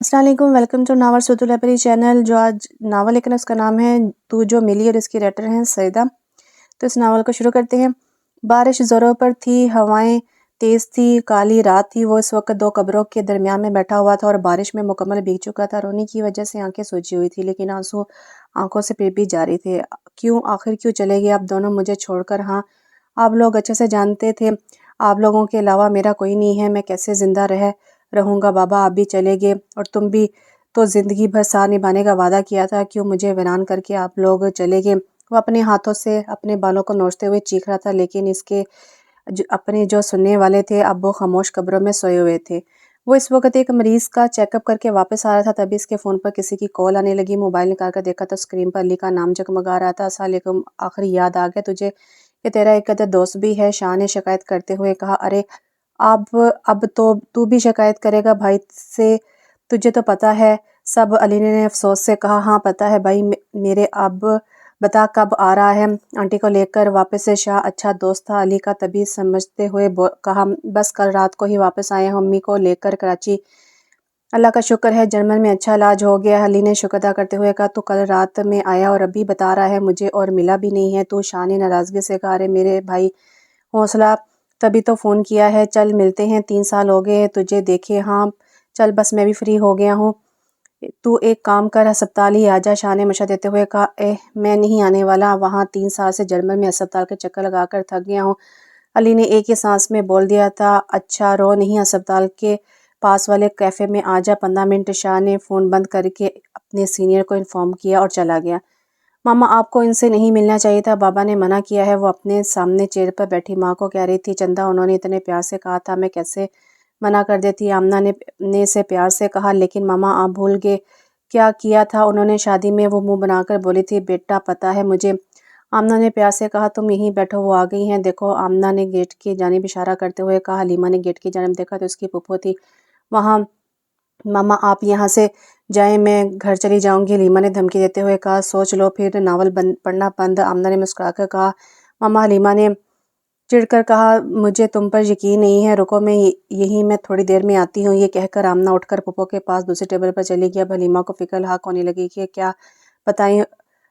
अस्सलाम वालेकुम, welcome to नावर सुतुल लाइब्रेरी चैनल। जो आज नावल लिखना है उसका नाम है तू जो मिली और इसकी राइटर हैं सईदा। तो इस नावल को शुरू करते हैं। बारिश ज़ोरों पर थी, हवाएं तेज़ थी, काली रात थी। वो इस वक्त दो कब्रों के दरमियान में बैठा हुआ था और बारिश में मुकम्मल भीग चुका था। रोने की वजह से आंखें सूजी हुई थी, लेकिन आंसू आंखों से फिर भी जारी थे। क्यों, आखिर क्यों चले गए आप दोनों मुझे छोड़कर? हाँ, आप लोग अच्छे से जानते थे आप लोगों के अलावा मेरा कोई नहीं है। मैं कैसे ज़िंदा रहूँगा बाबा? आप भी चले गए और तुम भी तो ज़िंदगी भर साथ निभाने का वादा किया था। क्यों मुझे वीरान करके आप लोग चले गए? वो अपने हाथों से अपने बालों को नोचते हुए चीख रहा था, लेकिन इसके अपने जो सुनने वाले थे अब वो खामोश कब्रों में सोए हुए थे। वो इस वक्त एक मरीज़ का चेकअप करके वापस आ रहा था, तभी इसके फ़ोन पर किसी की कॉल आने लगी। मोबाइल निकाल कर देखा तो स्क्रीन पर अली का नाम जगमगा रहा था। अस्सलाम वालेकुम, आखिर याद आ गया तुझे कि तेरा एक कदर दोस्त भी है? शाह ने शिकायत करते हुए कहा। अरे अब तो तू भी शिकायत करेगा भाई से? तुझे तो पता है सब, अली ने अफसोस से कहा। हाँ पता है भाई मेरे, अब बता कब आ रहा है आंटी को लेकर वापस से? शाह अच्छा दोस्त था अली का, तभी समझते हुए कहा बस कल रात को ही वापस आए हैं अम्मी को लेकर कराची। अल्लाह का शुक्र है जर्मन में अच्छा इलाज हो गया। अली ने शुक्र अदा करते हुए कहा। तू कल रात में आया और अभी बता रहा है मुझे और मिला भी नहीं है तू? शाह ने नाराज़गी से कहा। अरे मेरे भाई हौसला, तभी तो फ़ोन किया है, चल मिलते हैं, 3 साल हो गए तुझे देखे। हाँ चल बस मैं भी फ्री हो गया हूँ, तू एक काम कर अस्पताल ही आ जा। शाह ने मशा देते हुए कहा। मैं नहीं आने वाला वहाँ, 3 साल से जर्मन में अस्पताल के चक्कर लगा कर थक गया हूँ। अली ने एक ही सांस में बोल दिया था। अच्छा रो नहीं, अस्पताल के पास वाले कैफ़े में आ जा 15 मिनट। शाह ने फ़ोन बंद करके अपने सीनियर को इन्फॉर्म किया और चला गया। मामा आपको इनसे नहीं मिलना चाहिए था, बाबा ने मना किया है। वो अपने सामने चेयर पर बैठी माँ को कह रही थी। चंदा उन्होंने इतने प्यार से कहा था, मैं कैसे मना कर देती? आमना ने से प्यार से कहा। लेकिन मामा आप भूल गए क्या किया था उन्होंने शादी में? वो मुंह बनाकर बोली थी। बेटा पता है मुझे, आमना ने प्यार से कहा। तुम यहीं बैठो, वो आ गई हैं देखो। आमना ने गेट की जानिब इशारा करते हुए कहा। हलीमा ने गेट की जानिब देखा तो उसकी फूफो थी वहाँ। मामा आप यहाँ से जाएं, मैं घर चली जाऊंगी, हलीमा ने धमकी देते हुए कहा। सोच लो फिर, नावल पढ़ना बंद, आमना ने मुस्कुराकर कहा। मामा, हलीमा ने चिढ़कर कहा। मुझे तुम पर यकीन नहीं है, रुको मैं थोड़ी देर में आती हूँ। ये कहकर आमना उठकर पप्पो के पास दूसरे टेबल पर चली गई। अब हलीमा को फिक्र लाक होने लगी कि क्या बताएं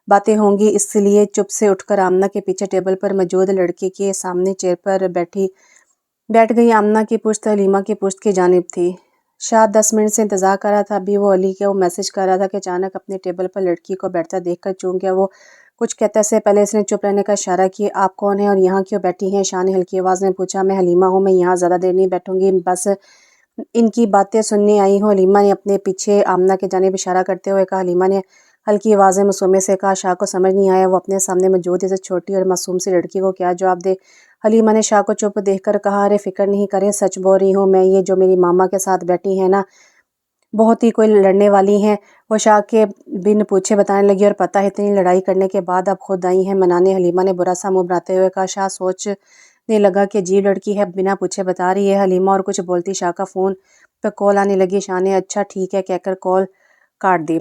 बातें होंगी, इसलिए चुप से उठकर आमना के पीछे टेबल पर मौजूद लड़के के सामने चेयर पर बैठ गई। आमना की पुश्त हलीमा की पुश्त की जानिब थी। शायद 10 मिनट से इंतज़ार कर रहा था, अभी वो अली को मैसेज कर रहा था कि अचानक अपने टेबल पर लड़की को बैठता देखकर चूक गया। वो कुछ कहते से पहले इसने चुप रहने का इशारा किया। आप कौन है और यहाँ क्यों बैठी हैं? शाह ने हल्की आवाज़ में पूछा। मैं हलीमा हूँ, मैं यहाँ ज़्यादा देर नहीं बैठूंगी, बस इनकी बातें सुनने आई हूँ। हलीमा ने अपने पीछे आमना के जानिब इशारा करते हुए कहा। हलीमा ने हल्की आवाज़ में मासूमे से कहा। शाह को समझ नहीं आया वो अपने सामने मौजूद इस छोटी और मासूम सी लड़की को क्या जवाब दे। हलीमा ने शाह को चुप देखकर कहा। अरे फिक्र नहीं करें, सच बोल रही हूँ मैं, ये जो मेरी मामा के साथ बैठी है ना, बहुत ही कोई लड़ने वाली हैं। वो शाह के बिन पूछे बताने लगी। और पता है इतनी लड़ाई करने के बाद अब खुद आई हैं मनाने? हलीमा ने बुरा सा मुंह बनाते हुए कहा। शाह सोचने लगा कि अजीब लड़की है, बिना पूछे बता रही है। हलीमा और कुछ बोलती शाह का फ़ोन पर कॉल आने लगी। शाह ने अच्छा ठीक है कहकर कॉल काट दी।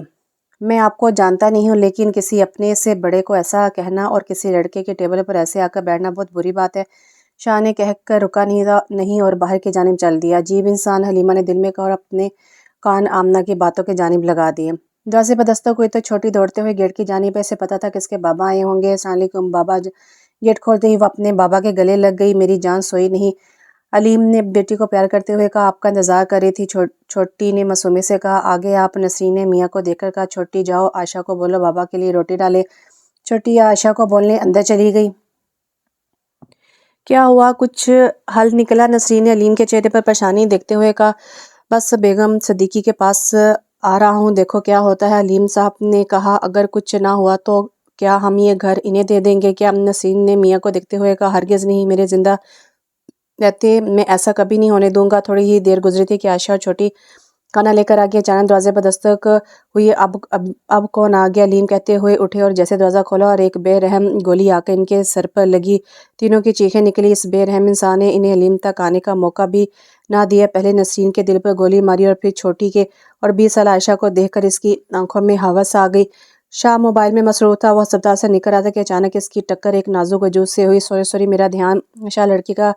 मैं आपको जानता नहीं हूँ, लेकिन किसी अपने से बड़े को ऐसा कहना और किसी लड़के के टेबल पर ऐसे आकर बैठना बहुत बुरी बात है। शाह ने कहकर रुका नहीं और बाहर की जानिब चल दिया। अजीब इंसान, हलीमा ने दिल में कहा और अपने कान आमना की बातों के जानिब लगा दिए। दरवाजे पर दस्तक हुई तो छोटी दौड़ते हुए गेट की जानिब। ऐसे पता था कि इसके बाबा आए होंगे। अस्सलाम वालेकुम बाबा। गेट खोलते ही वो अपने बाबा के गले लग गई। मेरी जान सोई नहीं, अलीम ने बेटी को प्यार करते हुए कहा। आपका इंतजार कर रही थी, छोटी ने मासूमी से कहा। आगे आप, नसरीन ने मियाँ को देखकर कहा। छोटी जाओ आयशा को बोलो बाबा के लिए रोटी डाले। छोटी आयशा को बोलने अंदर चली गई। क्या हुआ, कुछ हल निकला? नसरीन ने अलीम के चेहरे पर परेशानी देखते हुए कहा। बस बेगम सदीकी के पास आ रहा हूँ, देखो क्या होता है। अलीम साहब ने कहा। अगर कुछ ना हुआ तो क्या हम ये घर इन्हें दे देंगे क्या? नसरीन ने मियाँ को देखते हुए कहा। हरगिज़ नहीं, मेरे जिंदा रहते मैं ऐसा कभी नहीं होने दूंगा। थोड़ी ही देर गुजरी थी कि आयशा और छोटी खाना लेकर आ गई। अचानक दरवाजे पर दस्तक हुई। अब कौन आ गया? अलीम कहते हुए उठे और जैसे दरवाज़ा खोला और एक बेरहम गोली आकर इनके सर पर लगी। तीनों की चीखें निकली। इस बेरहम इंसान ने इन्हें अलीम तक आने का मौका भी ना दिया। पहले नसरीन के दिल पर गोली मारी और फिर छोटी के, और 20 साल आयशा को देखकर इसकी आंखों में हवस आ गई। शाह मोबाइल में मसरूफ था। वह अस्पताल से निकल रहा था कि अचानक इसकी टक्कर एक नाजुक वजूद से हुई। सॉरी मेरा ध्यान। शाह लड़की का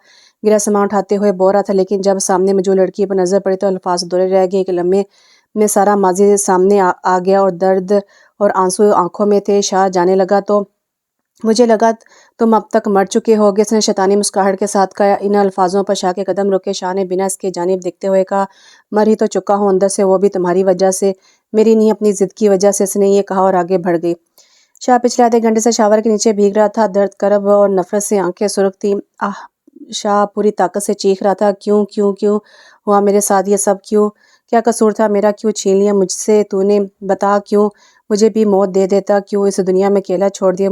गिरा सामान उठाते हुए बोल रहा था, लेकिन जब सामने मौजूद लड़की पर नजर पड़ी तो अल्फाज दोहरे रह गए। एक लम्हे میں سارا ماضی سامنے آ گیا اور درد اور آنسو آنکھوں میں تھے۔ شاہ جانے لگا تو مجھے لگا تم اب تک مر چکے ہوگے۔ اس نے شیطانی مسکراہٹ کے ساتھ کہا۔ ان الفاظوں پر شاہ کے قدم رکے۔ شاہ نے بنا اس کی جانب دیکھتے ہوئے کہا، مر ہی تو چکا ہوں اندر سے، وہ بھی تمہاری وجہ سے، میری نہیں اپنی ضد کی وجہ سے، اس نے یہ کہا اور آگے بڑھ گئی۔ شاہ پچھلے آدھے گھنٹے سے شاور کے نیچے بھیگ رہا تھا، درد، کرب اور نفرت سے آنکھیں سرخ تھیں۔ شاہ پوری طاقت سے چیخ رہا تھا، کیوں کیوں کیوں ہوا میرے ساتھ یہ سب؟ کیوں؟ کیا قصور تھا میرا؟ کیوں چھین لیا مجھ سے تو نے؟ بتا کیوں؟ مجھے بھی موت دے دیتا، کیوں اس دنیا میں اکیلا چھوڑ دیا؟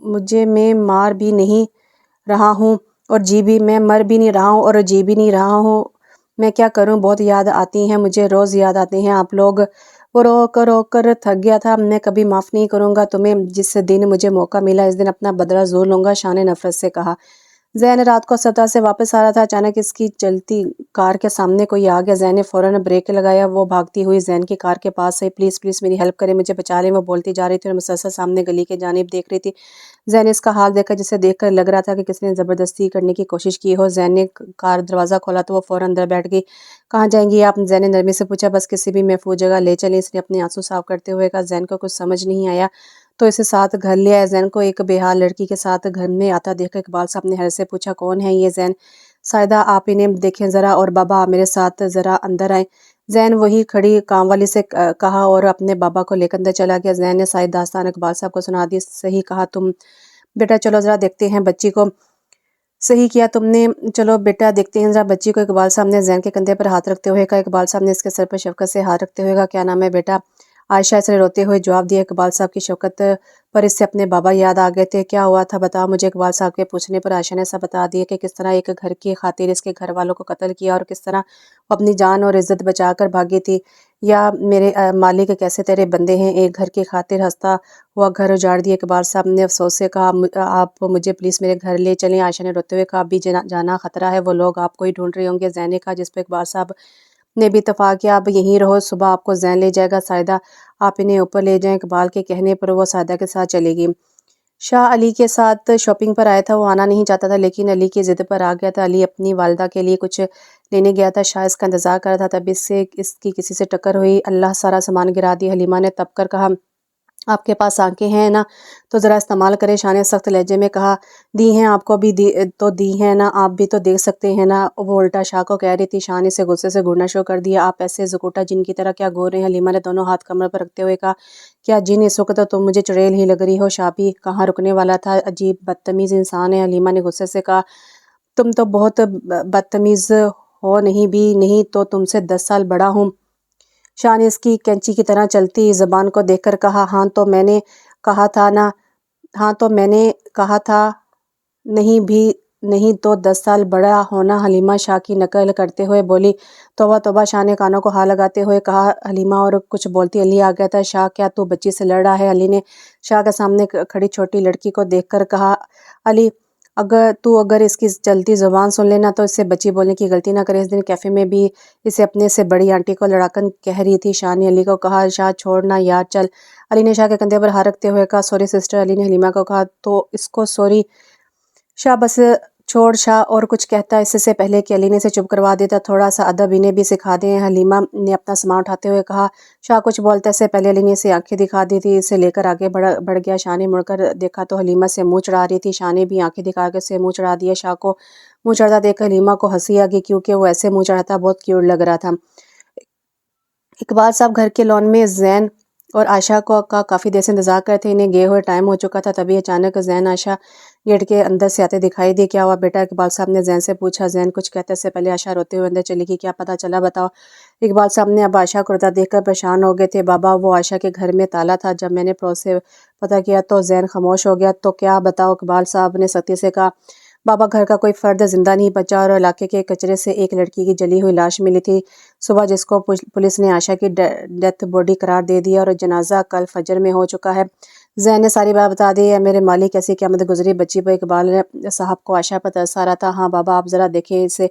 مجھے میں مار بھی نہیں رہا ہوں اور میں مر بھی نہیں رہا ہوں اور جی بھی نہیں رہا ہوں، میں کیا کروں؟ بہت یاد آتی ہیں مجھے، روز یاد آتے ہیں آپ لوگ۔ وہ رو کر تھک گیا تھا۔ میں کبھی معاف نہیں کروں گا تمہیں، جس دن مجھے موقع ملا اس دن اپنا بدلہ ضرور لوں گا، شاہ نے نفرت سے کہا۔ زین رات کو اسپتال سے واپس آ رہا تھا، اچانک اس کی چلتی کار کے سامنے کوئی آ گیا۔ زین نے فوراً بریک لگایا، وہ بھاگتی ہوئی زین کی کار کے پاس آئی۔ پلیز پلیز میری ہیلپ کریں، مجھے بچا لیں، وہ بولتی جا رہی تھی اور مسلسل سامنے گلی کے جانب دیکھ رہی تھی۔ زین نے اس کا حال دیکھا جسے دیکھ کر لگ رہا تھا کہ کسی نے زبردستی کرنے کی کوشش کی ہو۔ زین نے کار دروازہ کھولا تو وہ فوراً اندر بیٹھ گئی۔ کہاں جائیں گی آپ؟ زین نے نرمی سے پوچھا۔ بس کسی بھی محفوظ جگہ لے چلیں، اس نے اپنے آنسو صاف کرتے ہوئے کہا۔ زین کو کچھ سمجھ نہیں آیا تو اسے ساتھ گھر لے آیا۔ زین کو ایک بے حال لڑکی کے ساتھ گھر میں آتا دیکھ کر اقبال صاحب نے حیرت سے پوچھا، کون ہے یہ؟ زین، سائدہ آپ انہیں دیکھیں ذرا، اور بابا آپ میرے ساتھ ذرا اندر آئیں۔ زین وہی کھڑی کام والی سے کہا اور اپنے بابا کو لے کر اندر چلا گیا۔ زین نے ساری داستان اقبال صاحب کو سنا دی۔ صحیح کہا تم بیٹا، چلو ذرا دیکھتے ہیں بچی کو۔ صحیح کیا تم نے، چلو بیٹا دیکھتے ہیں ذرا بچی کو، اقبال صاحب نے زین کے کندھے پر ہاتھ رکھتے ہوئے کہا۔ اقبال صاحب نے اس کے سر پر شفقت سے ہاتھ رکھتے ہوئے کہا، کیا نام ہے بیٹا؟ عائشہ، اس نے روتے ہوئے جواب دیا۔ اقبال صاحب کی شفقت پر اس سے اپنے بابا یاد آ گئے تھے۔ کیا ہوا تھا بتاؤ مجھے؟ اقبال صاحب کے پوچھنے پر عائشہ نے سب بتا دیا کہ کس طرح ایک گھر کی خاطر اس کے گھر والوں کو قتل کیا اور کس طرح وہ اپنی جان اور عزت بچا کر بھاگی تھی۔ یا میرے مالک کیسے تیرے بندے ہیں، ایک گھر کی خاطر ہنستا ہوا گھر اجاڑ دیا۔ اقبال صاحب نے افسوس سے کہا، آپ مجھے پلیز میرے گھر لے چلیں۔ عائشہ نے روتے ہوئے کہا، اب بھی جانا خطرہ ہے، وہ لوگ آپ کو ہی ڈھونڈ رہے ہوں گے۔ زین نے کہا، جس پہ اقبال صاحب نے بھی اتفاق کیا، اب یہیں رہو، صبح آپ کو زین لے جائے گا، سائدہ آپ انہیں اوپر لے جائیں۔ اقبال کے کہنے پر وہ سائدہ کے ساتھ چلے گی۔ شاہ علی کے ساتھ شاپنگ پر آیا تھا، وہ آنا نہیں چاہتا تھا لیکن علی کی ضد پر آ گیا تھا۔ علی اپنی والدہ کے لیے کچھ لینے گیا تھا، شاہ اس کا انتظار کر رہا تھا، تب اس کی کسی سے ٹکر ہوئی۔ اللہ، سارا سامان گرا دیا، حلیمہ نے تپ کر کہا۔ آپ کے پاس آنکھیں ہیں نا تو ذرا استعمال کریں، شاہ نے سخت لہجے میں کہا۔ دی ہیں آپ کو بھی تو دی ہیں نا، آپ بھی تو دیکھ سکتے ہیں نا، وہ الٹا شاہ کو کہہ رہی تھی۔ شاہ نے اسے غصے سے گھورنا شروع کر دیا۔ آپ ایسے زکوٹا جن کی طرح کیا گھور رہے ہیں؟ حلیمہ نے دونوں ہاتھ کمر پر رکھتے ہوئے کہا، کیا جن؟ اس وقت تو تم مجھے چڑیل ہی لگ رہی ہو، شاہ بھی کہاں رکنے والا تھا، عجیب بدتمیز انسان ہے۔ حلیمہ نے غصے سے کہا، تم تو بہت بدتمیز ہو، نہیں بھی نہیں تو تم سے 10 سال بڑا ہوں۔ شاہ نے اس کی کینچی کی طرح چلتی زبان کو دیکھ کر کہا، ہاں تو میں نے کہا تھا نا، ہاں تو میں نے کہا تھا، نہیں بھی نہیں تو 10 سال بڑا ہونا۔ حلیمہ شاہ کی نقل کرتے ہوئے بولی۔ توبہ توبہ، شاہ نے کانوں کو ہاتھ لگاتے ہوئے کہا۔ حلیمہ اور کچھ بولتی علی آ گیا تھا۔ شاہ، کیا تو بچی سے لڑ رہا ہے؟ علی نے شاہ کے سامنے کھڑی چھوٹی لڑکی کو دیکھ کر کہا۔ علی، اگر اس کی چلتی زبان سن لینا تو اس سے بچی بولنے کی غلطی نہ کرے۔ اس دن کیفے میں بھی اسے اپنے سے بڑی آنٹی کو لڑاکن کہہ رہی تھی۔ شاہ نے علی کو کہا، شاہ چھوڑنا یار، چل۔ علی نے شاہ کے کندھے پر ہاتھ رکھتے ہوئے کہا، سوری سسٹر۔ علی نے حلیمہ کو کہا، تو اس کو سوری شاہ بس چھوڑ۔ شاہ اور کچھ کہتا اس سے پہلے کہ علی نے اسے چپ کروا دیتا، تھوڑا سا ادب انہیں بھی سکھا دیں۔ حلیمہ نے اپنا سامان اٹھاتے ہوئے کہا۔ شاہ کچھ بولتا اس سے پہلے علی نے اسے آنکھیں دکھا دی تھی، اسے لے کر آگے بڑھ گیا۔ شاہ نے مڑ کر دیکھا تو حلیمہ سے منہ چڑھا رہی تھی۔ شاہ نے بھی آنکھیں دکھا کے اسے منہ چڑھا دیا۔ شاہ کو منہ چڑھتا دیکھ کر حلیمہ کو ہنسی آ گئی، کیونکہ وہ ایسے منہ چڑھاتا بہت کیوٹ لگ رہا تھا۔ اقبال صاحب گھر کے لان میں زین اور عائشہ کا کافی دیر سے انتظار کرتے تھے، انہیں گئے ہوئے ٹائم ہو چکا تھا۔ تبھی اچانک زین عائشہ گیٹ کے اندر سے آتے دکھائی دی۔ کیا ہوا بیٹا؟ اقبال صاحب نے زین سے پوچھا۔ زین کچھ کہتے سے پہلے عائشہ روتے ہوئے اندر چلی گئی۔ کیا پتہ چلا بتاؤ؟ اقبال صاحب نے اب عائشہ کو روتا دیکھ کر پریشان ہو گئے تھے۔ بابا، وہ عائشہ کے گھر میں تالا تھا، جب میں نے پڑوس سے پتہ کیا تو زین خاموش ہو گیا۔ تو کیا بتاؤ؟ اقبال صاحب نے سختی سے کہا۔ بابا، گھر کا کوئی فرد زندہ نہیں بچا اور علاقے کے کچرے سے ایک لڑکی کی جلی ہوئی لاش ملی تھی صبح، جس کو پولیس نے عائشہ کی ڈیتھ باڈی قرار دے دیا اور جنازہ کل فجر میں ہو چکا ہے۔ زین نے ساری بات بتا دی۔ میرے مالک کیسی قیامت گزری بچی پر؟ اقبال صاحب کو عائشہ پر ترس آ رہا تھا۔ ہاں بابا، آپ ذرا دیکھیں اسے،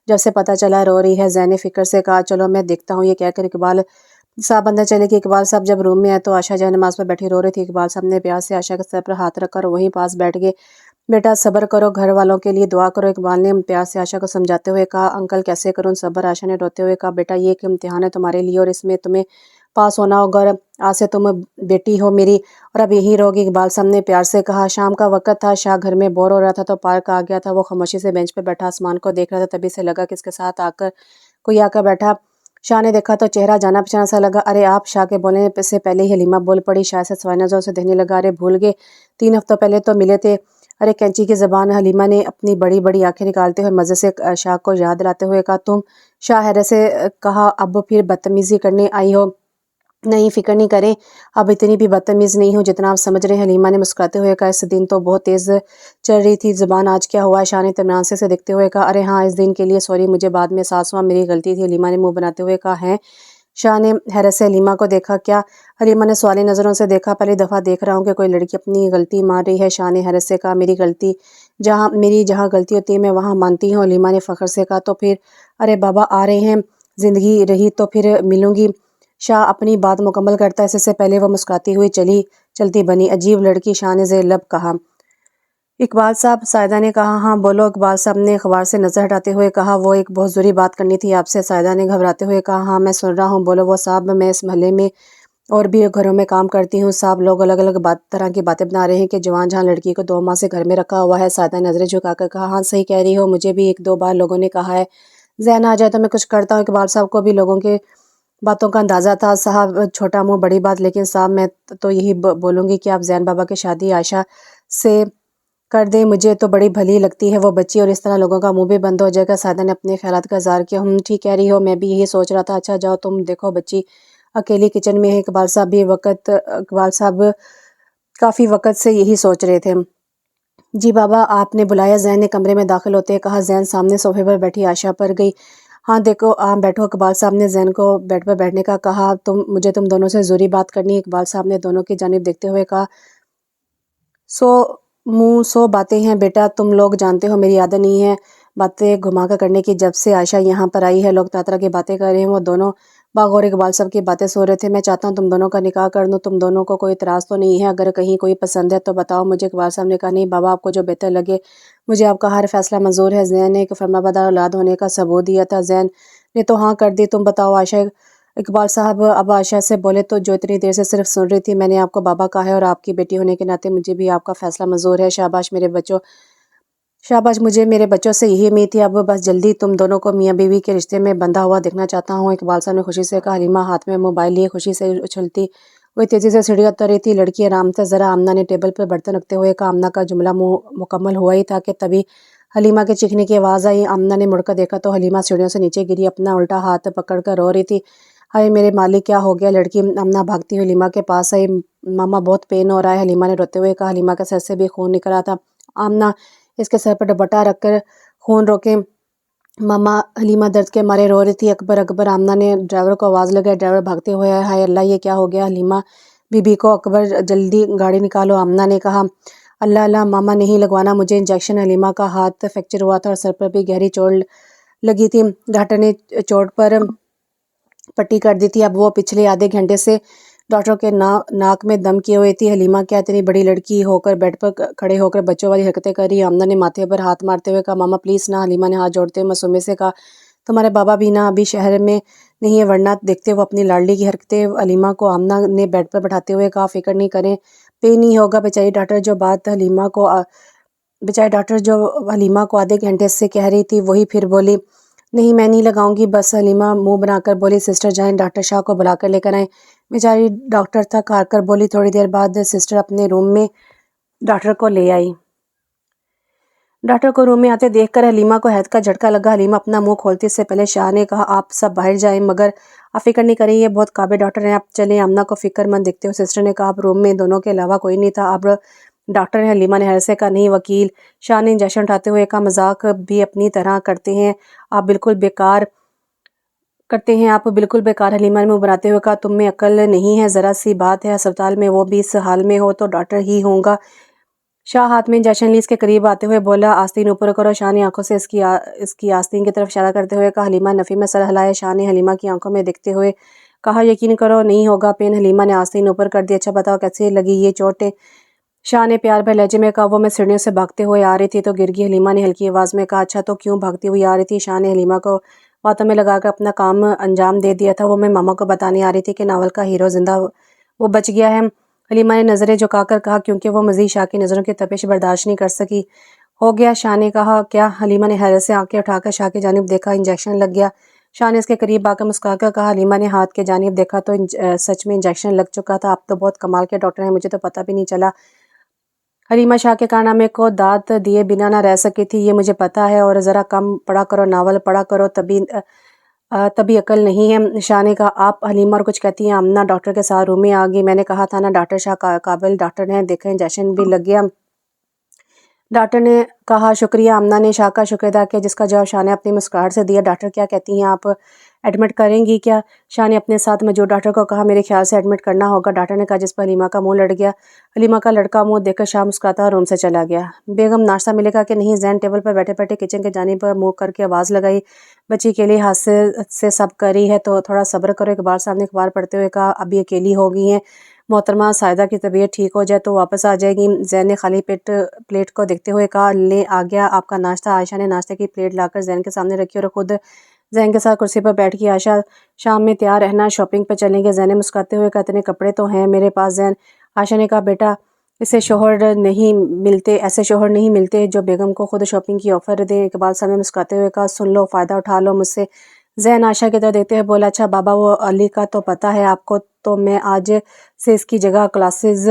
جب سے پتہ چلا رو رہی ہے۔ زین نے فکر سے کہا، چلو میں دیکھتا ہوں۔ یہ کہہ کر اقبال صاحب اندر چلے گئے۔ اقبال صاحب جب روم میں آئے تو عائشہ جائے نماز پر بیٹھی رو رہی تھی۔ اقبال صاحب نے پیار سے عائشہ کے سر پر ہاتھ رکھا اور وہیں پاس بیٹھ گئے۔ बेटा सब्र करो, घर वालों के लिए दुआ करो, इकबाल ने प्यार से आशा को समझाते हुए कहा। अंकल कैसे करूं सब्र, आशा ने रोते हुए कहा। बेटा ये एक इम्तिहान है तुम्हारे लिए और इसमें तुम्हें पास होना होगा, और आज से तुम बेटी हो मेरी और अब यहीं रहोगी, इकबाल साहब ने प्यार से कहा। शाम का वक्त था, शाह घर में बोर हो रहा था तो पार्क आ गया था। वो खामोशी से बेंच पर बैठा आसमान को देख रहा था। तभी से लगा कि इसके साथ कोई आकर बैठा। शाह ने देखा तो चेहरा जाना पहचाना सा लगा। अरे आप, शाह के बोलने से पहले ही हलीमा बोल पड़ी। शाह से सवाल नजरों से देखने लगा। अरे भूल गए, 3 हफ्तों पहले तो मिले थे। अरे कैंची की ज़बान, हलीमा ने अपनी बड़ी बड़ी आंखें निकालते हुए मज़े से शाह को याद दिलाते हुए कहा। तुम? शाह हैरत से कहा। अब फिर बदतमीज़ी करने आई हो? नहीं, फिक्र नहीं करें, अब इतनी भी बदतमीज़ नहीं हूँ जितना आप समझ रहे हैं, हलीमा ने मुस्कुराते हुए कहा। इस दिन तो बहुत तेज़ चल रही थी ज़ुबान, आज क्या हुआ? शाह ने इत्मीनान से देखते हुए कहा। अरे हाँ, इस दिन के लिए सॉरी, मुझे बाद में एहसास हुआ मेरी गलती थी, हलीमा ने मुंह बनाते हुए कहा। है? शाह ने हैरत से हलीमा को देखा। क्या? हलीमा ने सवाली नज़रों से देखा। पहली दफ़ा देख रहा हूँ कि कोई लड़की अपनी गलती मान रही है। शाह ने हैरत से कहा। मेरी जहाँ गलती होती है मैं वहाँ मानती हूँ, हलीमा ने फ़ख्र से कहा। तो फिर? अरे बाबा आ रहे हैं, ज़िंदगी रही तो फिर मिलूंगी। शाह अपनी बात मुकम्मल करता है इससे पहले वो मुस्कुराती हुई चलती बनी। अजीब लड़की, शाह ने ज़ेर लब कहा। इकबाल साहब, सायदा ने कहा। हाँ बोलो, इकबाल साहब ने अखबार से नज़र हटाते हुए कहा। वो एक बहुत ज़रूरी बात करनी थी आपसे, सायदा ने घबराते हुए कहा। हाँ मैं सुन रहा हूँ, बोलो। वो साहब, मैं इस महल्ले में और भी घरों में काम करती हूँ साहब, लोग अलग अलग तरह की बातें बना रहे हैं कि जवान जहाँ लड़की को 2 माह से घर में रखा हुआ है। सायदा ने नज़रें झुकाकर कहा। हाँ सही कह रही हो, मुझे भी 1-2 बार लोगों ने कहा है। ज़हन आ जाए तो मैं कुछ करता हूँ। इकबाल साहब को भी लोगों के बातों का अंदाज़ा था। साहब छोटा मुँह बड़ी बात, लेकिन साहब मैं तो यही बोलूँगी कि आप जैन बाबा की शादी आयशा से कर दें, मुझे तो बड़ी भली लगती है वो बच्ची, और इस तरह लोगों का मुंह भी बंद हो जाएगा। सायदा ने अपने ख्यालात का इज़हार किया। ठीक कह रही हो, मैं भी यही सोच रहा था। अच्छा जाओ तुम देखो, बच्ची अकेली किचन में है। इकबाल साहब काफ़ी वक्त से यही सोच रहे थे। जी बाबा, आपने बुलाया? जैन ने कमरे में दाखिल होते कहा। जैन सामने सोफे पर बैठी आशा पर गई। हाँ देखो, आप बैठो। इकबाल साहब ने जैन को बेड पर बैठने का कहा। मुझे तुम दोनों से ज़रूरी बात करनी है, इकबाल साहब ने दोनों की जानिब देखते हुए कहा। सौ बातें हैं बेटा, तुम लोग जानते हो मेरी आदत नहीं है बातें घुमा कर करने की। जब से आयशा यहाँ पर आई है लोग तरह की बातें कर रहे हैं। वो दोनों बागौर इकबाल साहब की बातें सो रहे थे। मैं चाहता हूँ तुम दोनों का निकाह कर दूँ, तुम दोनों को कोई इतराज़ तो नहीं है? अगर कहीं कोई पसंद है तो बताओ मुझे। इकबाल साहब ने कहा। नहीं बाबा, आपको जो बेहतर लगे, मुझे आपका हर फैसला मंजूर है। जैन ने एक फरमाबरदार औलाद होने का सबूत दिया था। जैन ने तो हाँ कर दी। तुम बताओ आयशा? इकबाल साहब अब आयशा से बोले तो जो इतनी देर से सिर्फ सुन रही थी। मैंने आपको बाबा कहा है और आपकी बेटी होने के नाते मुझे भी आपका फैसला मंजूर है। शाबाश, मुझे मेरे बच्चों से यही उम्मीद थी। अब बस जल्दी तुम दोनों को मियाँ बीवी के रिश्ते में बंधा हुआ देखना चाहता हूँ, इकबाल साहब ने खुशी से कहा। हलीमा हाथ में मोबाइल लिए खुशी से उछलती हुई तेज़ी से सीढ़ियाँ उतर रही थी। लड़की आराम से ज़रा, आमना ने टेबल पर बर्तन रखते हुए कहा। आमना का जुमला मुकम्मल हुआ ही था कि तभी हलीमा के चीखने की आवाज़ आई। आमना ने मुड़कर देखा तो हलीमा सीढ़ियों से नीचे गिरी, अपना उल्टा हाथ पकड़ कर रो रही थी। हाय मेरे मालिक, क्या हो गया? लड़की आमना भागती हुई हलीमा के पास आई। मामा बहुत पेन हो रहा है, हलीमा ने रोते हुए कहा। हलीमा के सर से भी खून निकल रहा था। आमना इसके सर पर दुपट्टा रखकर खून रोके। मामा, हलीमा दर्द के मारे रो रही थी। अकबर अकबर, आमना ने ड्राइवर को आवाज़ लगाई। ड्राइवर भागते हुए आया। हाय अल्लाह, ये क्या हो गया हलीमा बीबी को? अकबर, जल्दी गाड़ी निकालो, आमना ने कहा। अल्लाह अल्लाह, मामा नहीं लगवाना मुझे इंजेक्शन। हलीमा का हाथ फ्रैक्चर हुआ था और सर पर भी गहरी चोट लगी थी। डॉक्टर ने चोट पर पट्टी कर दी थी। अब वो पिछले आधे घंटे से डॉक्टर के नाक में दम किए हुए थी। हलीमा क्या इतनी बड़ी लड़की होकर बेड पर खड़े होकर बच्चों वाली हरकतें कर रही? आमना ने माथे पर हाथ मारते हुए कहा। मामा प्लीज़ ना, हलीमा ने हाथ जोड़ते हुए मासूमियत से कहा। तुम्हारे बाबा भी ना अभी शहर में नहीं है, वरना देखते वो अपनी लाडली की हरकतें। हलीमा को आमना ने बेड पर बैठाते हुए कहा। फिक्र नहीं करें, पे नहीं होगा। बेचारी डॉक्टर जो हलीमा को आधे घंटे से कह रही थी वही फिर बोली। नहीं मैं नहीं लगाऊंगी बस, हलीमा मुंह बनाकर बोली। सिस्टर जाएं, डॉक्टर शाह को बुलाकर लेकर आएं। बेचारी डॉक्टर थक हार कर बोली। थोड़ी देर बाद सिस्टर अपने रूम में डॉक्टर को ले आई। डॉक्टर को रूम में आते देखकर हलीमा को हैरत का झटका लगा। हलीमा अपना मुंह खोलती इससे पहले शाह ने कहा। आप सब बाहर जाएं, मगर आप फिक्र नहीं करें, ये बहुत काबिल डॉक्टर हैं, आप चलें। आमना को फिक्रमंद देखते हुए सिस्टर ने कहा। अब रूम में दोनों के अलावा कोई नहीं था। अब डॉक्टर है? हलीमा ने हैरत से कहा। नहीं वकील, शाह ने इंजेक्शन उठाते हुए कहा। मजाक भी अपनी तरह करते हैं आप, बिल्कुल बेकार। हलीमा ने मुंह बनाते हुए कहा। तुम में अकल नहीं है, ज़रा सी बात है अस्पताल में, वो भी इस हाल में हो तो डॉक्टर ही होगा। शाह हाथ में इंजेक्शन ली इसके करीब आते हुए बोला। आस्तीन ऊपर करो। शाह ने आंखों से इसकी आस्तीन की तरफ इशारा करते हुए कहा। हलीमा नफ़ी में सर हिलाया। शाह ने हलीमा की आंखों में देखते हुए कहा। यकीन करो नहीं होगा पेन। हलीमा ने आस्तीन ऊपर कर दी। अच्छा बताओ कैसे लगी ये चोटें? शाह ने प्यार भरे लहजे में कहा, वो मैं सीढ़ियों से भागते हुए आ रही थी तो गिर गई। हलीमा ने हल्की आवाज़ में कहा, अच्छा तो क्यों भागती हुई आ रही थी? शाह ने हलीमा को बातों में लगाकर अपना काम अंजाम दे दिया था। वो मैं मामा को बताने आ रही थी कि नावल का हीरो जिंदा वो बच गया है। हलीमा ने नज़रें झुकाकर कहा, क्योंकि वो मज़ीद शाह की नज़रों की तपिश बर्दाश्त नहीं कर सकी। हो गया? शाह ने कहा। क्या? हलीमा ने हैरत से आंखें उठाकर शाह की जानिब देखा। इंजेक्शन लग गया। शाह ने उसके करीब आकर मुस्कुराकर कहा। हलीमा ने हाथ के जानिब देखा तो सच में इंजेक्शन लग चुका था। आप तो बहुत कमाल के डॉक्टर हैं, मुझे तो पता भी नहीं चला। हलीमा शाह के कारनामे को दाद दिए बिना ना रह सकी थी, ये मुझे पता है। और ज़रा कम पढ़ा करो, नावल पढ़ा करो, तभी अकल नहीं है। शाह ने कहा। आप? हलीमा और कुछ कहती हैं आमना डॉक्टर के साथ रूम में आ गई। मैंने कहा था ना डॉक्टर शाह काबिल डॉक्टर हैं, देखें इंजेक्शन भी लग गया। डॉक्टर ने कहा। शुक्रिया। आमना ने शाह का शुक्र अदा किया, जिसका जवाब शाह ने अपनी मुस्कुराहट से दिया। डॉक्टर क्या कहती हैं आप? एडमिट करेंगी क्या? शाह ने अपने साथ मौजूद डॉक्टर को कहा। मेरे ख्याल से एडमिट करना होगा। डॉक्टर ने कहा, जिस पर हलीमा का मुंह लड़ गया। हलीमा का लड़का मुंह देखकर शाह मुस्कुराता रूम से चला गया। बेगम नाश्ता मिलेगा कि नहीं? जैन टेबल पर बैठे बैठे किचन के जानिब पर मुँह करके आवाज़ लगाई। बच्ची के लिए हाथ से सब करी है तो थोड़ा सब्र करो। इकबाल साहब ने अखबार पढ़ते हुए कहा। अभी अकेली हो गई हैं, मोहतरमा सायदा की तबीयत ठीक हो जाए तो वापस आ जाएगी। जैन ने खाली प्लेट को देखते हुए कहा। ले आ गया आपका नाश्ता। आयशा ने नाश्ते की प्लेट लाकर जैन के सामने रखी और खुद जैन के साथ कुर्सी पर बैठ गई। आयशा, शाम में तैयार रहना, शॉपिंग पर चलेंगे। जैन ने मुस्कुराते हुए कहा, इतने कपड़े तो हैं मेरे पास। जैन आयशा ने कहा, बेटा ऐसे शोहर नहीं मिलते जो बेगम को खुद शॉपिंग की ऑफर दे। इकबाल साहब ने मुस्कुराते हुए कहा, सुन लो, फ़ायदा उठा लो मुझसे। जैन आयशा की तरफ देखते हुए बोला, अच्छा बाबा, वो अली का तो पता है आपको, तो मैं आज से इसकी जगह क्लासेस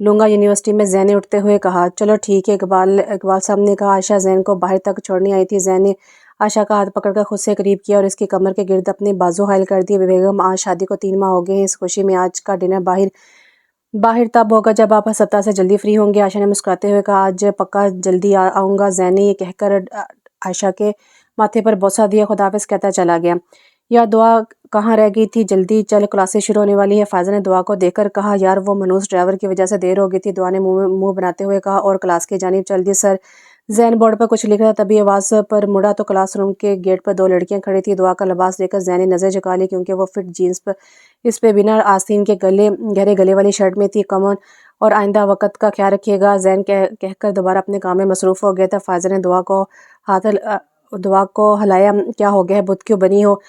लूँगा यूनिवर्सिटी में। जैन ने उठते हुए कहा। चलो ठीक है। इकबाल साहब ने कहा। आयशा जैन को बाहर तक छोड़ने आई थी। जैन ने आयशा का हाथ पकड़कर खुद से करीब किया और इसकी कमर के गिर्द अपने बाजू हाइल कर दिए। बेगम, आज शादी को 3 माह हो गए हैं। इस खुशी में आज का डिनर बाहर बाहर तब होगा जब आप सप्ताह से जल्दी फ्री होंगे। आयशा ने मुस्कुराते हुए कहा, आज पक्का जल्दी आऊँगा। जैन ने ये कहकर आयशा के माथे पर बोसा दिया, खुदाफिज कहता चला गया। यार दुआ कहाँ रह गई थी? जल्दी चल, क्लासेस शुरू होने वाली है। फायजा ने दुआ को देखकर कहा। यार वो मनूस ड्राइवर की वजह से देर हो गई थी। दुआ ने मुंह बनाते हुए कहा। और क्लास की जानिब चल दी सर। जैन बोर्ड पर कुछ लिख रहा, तभी आवाज़ पर मुड़ा तो क्लासरूम के गेट पर 2 लड़कियां खड़ी थी। दुआ का लिबास देखकर जैन ने नज़र झुका ली, क्योंकि वो फिट जीन्स पर इस पे बिना आस्तीन के गहरे गले वाली शर्ट में थी। कमन और आइंदा वक़्त का ख्याल रखिएगा। जैन कहकर दोबारा अपने काम में मसरूफ़ हो गया था। फायजा ने दुआ को हिलाया। क्या हो गया है? बुत क्यों बनी हो?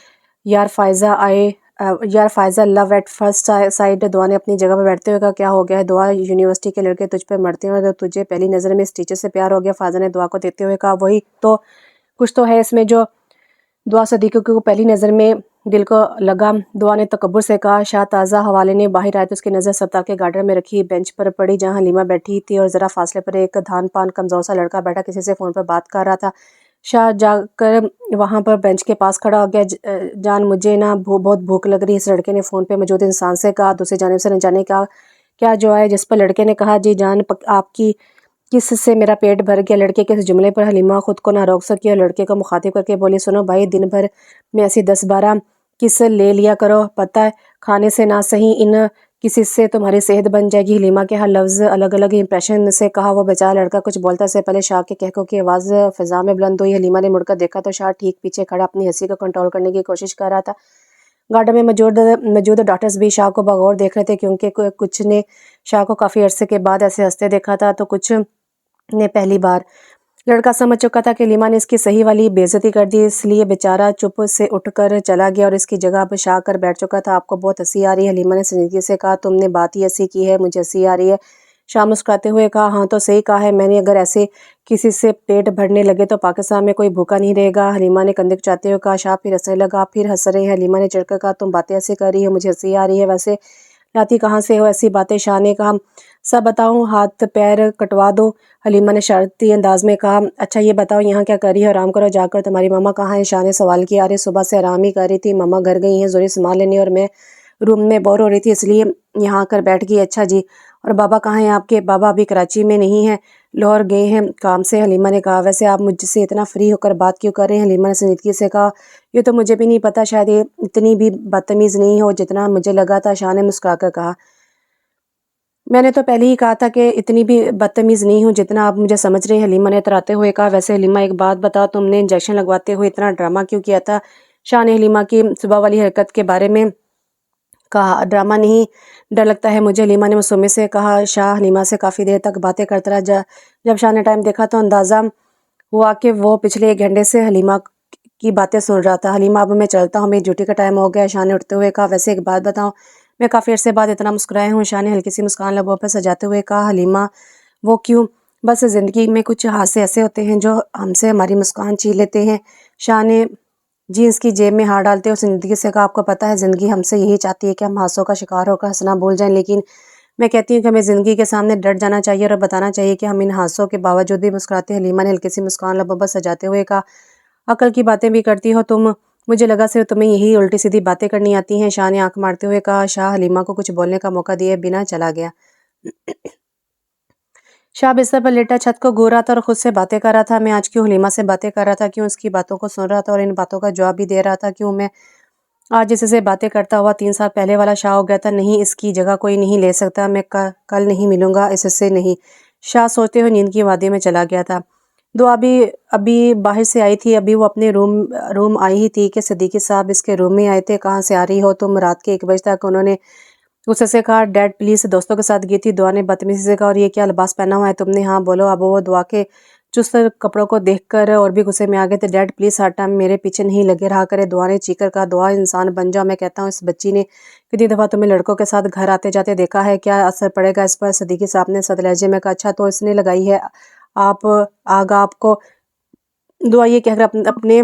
यार Faiza, love at first sight. दुआ ने अपनी जगह पर बैठते हुए कहा। क्या हो गया है दुआ? यूनिवर्सिटी के लड़के तुझ पे मरते हैं और तुझे पहली नज़र में इस टीचर से प्यार हो गया। फायजा ने दुआ को देखते हुए कहा। वही तो, कुछ तो है इसमें जो दुआ सदीक़ों को पहली नज़र में दिल को लगा। दुआ ने तकब्बुर से कहा। शाह ताज़ा हवाले ने बाहर आए तो उसकी नज़र सत्ता के गार्डन में रखी बेंच पर पड़ी, जहाँ हलीमा बैठी थी और ज़रा फासले पर एक धान पान कमज़ोर सा लड़का बैठा किसी से फ़ोन पर बात कर रहा था। शाह जाकर वहाँ पर बेंच के पास खड़ा हो गया। जान, मुझे ना बहुत भूख लग रही है। इस लड़के ने फ़ोन पे मौजूद इंसान से कहा। दूसरी जानिब से न जाने का क्या जो है, जिस पर लड़के ने कहा, जी जान, आपकी किस से मेरा पेट भर गया। लड़के के इस जुमले पर हलीमा खुद को ना रोक सकी और लड़के को मुखातिब करके बोली, सुनो भाई, दिन भर में ऐसी 10-12 किस ले लिया करो, पता है, खाने से ना सही इन किसी से तुम्हारी सेहत बन जाएगी। हलीमा के हर लफ्ज़ अलग अलग इंप्रेशन से कहा। वो बेचारा लड़का कुछ बोलता से पहले शाह के कहकों की आवाज़ फ़िज़ा में बुलंद हुई। हलीमा ने मुड़कर देखा तो शाह ठीक पीछे खड़ा अपनी हंसी को कंट्रोल करने की कोशिश कर रहा था। गार्डन में मौजूद डॉक्टर्स भी शाह को बगौर देख रहे थे, क्योंकि कुछ ने शाह को काफ़ी अरसे के बाद ऐसे हंसते देखा था तो कुछ ने पहली बार। लड़का समझ चुका था कि हलीमा ने इसकी सही वाली बेइज्जती कर दी, इसलिए बेचारा चुप से उठकर चला गया और इसकी जगह पर शाह कर बैठ चुका था। आपको बहुत हंसी आ रही है? हलीमा ने संजीदगी से कहा। तुमने बात ही ऐसी की है, मुझे हंसी आ रही है। शाह मुस्कुराते हुए कहा। हाँ तो सही कहा है मैंने, अगर ऐसे किसी से पेट भरने लगे तो पाकिस्तान में कोई भूखा नहीं रहेगा। हलीमा ने कंधे चाहते हुए कहा। शाह फिर हंसने लगा। फिर हंस रहे हैं? हलीमा ने चिढ़कर कहा। तुम बातें ऐसी कर रही हो, मुझे हंसी आ रही है। वैसे लाती कहाँ से हो ऐसी बातें? शाह ने कहा। सब बताऊं? हाथ पैर कटवा दो, हलीमा ने शरारती अंदाज में कहा। अच्छा ये बताओ, यहाँ क्या कर रही है? आराम करो जाकर। तुम्हारी मम्मा कहाँ है? शाह ने सवाल किया। अरे सुबह से आराम ही कर रही थी, मम्मा घर गई हैं ज़रूरी सामान लेने और मैं रूम में बोर हो रही थी, इसलिए यहाँ आकर बैठ गई। अच्छा जी, और बाबा कहाँ हैं आपके? बाबा अभी कराची में नहीं है, लाहौर गए हैं काम से। हलीमा ने कहा। वैसे आप मुझसे इतना फ्री होकर बात क्यों कर रहे हैं? हलीमा ने संजीदगी से कहा। ये तो मुझे भी नहीं पता, शायद ये इतनी भी बदतमीज़ नहीं हो जितना मुझे लगा था। शाह ने मुस्कुराकर कहा। मैंने तो पहले ही कहा था कि इतनी भी बदतमीज़ नहीं हूँ जितना आप मुझे समझ रहे हैं, हलीमा ने इतराते हुए कहा। वैसे हलीमा एक बात बता, तुमने इंजेक्शन लगवाते हुए इतना ड्रामा क्यों किया था? शाह ने हलीमा की सुबह वाली हरकत के बारे में کہا ڈرامہ نہیں ڈر لگتا ہے مجھے، حلیمہ نے مصومے سے کہا۔ شاہ حلیمہ سے کافی دیر تک باتیں کرتا رہا۔ جب شاہ نے ٹائم دیکھا تو اندازہ ہوا کہ وہ پچھلے 1 گھنٹے سے حلیمہ کی باتیں سن رہا تھا۔ حلیمہ اب میں چلتا ہوں، میری ڈیوٹی کا ٹائم ہو گیا۔ شاہ نے اٹھتے ہوئے کہا ویسے ایک بات بتاؤں، میں کافی عرصے بعد اتنا مسکرائے ہوں۔ شاہ نے ہلکی سی مسکان لبوں پر سجاتے ہوئے کہا حلیمہ وہ کیوں؟ بس زندگی میں کچھ حادثے ایسے ہوتے ہیں جو ہم سے ہماری مسکان چھین لیتے ہیں۔ شاہ نے جینس کی جیب میں ہاتھ ڈالتے ہوئے زندگی سے کہا آپ کو پتہ ہے زندگی ہم سے یہی چاہتی ہے کہ ہم حادثوں کا شکار ہو کر ہنسنا بھول جائیں، لیکن میں کہتی ہوں کہ ہمیں زندگی کے سامنے ڈٹ جانا چاہیے اور بتانا چاہیے کہ ہم ان حادثوں کے باوجود بھی مسکراتے ہیں۔ حلیمہ نے ہلکی سی مسکان لبوں پر سجاتے ہوئے کہا عقل کی باتیں بھی کرتی ہو تم، مجھے لگا صرف تمہیں یہی الٹی سیدھی باتیں کرنی آتی ہیں۔ شاہ نے آنکھ مارتے ہوئے کہا۔ شاہ حلیمہ کو کچھ بولنے کا موقع دیے بنا چلا گیا۔ شاہ بستر پر لیٹا چھت کو گھور رہا تھا اور خود سے باتیں کر رہا تھا۔ میں آج کیوں حلیمہ سے باتیں کر رہا تھا، کیوں اس کی باتوں کو سن رہا تھا اور ان باتوں کا جواب بھی دے رہا تھا، کیوں میں آج اس سے باتیں کرتا ہوا 3 سال پہلے والا شاہ ہو گیا تھا۔ نہیں، اس کی جگہ کوئی نہیں لے سکتا، میں کل نہیں ملوں گا اس سے، نہیں۔ شاہ سوچتے ہوئے نیند کی وادی میں چلا گیا تھا۔ دعا ابھی باہر سے آئی تھی، ابھی وہ اپنے روم آئی ہی تھی کہ صدیقی صاحب اس کے روم میں آئے تھے۔ کہاں سے آ رہی ہو تم؟ رات کے 1 بجے تک انہوں نے غصے سے کہا۔ ڈیڈ پلیز، دوستوں کے ساتھ گئی تھی۔ دعا نے بدتمیزی سے کہا اور یہ کیا لباس پہنا ہوا ہے تم نے؟ ہاں بولو۔ اب وہ دعا کے چست کپڑوں کو دیکھ کر اور بھی غصے میں آ گئے تھے۔ ڈیڈ پلیز ہر ٹائم میرے پیچھے نہیں لگے رہا کرے۔ دعا نے چیخ کر کہا دعا انسان بن جاؤ، میں کہتا ہوں اس بچی نے کتنی دفعہ تمہیں لڑکوں کے ساتھ گھر آتے جاتے دیکھا ہے، کیا اثر پڑے گا اس پر؟ صدیقی صاحب نے سخت لہجے میں کہا اچھا تو اس نے لگائی ہے آگ آپ کو؟ دعا یہ کہہ کر اپنے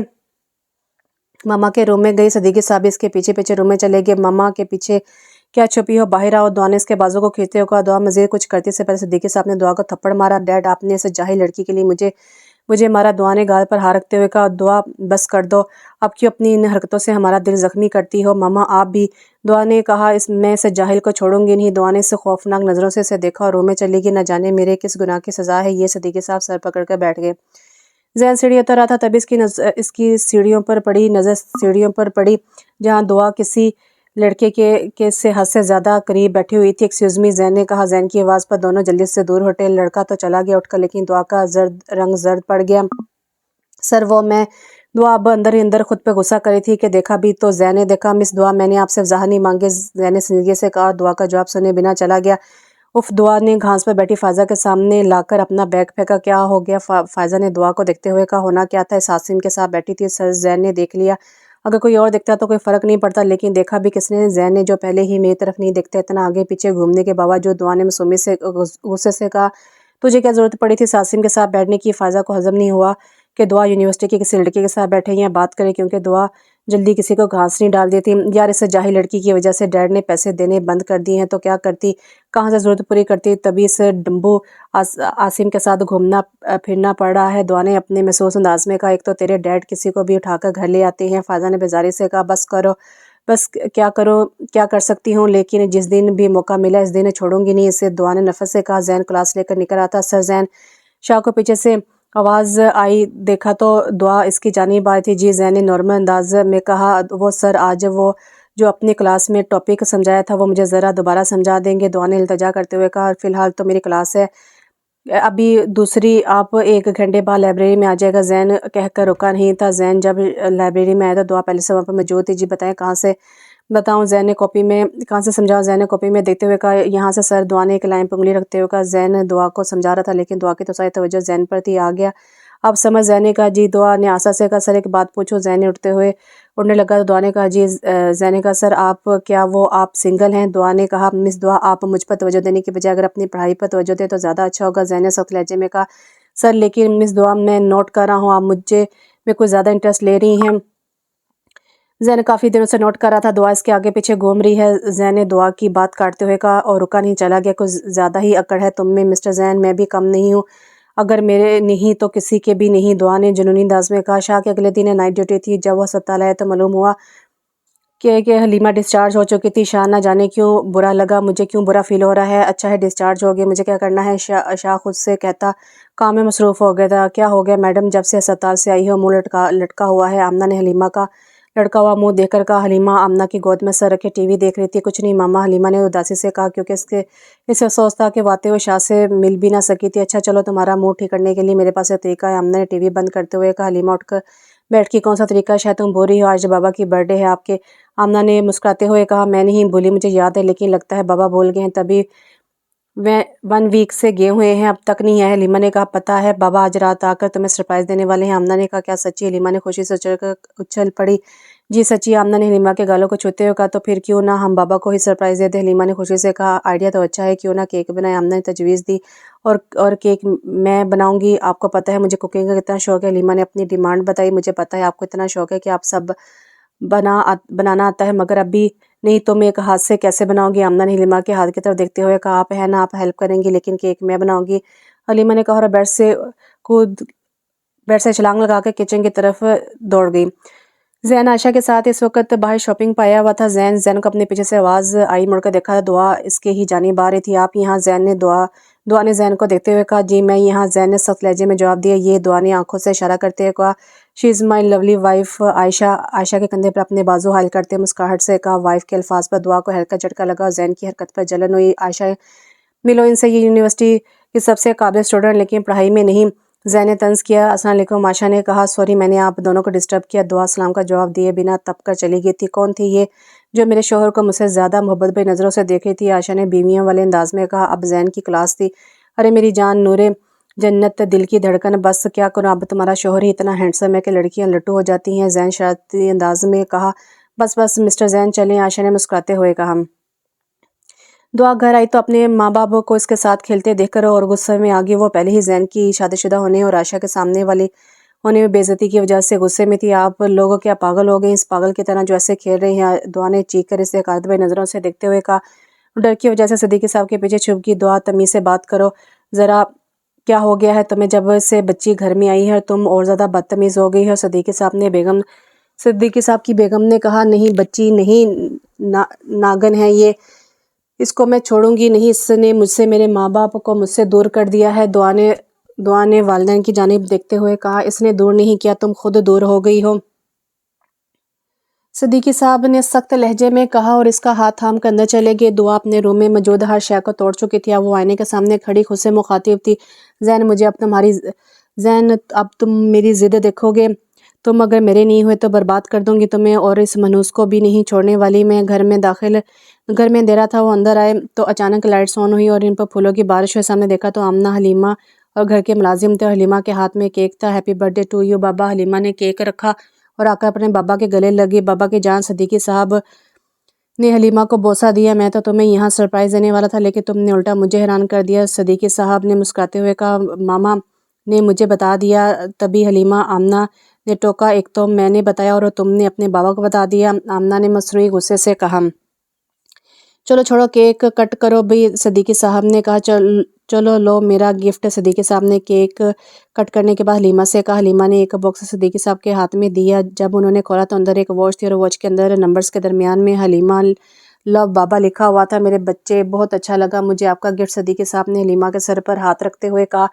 ماما کے روم میں گئی۔ صدیقی صاحب اس کے پیچھے پیچھے روم میں چلے گئے۔ ماما کے پیچھے کیا چھپی ہو، باہر آؤ۔ دعا نے اس کے بازو کو کھینچتے ہوئے کہا۔ دعا مزید کچھ کرتی سے پہلے صدیقی صاحب نے دعا کو تھپڑ مارا۔ ڈیڈ آپ نے اس جاہل لڑکی کے لیے مجھے مارا۔ دعا نے گال پر ہاتھ رکھتے ہوئے کہا دعا بس کر دو، اب کیوں اپنی ان حرکتوں سے ہمارا دل زخمی کرتی ہو؟ ماما آپ بھی، دعا نے کہا میں اس جاہل کو چھوڑوں گی نہیں۔ دعا نے اسے خوفناک نظروں سے اسے دیکھا اور روم میں چلی گئی۔ نہ جانے میرے کس گناہ کی سزا ہے یہ؟ صدیقی صاحب سر پکڑ کر بیٹھ گئے۔ ذہن سیڑھی اتر رہا تھا، تبھی اس کی سیڑھیوں پر پڑی جہاں دعا کسی لڑکے کے سے حد سے زیادہ قریب بیٹھی ہوئی تھی۔ ایکسکیوز می، زین نے کہا۔ زین کی آواز پر دونوں جلدی سے دور ہٹے۔ لڑکا تو چلا گیا اٹھ کر، لیکن دعا کا رنگ زرد پڑ گیا۔ سر وہ میں دعا اب اندر ہی اندر خود پہ غصہ کر رہی تھی کہ دیکھا بھی تو زین نے دیکھا۔ مس دعا میں نے آپ سے وضاحت نہیں مانگی، زین نے سنجیدگی سے کہا۔ دعا کا جواب سنے بنا چلا گیا۔ اف دعا نے گھاس پر بیٹھی فائزہ کے سامنے لا کر اپنا بیگ پھینکا۔ کیا ہو گیا؟ فائزہ نے دعا کو دیکھتے ہوئے کہا ہونا کیا تھا، اس عاصم کے ساتھ بیٹھی تھی۔ سر زین نے دیکھ لیا، اگر کوئی اور دیکھتا تو کوئی فرق نہیں پڑتا، لیکن دیکھا بھی کس نے؟ زین نے، جو پہلے ہی میری طرف نہیں دیکھتا۔ اتنا آگے پیچھے گھومنے کے باوجود دعا نے معصومی سے غصے سے کہا تجھے کیا ضرورت پڑی تھی عاصم کے ساتھ بیٹھنے کی؟ فائزہ کو ہضم نہیں ہوا کہ دعا یونیورسٹی کی کسی لڑکی کے ساتھ بیٹھے یا بات کرے، کیونکہ دعا جلدی کسی کو گھاس نہیں ڈال دیتی۔ یار اس جاہل لڑکی کی وجہ سے ڈیڈ نے پیسے دینے بند کر دیے ہیں تو کیا کرتی، کہاں سے ضرورت پوری کرتی، تبھی اس ڈمبو عاصم کے ساتھ گھومنا پھرنا پڑ رہا ہے۔ دعا نے اپنے محسوس انداز میں کہا ایک تو تیرے ڈیڈ کسی کو بھی اٹھا کر گھر لے آتے ہیں۔ فائزہ نے بیزاری سے کہا بس کرو، بس کیا کر سکتی ہوں، لیکن جس دن بھی موقع ملا اس دن چھوڑوں گی نہیں اسے۔ دعا نے نفرت سے کہا۔ زین کلاس لے کر نکل رہا تھا۔ سر زین، شاہ کو پیچھے سے آواز آئی، دیکھا تو دعا اس کی جانب آئی تھی۔ جی، زین نے نارمل انداز میں کہا۔ وہ سر آج وہ جو اپنی کلاس میں ٹاپک سمجھایا تھا وہ مجھے ذرا دوبارہ سمجھا دیں گے؟ دعا نے التجا کرتے ہوئے کہا فی الحال تو میری کلاس ہے ابھی دوسری، آپ 1 گھنٹے بعد لائبریری میں آ جائے گا۔ زین کہہ کر رکا نہیں تھا۔ زین جب لائبریری میں آیا تو دعا پہلے سے وہاں پر موجود تھی۔ جی بتائیں کہاں سے بتاؤں؟ زین نے کہاں سے سمجھاؤں؟ زین نے کاپی میں دیکھتے ہوئے کہا یہاں سے سر۔ دعا نے ایک لائن پہ انگلی رکھتے ہوئے کہا۔ زین دعا کو سمجھا رہا تھا لیکن دعا کی تو ساری توجہ زین پر تھی۔ آ گیا اب سمجھ؟ زین نے کہا جی۔ دعا نے آسا سے کہا سر ایک بات پوچھو؟ زین نے اٹھنے لگا تو دعا نے کہا جی۔ زین نے کہا سر آپ سنگل ہیں؟ دعا نے کہا مس دعا آپ مجھ پر توجہ دینے کی بجائے اگر اپنی پڑھائی پر توجہ دیں تو زیادہ اچھا ہوگا۔ زین نے سخت لہجے میں کہا سر لیکن مس دعا میں نوٹ کر رہا ہوں آپ مجھے میں کچھ زیادہ انٹرسٹ لے رہی ہیں۔ زین کافی دنوں سے نوٹ کر رہا تھا دعا اس کے آگے پیچھے گھوم رہی ہے۔ زین نے دعا کی بات کاٹتے ہوئے کہا اور رکا نہیں، چلا گیا۔ کچھ زیادہ ہی اکڑ ہے تم میں مسٹر زین، میں بھی کم نہیں ہوں، اگر میرے نہیں تو کسی کے بھی نہیں۔ دعا نے جنونی انداز میں کہا۔ شاہ کے اگلے دن نائٹ ڈیوٹی تھی۔ جب وہ ہسپتال آیا تو معلوم ہوا کہ حلیمہ ڈسچارج ہو چکی تھی۔ شاہ نہ جانے کیوں برا لگا، مجھے کیوں برا فیل ہو رہا ہے۔ اچھا ہے ڈسچارج ہو گئی، مجھے کیا کرنا ہے؟ شاہ خود سے کہتا کام میں مصروف ہو گیا تھا۔ کیا ہو گیا میڈم، جب سے ہسپتال سے آئی ہو منہ لٹکا ہوا ہے؟ آمنہ نے حلیمہ کا لڑکا ہوا منہ دیکھ کر کہا۔ حلیمہ آمنہ کی گود میں سر رکھے ٹی وی دیکھ رہی تھی۔ کچھ نہیں ماما، حلیمہ نے اداسی سے کہا کیونکہ اسے افسوس تھا کہ وہ آتے ہوئے شاہ سے مل بھی نہ سکی تھی۔ اچھا چلو تمہارا موڈ ٹھیک کرنے کے لیے میرے پاس ایک طریقہ ہے۔ آمنہ نے ٹی وی بند کرتے ہوئے کہا۔ حلیمہ اٹھ کر بیٹھ کی کون سا طریقہ؟ شاید تم بول رہی ہو آج بابا کی برتھ ڈے ہے آپ کے؟ आमना ने मुस्कुराते हुए कहा, मैं नहीं भूली, मुझे याद है, लेकिन लगता है बाबा भूल गए हैं, तभी वे 1 वीक से गए हुए हैं, अब तक नहीं आए। हलीमा ने कहा, पता है बाबा आज रात आकर तुम्हें सरप्राइज़ देने वाले हैं। आमना ने कहा, क्या सच्ची? हलीमा ने खुशी से उछल पड़ी। जी सच्ची। आमना ने हलीमा के गालों को छूते हुए कहा, तो फिर क्यों ना हम बाबा को ही सरप्राइज़ दे दें। हलीमा ने खुशी से कहा, आइडिया तो अच्छा है, क्यों ना केक बनाए। आमना ने तजवीज़ दी, और केक मैं बनाऊंगी। आपको पता है मुझे कुकिंग का कितना शौक है। हलीमा ने अपनी डिमांड बताई, मुझे पता है आपको इतना शौक है कि आप सब बनाना आता है, मगर अभी नहीं, तुम एक हाथ से कैसे बनाओगी? आमना ने हलीमा के हाथ की तरफ देखते हुए कहा, आप है ना, आप हेल्प करेंगी, लेकिन केक मैं बनाऊंगी। हलीमा ने कहा, और कूद बेड से छलांग लगा कर किचन की तरफ दौड़ गई। जैन आयशा के साथ इस वक्त बाहर शॉपिंग पर आया हुआ था। जैन को अपने पीछे से आवाज़ आई, मुड़कर देखा, दुआ इसके ही जानिब आ रही थी। आप यहाँ? दुआ ने जैन को देखते हुए कहा, जी मैं यहाँ। जैन ने सख्त लहजे में जवाब दिया। ये? दुआ ने आंखों से इशारा करते हुए कहा, she is my lovely wife. Ayesha के कंधे पर अपने बाजू हाल करते मुस्कुराहट से कहा, वाइफ के अल्फाज पर दुआ को हल्का झटका लगा और जैन की हरकत पर जलन हुई। आयशा, मिलो इनसे, ये यूनिवर्सिटी की सबसे काबिल स्टूडेंट, लेकिन पढ़ाई में नहीं। जैन ने तंज किया। अस्सलाम वालेकुम। आयशा ने कहा, सॉरी मैंने आप दोनों को डिस्टर्ब किया। दुआ सलाम का जवाब दिए बिना तप कर चली गई थी। कौन थी ये जो मेरे शोहर को मुझसे ज़्यादा मोहब्बत भरी नज़रों से देख रही थी? आयशा ने बीवियों वाले अंदाज में कहा। अब जैन की क्लास थी। अरे मेरी जान, नूरे जन्नत, दिल की धड़कन, बस क्या करूँ, अब तुम्हारा शोहर ही इतना हैंडसम है कि लड़कियाँ लट्टू हो जाती हैं। जैन शरारती अंदाज में कहा, बस मिस्टर जैन चलें। आयशा ने मुस्कुराते हुए कहा। दुआ घर आई तो अपने माँ बाप को इसके साथ खेलते देखकर और गुस्से में आ गई। वो पहले ही जैन की शादीशुदा होने और आयशा के सामने वाली होने में बेइज्जती की वजह से गुस्से में थी। आप लोग क्या पागल हो गए, इस पागल की तरह जो ऐसे खेल रही हैं? दुआ ने चीख कर इसे हकारत भरी नज़रों से देखते हुए कहा। डर की वजह से सिद्दीकी साहब के पीछे छुप गई। दुआ, तमीज़ से बात करो ज़रा, क्या हो गया है तुम्हें? जब से बच्ची घर में आई है तुम और ज़्यादा बदतमीज़ हो गई है। सिद्दीकी साहब की बेगम ने कहा, नहीं बच्ची नहीं, नागन है ये, इसको मैं छोड़ूंगी नहीं। इसने मुझसे, मेरे माँ बाप को मुझसे दूर कर दिया है। दुआ ने वालिदैन की जानिब देखते हुए कहा, इसने दूर नहीं किया, तुम खुद दूर हो गई हो। सिद्दीकी साहब ने सख्त लहजे में कहा और इसका हाथ थाम कर अंदर चले गए। दुआ अपने रूम में मौजूद हर शय को तोड़ चुकी थी। अब वो आईने के सामने खड़ी खुद से मुखातिब थी। जैन, अब तुम मेरी जिद देखोगे? तुम अगर मेरे नहीं हुए तो बर्बाद कर दूंगी तुम्हें, और इस मनूस को भी नहीं छोड़ने वाली मैं। घर में अंधेरा था। वो अंदर आए तो अचानक लाइट्स ऑन हुई और इन पर फूलों की बारिश हुई। सामने देखा तो आमना, हलीमा और घर के मुलाजिम थे। हलीमा के हाथ में केक था। हैप्पी बर्थडे टू यू बाबा। हलीमा ने केक रखा और आकर अपने बाबा के गले लगी। बाबा की जान। सिद्दीकी साहब ने हलीमा को बोसा दिया, मैं तो तुम्हें यहाँ सरप्राइज़ देने वाला था, लेकिन तुमने उल्टा मुझे हैरान कर दिया। सिद्दीकी साहब ने मुस्कुराते हुए कहा, मामा ने मुझे बता दिया। तभी हलीमा, आमना ने टोका, एक तो मैंने बताया और तुमने अपने बाबा को बता दिया। आमना ने मसनूई गुस्से से कहा, चलो छोड़ो, केक कट करो भी। सिद्दीकी साहब ने कहा, चलो लो मेरा गिफ्ट। सिद्दीकी साहब ने केक कट करने के बाद हलीमा से कहा। हलीमा ने एक बॉक्स सिद्दीकी साहब के हाथ में दिया। जब उन्होंने खोला तो अंदर एक वॉच थी और वॉच के अंदर नंबर्स के दरमियान में हलीमा लव बाबा लिखा हुआ था। मेरे बच्चे, बहुत अच्छा लगा मुझे आपका गिफ्ट। सिद्दीकी साहब ने हलीमा के सर पर हाथ रखते हुए कहा,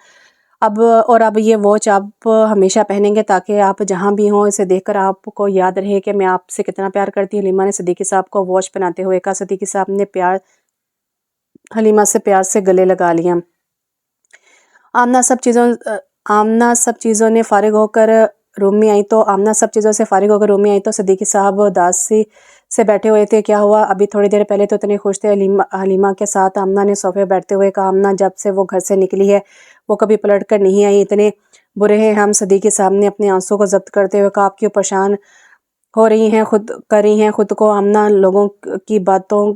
अब ये वॉच आप हमेशा पहनेंगे ताकि आप जहाँ भी हों इसे देखकर आपको याद रहे कि मैं आपसे कितना प्यार करती हूँ। हलीमा ने सिद्दीकी साहब को वॉच पहनाते हुए कहा। सिद्दीकी साहब ने हलीमा से प्यार से गले लगा लिया। आमना सब चीज़ों ने फारिग होकर रूम में आई तो सिद्दीकी साहब उदासी से बैठे हुए थे। क्या हुआ? अभी थोड़ी देर पहले तो इतने खुश थे। हलीमा के साथ आमना ने सोफे बैठते हुए कहा, आमना जब से वो घर से निकली है वो कभी पलट कर नहीं आई, इतने बुरे हैं हम। सिद्दीकी साहब ने अपने आंसू को जब्त करते हुए कहा, आप क्यों परेशान हो रही हैं, खुद को? आमना, लोगों की बातों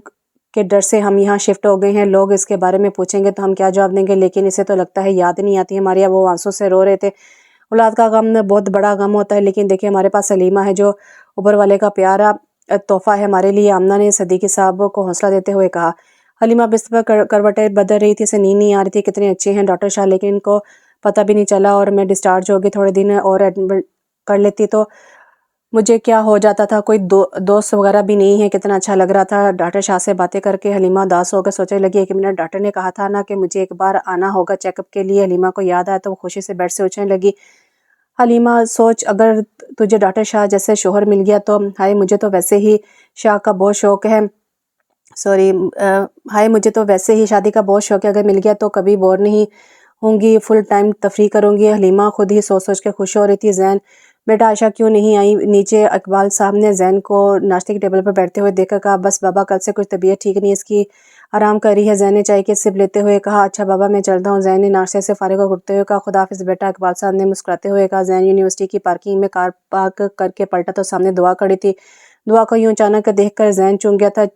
के डर से हम यहाँ शिफ्ट हो गए हैं। लोग इसके बारे में पूछेंगे तो हम क्या जवाब देंगे? लेकिन इसे तो लगता है याद नहीं आती हमारी। अब वो आंसू से रो रहे थे। औलाद का गम बहुत बड़ा गम होता है, लेकिन देखिए हमारे पास सलीमा है जो ऊपर वाले का प्यारा तोहफा है हमारे लिए। आमना ने सिद्दीकी साहब को हौसला देते हुए कहा। हलीमा बिस्तर पर करवटें बदल रही थी, इसे नींद नहीं आ रही थी। कितने अच्छे हैं डॉक्टर शाह, लेकिन इनको पता भी नहीं चला और मैं डिस्चार्ज हो गई। थोड़े दिन और एडमिट कर लेती तो मुझे क्या हो जाता था, कोई दोस्त वगैरह भी नहीं है। कितना अच्छा लग रहा था डॉक्टर शाह से बातें करके। हलीमा उदास होकर सोचने लगी, एक मिनट, डॉक्टर ने कहा था ना कि मुझे एक बार आना होगा चेकअप के लिए। हलीमा को याद आया तो वो खुशी से बेड से उछलने लगी। हलीमा, सोच, अगर तुझे डॉक्टर शाह जैसे शोहर मिल गया तो। हाय, मुझे तो वैसे ही शाह का बहुत शौक है हाय मुझे तो वैसे ही शादी का बहुत शौक है, अगर मिल गया तो कभी बोर नहीं होंगी, फुल टाइम तफरी करूंगी। हलीमा खुद ही सोच सोच के खुश हो रही थी। जैन बेटा आयशा क्यों नहीं आई नीचे? इकबाल साहब ने जैन को नाश्ते की टेबल पर बैठते हुए देखकर कहा, बस बाबा कल से कुछ तबीयत ठीक नहीं, इसकी आराम कर रही है। जैन ने चाय की सिप लेते हुए कहा, अच्छा बाबा मैं चलता हूँ। जैन ने नाश्ते से फारिग होकर उठते हुए कहा, खुदा हाफिज़ बेटा। इकबाल साहब ने मुस्कुराते हुए कहा। जैन यूनिवर्सिटी की पार्किंग में कार पार्क करके पलटा तो सामने दुआ खड़ी थी। दुआ को यूं अचानक देखकर जैन चूक गया था।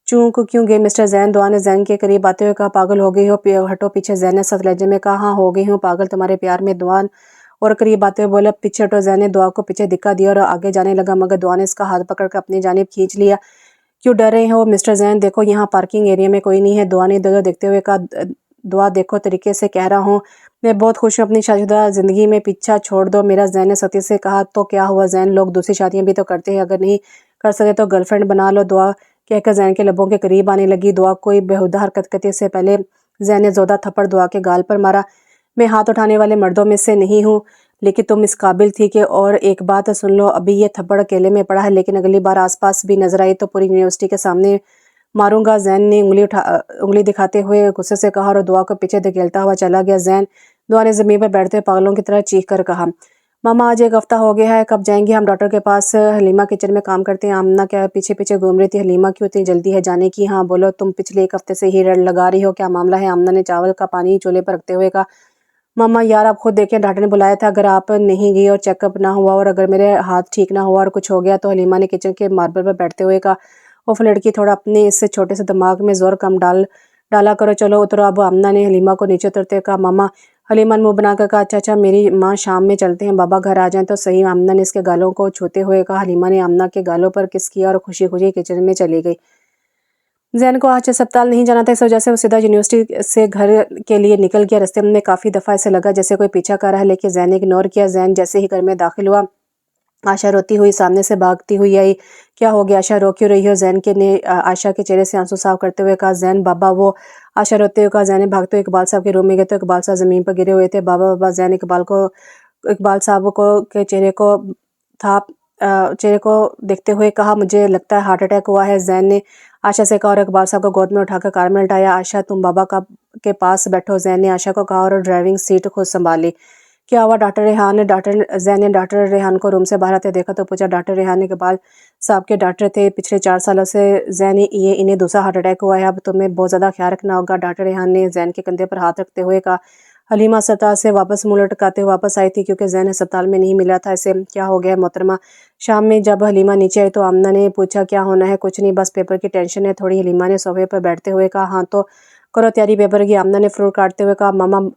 चूक क्यों गए मिस्टर जैन? दुआ ने जैन के करीब आते हुए कहा, पागल हो गई हो? हटो पीछे। जैन ने सख्त लहजे में कहा, हाँ हो गई हूँ पागल तुम्हारे प्यार में। दुआ और करीब आते हुए बोला, पीछे हटो। जैन ने दुआ को पीछे दिखा दिया और आगे जाने लगा, मगर दुआ ने इसका हाथ पकड़कर अपनी जानिब खींच लिया। क्यों डर रहे हो मिस्टर जैन? देखो यहाँ पार्किंग एरिया में कोई नहीं है। दुआ ने इधर देखते हुए कहा, दुआ देखो तरीके से कह रहा हूँ, मैं बहुत खुश हूँ अपनी शादीशुदा ज़िंदगी में, पीछा छोड़ दो मेरा। जैन ने सती से कहा, तो क्या हुआ जैन, लोग दूसरी शादियाँ भी तो करते हैं, अगर नहीं कर सके तो गर्लफ्रेंड बना लो। दुआ कहकर जैन के लबों के करीब आने लगी। दुआ कोई बेहुदा हरकत करने से पहले जैन ने जोरदार थप्पड़ दुआ के गाल पर मारा। मैं हाथ उठाने वाले मर्दों में से नहीं हूँ, लेकिन तुम इस काबिल थी कि, और एक बात सुन लो, अभी ये थप्पड़ अकेले में पड़ा है, लेकिन अगली बार आसपास भी नजर आई तो पूरी यूनिवर्सिटी के सामने मारूंगा। जैन ने उंगली दिखाते हुए गुस्से से कहा और दुआ को पीछे धकेलता हुआ चला गया। जैन दुआ ने जमीन पर बैठते पागलों की तरह चीख कर कहा, मामा आज एक हफ्ता हो गया है, कब जाएंगे हम डॉक्टर के पास? हलीमा किचन में काम करते हैं। आमना क्या पीछे पीछे घूम रही थी। हलीमा क्यों इतनी जल्दी है जाने की? हाँ बोलो, तुम पिछले एक हफ्ते से ही रड़ लगा रही हो, क्या मामला है? आमना ने चावल का पानी चूल्हे पर रखते हुए कहा, मामा यार आप खुद देखें, डॉक्टर ने बुलाया था, अगर आप नहीं गई और चेकअप ना हुआ और अगर मेरे हाथ ठीक ना हुआ और कुछ हो गया तो। हलीमा ने किचन के मार्बल पर बैठते हुए कहा, उफ लड़की, थोड़ा अपने इस छोटे से दिमाग में जोर कम डाला करो, चलो उतरो अब। आमना ने हलीमा को नीचे उतरते कहा, मामा। हलीमा ने मुंह बनाकर कहा, अच्छा मेरी माँ, शाम में चलते हैं, बाबा घर आ जाएं तो सही। आमना ने इसके गालों को छूते हुए कहा। हलीमा ने आमना के गालों पर किस किया और खुशी खुशी किचन में चली गई। जैन को आज अस्पताल नहीं जाना था, इस वजह से वो सीधा यूनिवर्सिटी से घर के लिए निकल गया। रास्ते में काफ़ी दफ़ा ऐसे लगा जैसे कोई पीछा कर रहा है, लेकिन जैन ने इग्नोर किया। जैन जैसे ही घर में दाखिल हुआ, आशा रोती हुई सामने से भागती हुई आई। क्या हो गया आशा, रो क्यों रही हो? जैन के ने आशा के चेहरे से आंसू साफ करते हुए कहा। जैन बाबा वो। आशा रोते हुए कहा। जैन ने भागते हुए इकबाल साहब के रूम में गए तो इकबाल साहब ज़मीन पर गिरे हुए थे। बाबा बाबा। जैन इकबाल साहब को के चेहरे को देखते हुए कहा, मुझे लगता है हार्ट अटैक हुआ है। जैन ने आशा से कहा और इकबाल साहब को गोद में उठाकर कार में लटाया। आशा तुम बाबा के पास बैठो, जैन ने आशा को कहा और ड्राइविंग सीट खुद संभाली। क्या हुआ डॉक्टर रेहान ने? जैन ने डॉक्टर रेहान को रूम से बाहर आते देखा तो पूछा। डॉक्टर रेहान इकबाल साहब के डॉक्टर थे, पिछले 4 सालों से जैन ये इन्हें दूसरा हार्ट अटैक हुआ है, अब तुम्हें बहुत ज़्यादा ख्याल रखना होगा। डॉक्टर रेहान ने जैन के कंधे पर हाथ रखते हुए कहा। हलीमा अस्पताल से वापस मुँह लटकाते हुए वापस आई थी, क्योंकि जैन अस्पताल में नहीं मिला था। इसे क्या हो गया मोहतरमा? शाम में जब हलीमा नीचे आई तो आमना ने पूछा, क्या होना है? कुछ नहीं, बस पेपर की टेंशन है थोड़ी। हलीमा ने सोफे पर बैठते हुए कहा। हाँ तो करो तैयारी पेपर की। आमना ने फ्रूट काटते हुए कहा। मामा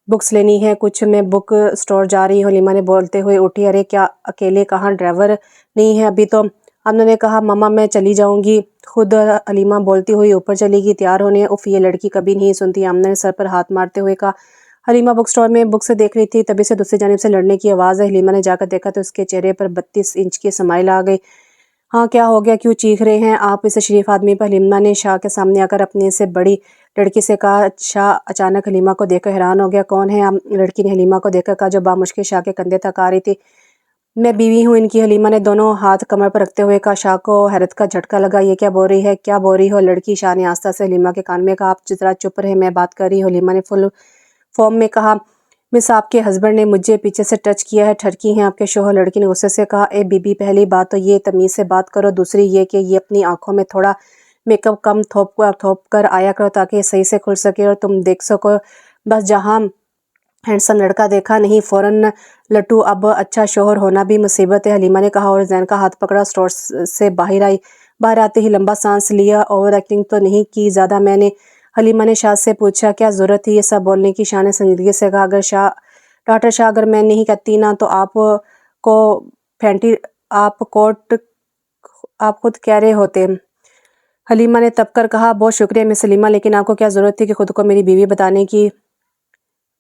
बुक्स लेनी है कुछ, मैं बुक स्टोर जा रही हूँ। हलीमा ने बोलते हुए उठी। अरे क्या अकेले? कहाँ, ड्राइवर नहीं है अभी तो? आमना ने कहा। मामा मैं चली जाऊंगी खुद। हलीमा बोलती हुई ऊपर चली गई तैयार होने। उफ ये लड़की कभी नहीं सुनती। आमना ने सर पर हाथ मारते हुए कहा। हलीमा बुक स्टोर में बुक्स देख रही थी, तभी से दूसरी जानिब से लड़ने की आवाज़ है। हलीमा ने जाकर देखा तो उसके चेहरे पर 32 इंच की स्माइल आ गई। हाँ क्या हो गया, क्यों चीख रहे हैं आप इस शरीफ आदमी पर? हलीमा ने शाह के सामने आकर अपने से बड़ी लड़की से कहा। शाह अचानक हलीमा को देखकर हैरान हो गया। कौन है? लड़की ने हलीमा को देखकर कहा, जो बामुश्किल शाह के कंधे तक आ रही थी। मैं बीवी हूँ इनकी। हलीमा ने दोनों हाथ कमर पर रखते हुए कहा। शाह को हैरत का झटका लगा। ये क्या बोल रही है? क्या बोल रही हो लड़की? शाह ने आस्था से हलीमा के कान में कहा। आप जरा चुप रहे, मैं बात कर रही हूँ। हलीमा ने फुल फॉर्म में कहा। मिस आपके हस्बैंड ने मुझे पीछे से टच किया है, ठरकी हैं आपके शोहर। लड़की ने गुस्से से कहा। ए बीबी, पहली बात तो ये तमीज़ से बात करो, दूसरी ये कि ये अपनी आंखों में थोड़ा मेकअप कम थोप कर आया करो ताकि सही से खुल सके और तुम देख सको। बस जहाँ हैंडसम लड़का देखा नहीं फ़ौरन लट्टू। अब अच्छा शोहर होना भी मुसीबत है, हलीमा ने कहा और जैन का हाथ पकड़ा। स्टोर से बाहर आई। बाहर आते ही लंबा सांस लिया। ओवर एक्टिंग तो नहीं की ज़्यादा मैंने? हलीमा ने शाह से पूछा। क्या ज़रूरत थी ये सब बोलने की? शाह ने संजीदगी से कहा। डॉक्टर शाह, अगर मैं नहीं कहती ना तो आप को फैंटी आप खुद कह रहे होते। हलीमा ने तब कर कहा। बहुत शुक्रिया मिस हलीमा, लेकिन आपको क्या ज़रूरत थी कि खुद को मेरी बीवी बताने की?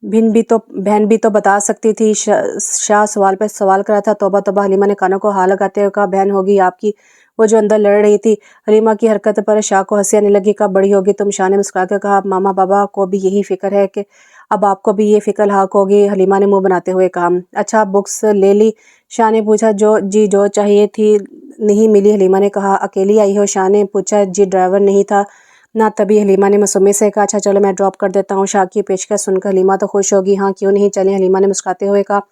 बहन भी तो बता सकती थी। शाह सवाल पे सवाल करा था। तौबा तौबा, हलीमा ने कानों को हाथ लगाते हुए कहा। बहन होगी आपकी, वो जो अंदर लड़ रही थी। हलीमा की हरकत पर शाह को हंसी आने लगी। कब बड़ी होगी तुम? शाह ने मुस्कुरा कर कहा। मामा बाबा को भी यही फिक्र है कि अब आपको भी ये फिक्र लाक होगी। हलीमा ने मुंह बनाते हुए कहा। अच्छा बुक्स ले ली? शाह ने पूछा। जो चाहिए थी नहीं मिली, हलीमा ने कहा। अकेली आई हो? शाह ने पूछा। जी ड्राइवर नहीं था ना। तभी हलीमा ने मासूमी से कहा। अच्छा चलो मैं ड्रॉप कर देता हूँ। शाह की पेशकश सुनकर हलीमा तो खुश होगी। हाँ क्यों नहीं, चलें, हलीमा ने मुस्कुराते हुए कहा।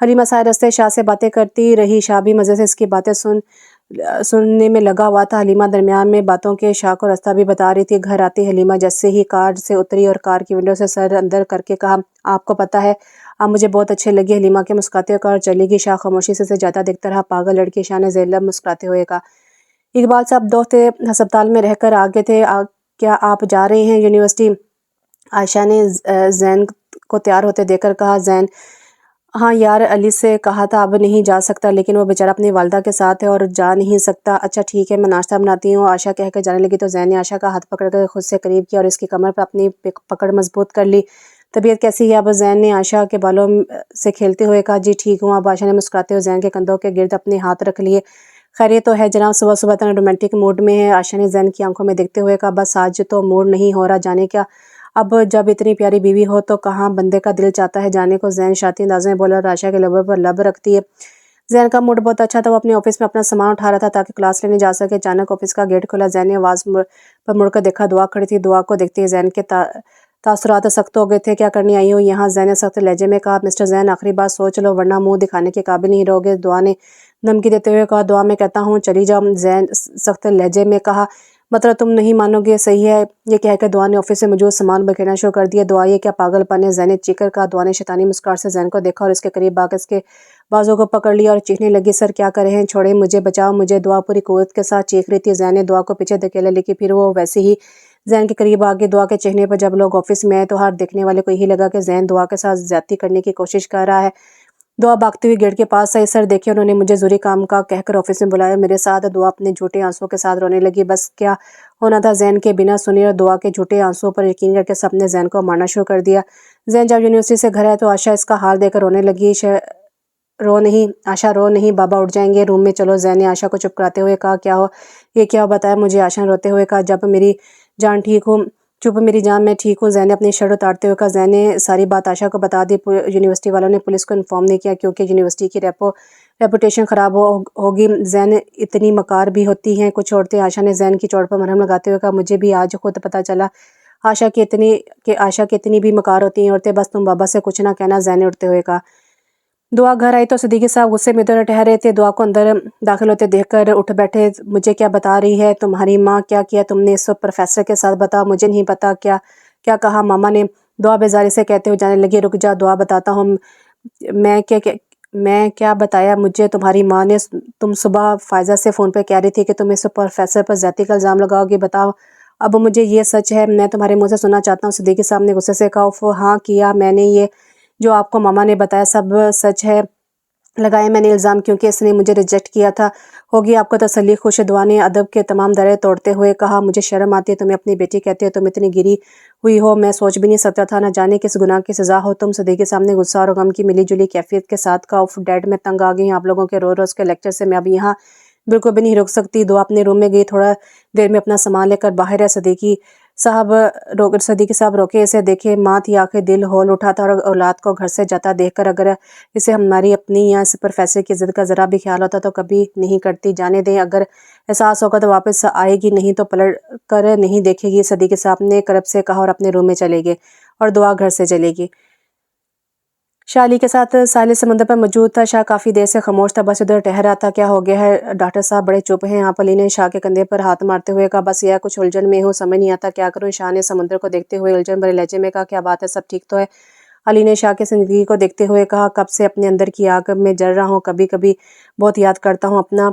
हलीमा सारे रस्ते शाह से बातें करती रही। शाह भी मज़े से इसकी बातें सुनने में लगा हुआ था। हलीमा दरमियान में बातों के शाह को रास्ता भी बता रही थी। घर आती हलीमा जैसे ही कार से उतरी और कार की विंडो से सर अंदर करके कहा, आपको पता है आप मुझे बहुत अच्छे लगे। हलीमा के मुस्कुराते हुए कार चली गई। शाह खामोशी से ज़्यादा देखता रहा। पागल लड़की, शाह ने ज़ेलब मुस्कुराते हुए कहा। इकबाल साहब दोस्त थे, अस्पताल में रहकर आ गए थे। क्या आप जा रहे हैं यूनिवर्सिटी? आयशा ने जैन को तैयार होते देखकर कहा। जैन, हाँ यार, अली से कहा था अब नहीं जा सकता, लेकिन वो बेचारा अपनी वालदा के साथ है और जा नहीं सकता। अच्छा ठीक है, मैं नाश्ता बनाती हूँ। आयशा कहकर जाने लगी तो जैन ने आयशा का हाथ पकड़कर खुद से करीब किया और इसकी कमर पर अपनी पकड़ मजबूत कर ली। तबीयत कैसी है अब? जैन ने आयशा के बालों से खेलते हुए कहा। जी ठीक हूँ। अब आयशा ने मुस्कुराते हुए जैन के कंधों के गिर्द अपने हाथ रख लिए। खैरियत तो है जनाब? सुबह सुबह इतना रोमांटिक मूड में है? आयशा ने जैन की आंखों में देखते हुए कहा। बस आज तो मूड नहीं हो रहा, जाने क्या। अब जब इतनी प्यारी बीवी हो तो कहाँ बंदे का दिल चाहता है जाने को। जैन शाती अंदाज में बोला और आयशा के लबों पर लब रखती है। जैन का मूड बहुत अच्छा था। वो अपने ऑफिस में अपना सामान उठा रहा था ताकि क्लास लेने जा सके। अचानक ऑफिस का गेट खुला। जैन ने आवाज़ पर मुड़कर देखा। दुआ खड़ी थी। दुआ को देखते ही जैन के तासुरात सख्त हो गए थे। क्या करने आई हो यहाँ? जैन ने सख्त लहजे में कहा। मिस्टर जैन, आखिरी बात सोच लो वरना मुंह दिखाने के काबिल नहीं रहोगे। दुआ ने धमकी देते हुए कहा। दुआ, मैं कहता हूँ चली जाओ। जैन सख्त लहजे में कहा। मतलब तुम नहीं मानोगे? सही है। ये कहकर दुआ ने ऑफिस से मौजूद सामान बखेरना शुरू कर दिया। दुआ, ये क्या पागलपन है? जैन ने चीखकर कहा। दुआ ने शैतानी मुस्कुराहट से जैन को देखा और इसके करीब आकर इसके बाजू को पकड़ लिया और चीखने लगी। सर क्या करे हैं? छोड़े मुझे, बचाओ मुझे। दुआ पूरी कुव्वत के साथ चीख रही थी। जैन ने दुआ को पीछे धकेला, लेकिन फिर वो वैसे ही जैन के करीब आगे। दुआ के चेहरे पर जब लोग ऑफिस में आए तो हर देखने वाले को यही लगा कि जैन दुआ के साथ ज्यादती करने की कोशिश कर रहा है। दुआ भागती हुई गेट के पास आई। सर देखिए, उन्होंने मुझे जरूरी काम का कहकर ऑफिस में बुलाया मेरे साथ। दुआ अपने झूठे आंसुओं के साथ रोने लगी। बस क्या होना था जैन के बिना सुने और दुआ के झूठे आंसुओं पर यकीन करके सबने जैन को मारना शुरू कर दिया। जैन जब यूनिवर्सिटी से घर आया तो आशा इसका हाल देखकर रोने लगी। रो नहीं आशा, रो नहीं, बाबा उठ जाएंगे, रूम में चलो। जैन ने आशा को चुप कराते हुए कहा। क्या हो, ये क्या बताया मुझे? आशा ने रोते हुए कहा। जब मेरी जान ठीक हूँ। चुप मेरी जान, मैं ठीक हूँ। जैन ने अपनी शर्ट उतारते हुए कहा। जैन ने सारी बात आशा को बता दी। यूनिवर्सिटी वालों ने पुलिस को इन्फॉर्म नहीं किया क्योंकि यूनिवर्सिटी की रेपुटेशन ख़राब होगी। जैन इतनी मकार भी होती हैं कुछ औरतें। आशा ने जैन की चोट पर मरहम लगाते हुए कहा। मुझे भी आज खुद पता चला आशा की इतनी भी मकार होती हैं औरतें। बस तुम बाबा से कुछ ना कहना। जैन ने उठते हुए कहा। दुआ घर आई तो सिद्दीकी साहब गुस्से में इधर ठहरे थे। दुआ को अंदर दाखिल होते देखकर उठ बैठे। मुझे क्या बता रही है तुम्हारी माँ? क्या किया तुमने इस प्रोफेसर के साथ? बताओ, मुझे नहीं पता। क्या क्या कहा मामा ने? दुआ बेजारी से कहते हुए जाने लगी। रुक जा दुआ, बताता हूँ। मैं क्या बताया मुझे तुम्हारी माँ ने? तुम सुबह फायजा से फ़ोन पे कह रही थी कि तुम इस प्रोफेसर पर ज्यादती का इल्ज़ाम लगाओगी। बताओ अब मुझे ये सच है? मैं तुम्हारे मुँह से सुनना चाहता हूँ। सिद्दीकी साहब ने गुस्से से कहा। उफ, हाँ किया मैंने। ये जो आपको मामा ने बताया सब सच है। लगाया मैंने इल्ज़ाम क्योंकि इसने मुझे रिजेक्ट किया था। होगी आपको तसल्ली। खुश दुआ ने अदब के तमाम दरे तोड़ते हुए कहा। मुझे शर्म आती है, तुम्हें अपनी बेटी कहते हो, तुम इतनी गिरी हुई हो। मैं सोच भी नहीं सकता था, न जाने किस गुनाह की सज़ा हो तुम। सदी के सामने गुस्सा और गम की मिली जुली कैफियत के साथ का। ऑफ डैड में तंग आ गई आप लोगों के रोज़ के लेक्चर से। मैं अब यहाँ बिल्कुल भी नहीं रुक सकती। दुआ अपने रूम में गई। थोड़ा देर में अपना सामान लेकर बाहर है। सदीकी साहब रोके इसे देखे। माँ थी, आखिर दिल होल उठा था और औलाद को घर से जाता देखकर अगर इसे हमारी अपनी या इस प्रोफेसर की इज्जत का ज़रा भी ख्याल होता तो कभी नहीं करती। जाने दें, अगर एहसास होगा तो वापस आएगी, नहीं तो पलट कर नहीं देखेगी। सदीकी साहब ने करब से कहा और अपने रूम में चले गए और दुआ घर से चलेगी। शाह अली के साथ साहिल समंदर पर मौजूद था। शाह काफ़ी देर से खामोश था, बस उधर ठहरा था। क्या हो गया है डॉक्टर साहब, बड़े चुप हैं आप? अली ने शाह के कंधे पर हाथ मारते हुए कहा। बस यह कुछ उलझन में हूँ, समझ नहीं आता क्या करूँ। शाह ने समंदर को देखते हुए उलझन भरे लहजे में कहा। क्या बात है, सब ठीक तो है? अली ने शाह की जिंदगी को देखते हुए कहा। कब से अपने अंदर की आग में जल रहा हूँ, कभी कभी बहुत याद करता हूँ अपना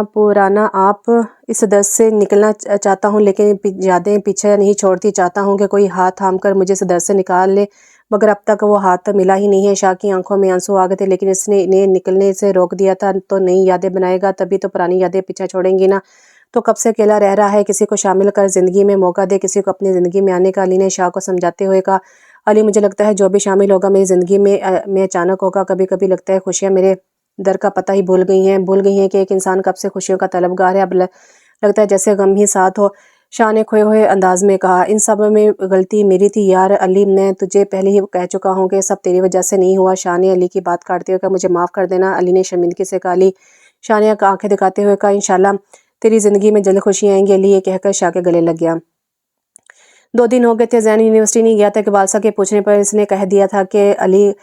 पुराना आप। इस दर्द से निकलना चाहता हूँ लेकिन यादें पीछे नहीं छोड़ती। चाहता हूँ कि कोई हाथ थाम कर मुझे इस दर्द से निकाल ले, मगर अब तक वो हाथ मिला ही नहीं है। शाह की आंखों में आंसू आ गए थे, लेकिन इसने इन्हें निकलने से रोक दिया था। तो नई यादें बनाएगा तभी तो पुरानी यादें पीछे छोड़ेंगी ना। तो कब से अकेला रह रहा है, किसी को शामिल कर जिंदगी में मौका दे, किसी को अपनी जिंदगी में आने का। अली ने शाह को समझाते हुए कहा। अली, मुझे लगता है जो भी शामिल होगा मेरी ज़िंदगी में अचानक होगा। कभी कभी लगता है खुशियाँ मेरे दर का पता ही भूल गई हैं कि एक इंसान कब से खुशियों का तलबगार है। अब लगता है जैसे गम ही साथ हो। शाह ने खोए हुए अंदाज में कहा। इन सब में गलती मेरी थी यार अली, मैं तुझे पहले ही कह चुका हूँ कि सब तेरी वजह से नहीं हुआ। शाह ने अली की बात काटते हुए कहा। मुझे माफ़ कर देना। अली ने शर्मिंदगी से कहा। अली, शाह ने आंखें दिखाते हुए कहा। इंशाल्लाह तेरी ज़िंदगी में जल्द खुशी आएंगी। अली ये कहकर शाह के गले लग गया। 2 दिन हो गए थे जैन यूनिवर्सिटी नहीं गया था। इकबाल साहब के पूछने पर इसने कह दिया था कि अली ने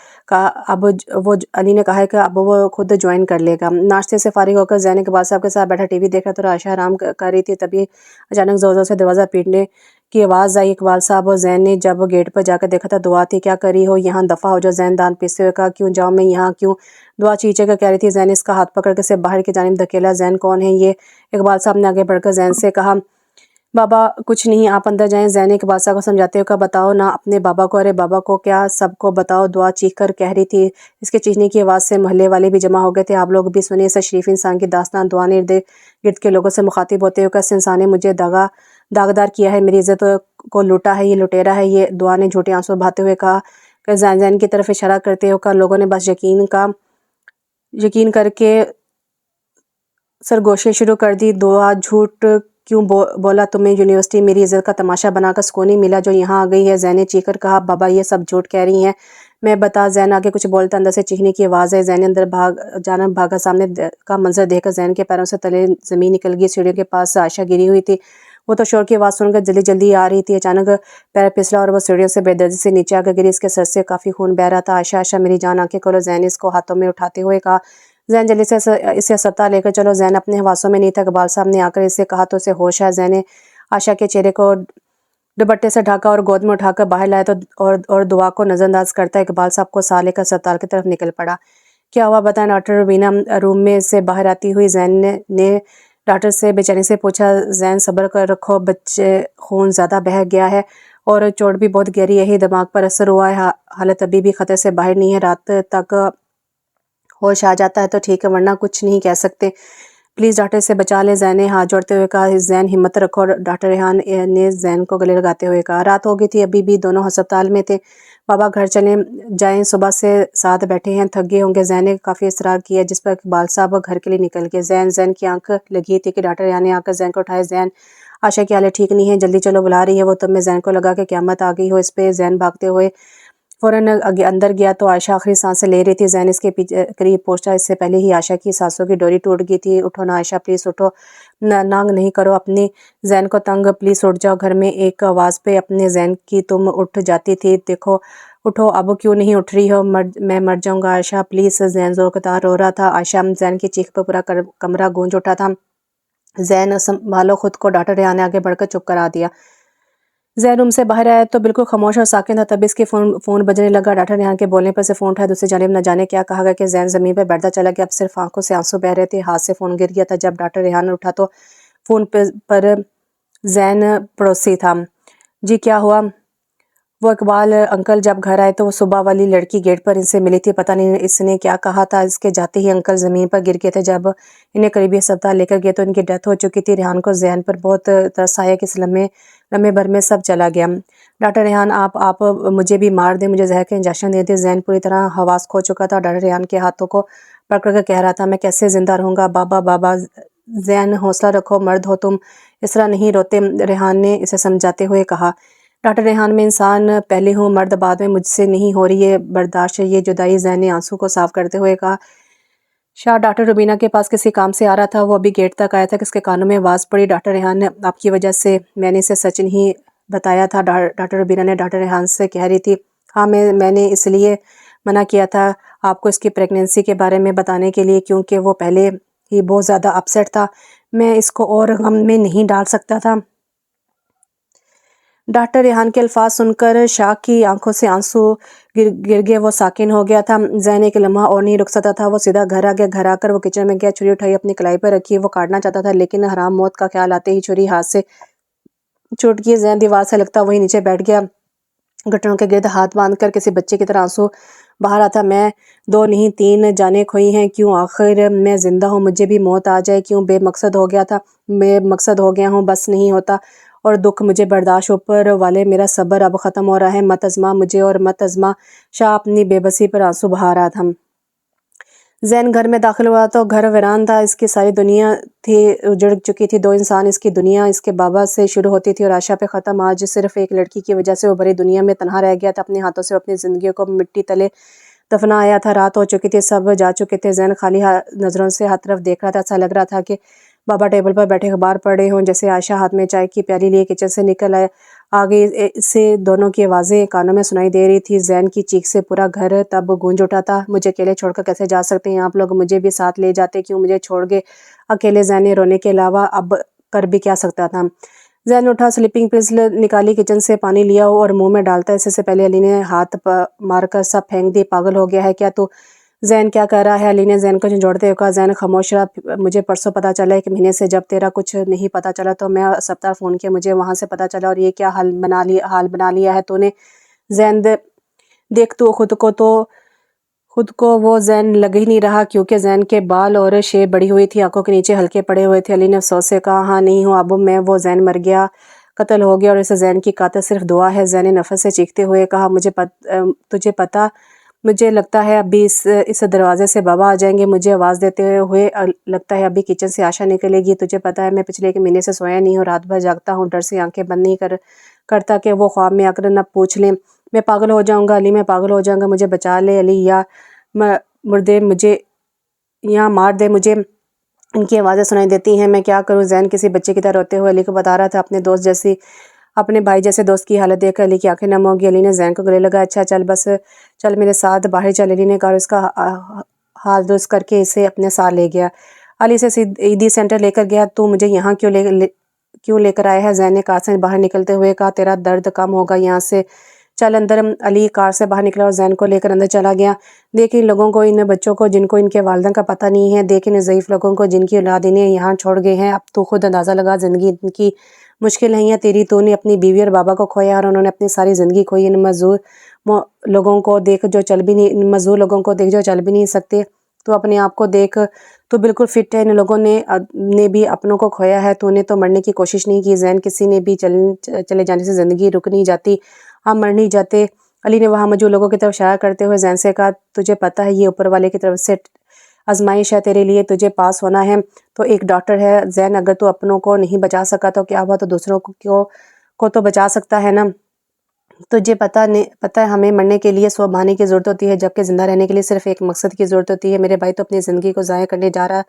कहा है कि अब वो खुद ज्वाइन कर लेगा। नाश्ते से फारिग होकर जैन इकबाल साहब के साथ बैठा टीवी देख रहा था और आयशा आराम कर रही थी। तभी अचानक ज़ोर ज़ोर से दरवाज़ा पीटने की आवाज़ आई। इकबाल साहब और जैन ने जब गेट पर जाकर देखा था दुआ थी। क्या करी हो यहाँ, दफ़ा हो जाओ। जैन दान पीसते हुए कहा, क्यों जाऊँ मैं यहाँ, क्यों? दुआ चीखे कर कह रही थी। जैन इसका हाथ पकड़ के से बाहर की जानिब धकेला। जैन कौन है ये? इकबाल साहब ने आगे बढ़कर जैन से कहा, बाबा कुछ नहीं, आप अंदर जाएं। जैन इकबाल साहब को समझाते हुए कहा, बताओ ना अपने बाबा को। अरे बाबा को क्या, सबको बताओ। दुआ चीख कर कह रही थी। इसके चीखने की आवाज़ से मोहल्ले वाले भी जमा हो गए थे। आप लोग भी सुनिए इस शरीफ इंसान की दास्तान। दुआ ने इर्द गिर्द के लोगों से मुखातिब होते हुए कहा, इस इंसान ने मुझे दागदार किया है, मेरी इज्जत को लूटा है, ये लुटेरा है ये। दुआ ने झूठे आंसू बहाते हुए कहा कि जैन की तरफ इशारा करते हुए कहा, लोगों ने बस यकीन करके सरगोशी शुरू कर दी। दुआ झूठ क्यों बोला तुम्हें? यूनिवर्सिटी मेरी इज्जत का तमाशा बनाकर सुकून नहीं मिला जो यहाँ आ गई है। जैन ने चीखकर कहा, बाबा ये सब झूठ कह रही हैं, मैं बता। जैन आगे कुछ बोलता, अंदर से चीखने की आवाज़ है। जैन अंदर भागा। सामने का मंजर देखकर जैन के पैरों से तले ज़मीन निकल गई। सीढ़ियों के पास आयशा गिरी हुई थी। वो तो शोर की आवाज़ सुनकर जल्दी जल्दी आ रही थी। अचानक पैर फिसला और वो सीढ़ियों से बेदर्दी से नीचे आकर गिरी। इसके सर से काफ़ी खून बह रहा था। आयशा आयशा मेरी जान, आंखें खोलो। जैन इसको हाथों में उठाते हुए कहा। जैन जल्दी से इसे अस्पताल लेकर चलो। जैन अपने हवासों में नहीं था। इकबाल साहब ने आकर इसे कहा तो इसे होश है। जैन ने आयशा के चेहरे को दुपट्टे से ढका और गोद में उठाकर बाहर लाया तो और दुआ को नजरअंदाज करता इकबाल साहब को साथ लेकर अस्पताल की तरफ निकल पड़ा। क्या हुआ बताएं? डॉक्टर रुबीना रूम में से बाहर आती हुई जैन ने डॉक्टर से बेचैनी से पूछा। जैन सब्र कर रखो, बच्चे खून ज़्यादा बह गया है और चोट भी बहुत गहरी है, दिमाग पर असर हुआ है, हालत अभी भी खतरे से बाहर नहीं है। रात तक होश आ जाता है तो ठीक है, वरना कुछ नहीं कह सकते। प्लीज़ डॉक्टर से बचा ले। जैन ने हाथ जोड़ते हुए कहा। जैन हिम्मत रखो। डॉक्टर रेहान ने जैन को गले लगाते हुए कहा। रात हो गई थी, अभी भी दोनों अस्पताल में थे। बाबा घर चले जाएं, सुबह से साथ बैठे हैं, थक गए होंगे। जैन ने काफ़ी इसरार किया जिस पर इकबाल साहब घर के लिए निकल गए। जैन की आंख लगी थी कि डॉक्टर रेहान ने आकर जैन को उठाया। जैन आशा की हालत ठीक नहीं है, जल्दी चलो, बुला रही है वो तुम्हें। जैन को लगा कि क़यामत आ गई हो इस पे। जैन भागते हुए फ़ौरन अंदर गया तो आयशा आखिरी सांसें ले रही थी। जैन इसके पीछे करीब पहुंचा। इससे पहले ही आयशा की सांसों की डोरी टूट गई थी। उठो ना आयशा, प्लीज़ उठो, नांग नहीं करो अपनी जैन को तंग, प्लीज़ उठ जाओ। घर में एक आवाज़ पे अपने जैन की तुम उठ जाती थी। देखो उठो, अब क्यों नहीं उठ रही हो? मैं मर जाऊंगा आयशा, प्लीज़। जैन ज़ोर रो रहा था। आयशा जैन की चीख पर पूरा कमरा गूंज उठा था। जैन संभालो खुद को। डॉक्टर रेहान ने आगे बढ़कर चुप करा दिया। जैन रूम से बाहर आया तो बिल्कुल खामोश और साकिन था। तभी इसके फ़ोन बजने लगा। डॉक्टर रेहान के बोलने पर से फ़ोन उठाया। दूसरी जानिब न जाने क्या कहा गया कि जैन ज़मीन पर बैठता चला गया। अब सिर्फ आंखों से आंसू बह रहे थे। हाथ से फ़ोन गिर गया था। जब डॉक्टर रेहान उठा तो फ़ोन पर जैन पड़ोसी था। जी क्या हुआ? वो इकबाल अंकल जब घर आए तो वो सुबह वाली लड़की गेट पर इनसे मिली थी। पता नहीं इसने क्या कहा था। इसके जाते ही अंकल ज़मीन पर गिर गए थे। जब इन्हें करीबी अस्पताल लेकर गए तो इनकी डेथ हो चुकी थी। रेहान को जैन पर बहुत तरस आया कि इस लम्हे भर में सब चला गया। डॉक्टर रेहान आप मुझे भी मार दें, मुझे जहर के इंजेक्शन दे दें। जैन पूरी तरह हवास खो चुका था। डॉक्टर रेहान के हाथों को पकड़ कर कह रहा था, मैं कैसे जिंदा रहूँगा? बाबा बाबा। जैन हौसला रखो, मर्द हो तुम, इस तरह नहीं रोते, रेहान ने इसे समझाते हुए कहा। डॉक्टर रेहान, में इंसान पहले हूँ, मर्द बाद में, मुझसे नहीं हो रही है बर्दाश्त ये जुदाई। जैन ने आंसू को साफ करते हुए कहा। शाह डॉक्टर रुबीना के पास किसी काम से आ रहा था। वो अभी गेट तक आया था कि इसके कानों में आवाज़ पड़ी। डॉक्टर रेहान ने आपकी वजह से मैंने इसे सच नहीं बताया था। डॉक्टर रुबीना ने डॉक्टर रेहान से कह रही थी। हाँ मैंने इसलिए मना किया था आपको इसकी प्रेगनेंसी के बारे में बताने के लिए, क्योंकि वो पहले ही बहुत ज़्यादा अपसेट था। मैं इसको और गम में नहीं डाल सकता था। डॉक्टर रेहान के अल्फाज सुनकर शाह की आंखों से आंसू गिर गए। वो साकिन हो गया था। जैन एक लम्हा और नहीं रुक सकता था। वो सीधा घर आ गया। घर आकर वो किचन में गया, छुरी उठाई, अपनी कलाई पर रखी। वो काटना चाहता था लेकिन हराम मौत का ख्याल आते ही छुरी हाथ से छूट गई। जैन दीवार से लगता वही नीचे बैठ गया, घुटनों के गिर्द हाथ बांधकर किसी बच्चे की तरह आंसू बहा रहा था। मैं 2 नहीं 3 जाने खोई हैं, क्यों आखिर मैं जिंदा हूँ? मुझे भी मौत आ जाए क्यों? बेमकसद हो गया था, बेमकसद हो गया हूँ, बस नहीं होता और दुख मुझे बर्दाश्त। ऊपर वाले मेरा सब्र अब ख़त्म हो रहा है, मत अज़मा मुझे और मत अज़मा। शाह अपनी बेबसी पर आंसू बहा रहा था। जैन घर में दाखिल हुआ तो घर वीरान था। इसकी सारी दुनिया थी उजड़ चुकी थी। 2 इंसान, इसकी दुनिया इसके बाबा से शुरू होती थी और आशा पे ख़त्म। आज सिर्फ एक लड़की की वजह से वो बड़ी दुनिया में तन्हा रह गया था। अपने हाथों से अपनी ज़िंदगी को मिट्टी तले دفنا آیا تھا، رات ہو چکی تھی، سب جا چکے تھے، زین خالی نظروں سے ہر طرف دیکھ رہا تھا، ایسا لگ رہا تھا کہ بابا ٹیبل پر بیٹھے اخبار پڑھے ہوں۔ جیسے عائشہ ہاتھ میں چائے کی پیالی لیے کچن سے نکل آگے سے دونوں کی آوازیں کانوں میں سنائی دے رہی تھی۔ زین کی چیخ سے پورا گھر تب گونج اٹھا تھا۔ مجھے اکیلے چھوڑ کر کیسے جا سکتے ہیں آپ لوگ؟ مجھے بھی ساتھ لے جاتے، کیوں مجھے چھوڑ گئے اکیلے؟ زین نے رونے کے علاوہ اب کر بھی کیا سکتا تھا؟ زین اٹھا، سلیپنگ پلس نکالی، کچن سے پانی لیا اور منہ میں ڈالتا۔ اس سے پہلے علی نے ہاتھ مار کر سب پھینک دی۔ پاگل ہو گیا ہے کیا تو؟ زین کیا کر رہا ہے؟ علی نے زین کو جھنجھوڑتے ہوئے کہا۔ زین خاموش رہا۔ مجھے پرسوں پتہ چلا، 1 مہینے سے جب تیرا کچھ نہیں پتہ چلا تو میں اسپتال فون کیا، مجھے وہاں سے پتہ چلا، اور یہ کیا حال بنا لیا ہے تو نے؟ زین دیکھ تو خود کو وہ زین لگ ہی نہیں رہا، کیونکہ زین کے بال اور شیب بڑی ہوئی تھی، آنکھوں کے نیچے ہلکے پڑے ہوئے تھے۔ علی نے افسوس سے کہا، ہاں نہیں ہوں اب میں، وہ زین مر گیا، قتل ہو گیا، اور اسے زین کی قاتل صرف دعا ہے۔ زین نے نفس سے چیختے ہوئے کہا، تجھے پتہ، مجھے لگتا ہے ابھی اس دروازے سے بابا آ جائیں گے، مجھے آواز دیتے ہوئے لگتا ہے ابھی کچن سے عائشہ نکلے گی۔ تجھے پتہ ہے میں پچھلے 1 مہینے سے سویا نہیں ہوں، رات بھر جاگتا ہوں، ڈر سے آنکھیں بند نہیں کرتا کہ وہ خواب میں آ کر نہ پوچھ لیں میں پاگل ہو جاؤں گا۔ علی میں پاگل ہو جاؤں گا، مجھے بچا لے علی، یا مردے مجھے، یا مار دے مجھے۔ ان کی آوازیں سنائی دیتی ہیں، میں کیا کروں؟ زین کسی بچے کی طرح روتے ہوئے علی کو بتا رہا تھا، اپنے بھائی جیسے دوست کی حالت دیکھ کر علی کی آنکھیں نم ہو گئی۔ علی نے زین کو گلے لگا، اچھا چل بس چل میرے ساتھ باہر چل۔ علی نے کہا، اس کا حال درست کر کے اسے اپنے ساتھ لے گیا۔ علی سے عیدی سینٹر لے کر گیا۔ تو مجھے یہاں کیوں لے کر آیا ہے؟ زین نے کار سے باہر نکلتے ہوئے کہا، تیرا درد کم ہوگا یہاں سے چل اندر۔ علی کار سے باہر نکلا اور زین کو لے کر اندر چلا گیا۔ دیکھ ان لوگوں کو، ان بچوں کو جن کو ان کے والدین کا پتہ نہیں ہے، دیکھ ان ضعیف لوگوں کو جن کی اولاد انہیں یہاں چھوڑ گئے ہیں۔ اب تو خود اندازہ لگا، زندگی ان کی مشکل نہیں ہے تیری، تو نے اپنی بیوی اور بابا کو کھویا اور انہوں نے اپنی ساری زندگی کھوئی۔ ان معذور لوگوں کو دیکھ جو چل بھی نہیں سکتے، تو اپنے آپ کو دیکھ، تو بالکل فٹ ہے۔ ان لوگوں نے بھی اپنوں کو کھویا ہے، تو نے تو مرنے کی کوشش نہیں کی۔ زین کسی نے بھی چلے جانے سے زندگی رک نہیں جاتی، ہم مر نہیں جاتے۔ علی نے وہاں موجود لوگوں کی طرف اشارہ کرتے ہوئے زین سے کہا، تجھے پتہ ہے یہ اوپر والے کی طرف سے آزمائش ہے تیرے لیے، تجھے پاس ہونا ہے۔ تو ایک ڈاکٹر ہے زین، اگر تو اپنوں کو نہیں بچا سکا تو کیا ہوا، تو دوسروں کو تو بچا سکتا ہے نا۔ تجھے پتہ ہے ہمیں مرنے کے لیے 100 بہانے کی ضرورت ہوتی ہے، جبکہ زندہ رہنے کے لیے صرف ایک مقصد کی ضرورت ہوتی ہے۔ میرے بھائی تو اپنی زندگی کو ضائع کرنے جا رہا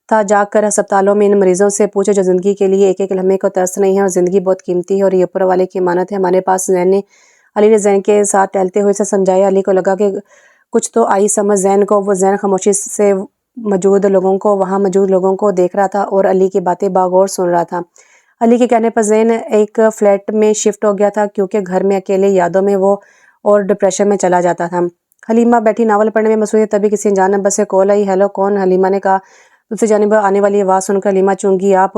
تھا، جا کر ہسپتالوں میں ان مریضوں سے پوچھو جو زندگی کے لیے ایک ایک لمحے کو ترس نہیں ہے، اور زندگی بہت قیمتی ہے اور یہ اوپر والے کی امانت ہے ہمارے پاس۔ علی نے زین کے ساتھ ٹہلتے ہوئے اسے سمجھایا۔ علی کو لگا کہ کچھ تو آئی سمجھ زین کو۔ وہ زین خاموشی سے وہاں موجود لوگوں کو دیکھ رہا تھا اور علی کی باتیں باغور سن رہا تھا۔ علی کے کہنے پر زین ایک فلیٹ میں شفٹ ہو گیا تھا، کیونکہ گھر میں اکیلے یادوں میں وہ اور ڈپریشن میں چلا جاتا تھا۔ حلیمہ بیٹھی ناول پڑھنے میں مصروف، تبھی کسی انجان نمبر سے کال آئی۔ ہیلو، کون؟ حلیمہ نے کہا۔ دوسری جانب آنے والی آواز سن کر حلیمہ چونکی، آپ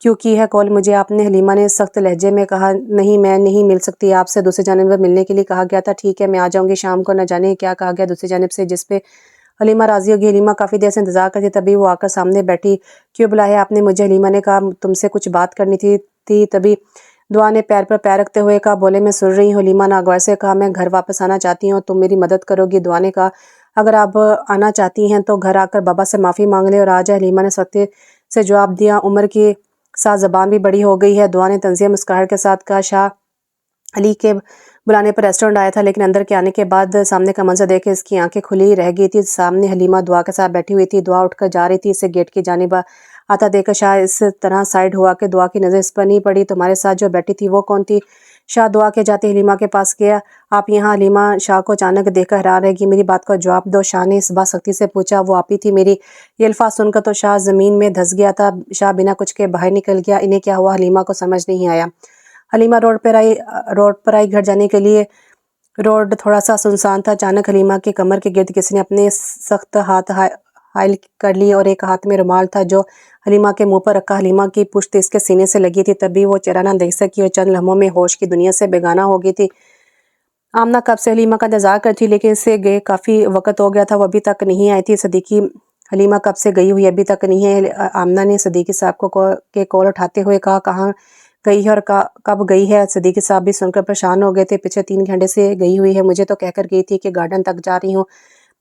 کیوں کی ہے کال مجھے آپ نے؟ حلیمہ نے سخت لہجے میں کہا، نہیں میں نہیں مل سکتی آپ سے، دوسری جانب ملنے کے لیے کہا گیا تھا۔ ٹھیک ہے میں آ جاؤں گی شام کو۔ نہ جانے کیا کہا گیا دوسری جانب سے جس پہ حلیمہ راضی ہوگی۔ حلیمہ کافی دیر سے انتظار کرتی، تبھی وہ آ کر سامنے بیٹھی۔ کیوں بلایا آپ نے مجھے؟ حلیمہ نے کہا، تم سے کچھ بات کرنی تھی۔ تبھی دعا نے پیر پر پیر رکھتے ہوئے کہا، بولے میں سن رہی ہوں۔ حلیمہ ناگوار سے کہا، میں گھر واپس آنا چاہتی ہوں، تم میری مدد کرو گی؟ دعا نے کہا، اگر آپ آنا چاہتی ہیں تو گھر آ کر بابا سے معافی مانگ لیں اور آ جائے۔ حلیمہ نے سختی سے جواب دیا، عمر کے ساتھ زبان بھی بڑی ہو گئی ہے۔ دعا نے طنزیہ مسکراہٹ کے ساتھ کہا، شاہ علی کے بلانے پر ریسٹورنٹ آیا تھا، لیکن اندر کے آنے کے بعد سامنے کا منظر دیکھ کے اس کی آنکھیں کھلی رہ گئی تھی۔ سامنے حلیمہ دعا کے ساتھ بیٹھی ہوئی تھی، دعا اٹھ کر جا رہی تھی، اسے گیٹ کی جانب آتا دیکھ کر شاہ اس طرح سائڈ ہوا کہ دعا کی نظر اس پر نہیں پڑی۔ تمہارے ساتھ جو بیٹھی تھی وہ کون تھی؟ شاہ دعا کے جاتے حلیمہ کے پاس گیا، آپ یہاں؟ حلیمہ شاہ کو اچانک دیکھ کر حیران رہ گئی، میری بات کا جواب دو، شاہ نے اس بات سختی سے پوچھا۔ وہ آپ ہی تھی میری؟ یہ الفاظ سن کر تو شاہ زمین میں دھس گیا تھا۔ شاہ بنا کچھ کے باہر نکل گیا۔ انہیں کیا ہوا؟ حلیمہ کو سمجھ نہیں آیا۔ حلیمہ روڈ پر آئی گھر جانے کے لیے۔ روڈ تھوڑا سا سنسان تھا۔ اچانک حلیمہ کے کمر کے گرد کسی نے اپنے سخت ہاتھ حائل کر لیے اور ایک ہاتھ میں رومال تھا جو حلیمہ کے منہ پر رکھا۔ حلیمہ کی پشت اس کے سینے سے لگی تھی، تبھی وہ چہرہ نہ دیکھ سکی اور چند لمحوں میں ہوش کی دنیا سے بیگانہ ہو گئی تھی۔ آمنہ کب سے حلیمہ کا انتظار کرتی تھی، لیکن اسے گئے کافی وقت ہو گیا تھا، وہ ابھی تک نہیں آئی تھی۔ صدیقی، حلیمہ کب سے گئی ہوئی ابھی تک نہیں ہے؟ آمنہ نے صدیقی صاحب کو کال اٹھاتے ہوئے کہا، کہاں گئی ہے اور کب گئی ہے؟ صدیقی صاحب بھی سن کر پریشان ہو گئے تھے، پچھلے 3 گھنٹے سے گئی ہوئی ہے، مجھے تو کہہ کر گئی تھی کہ گارڈن تک جا رہی ہوں،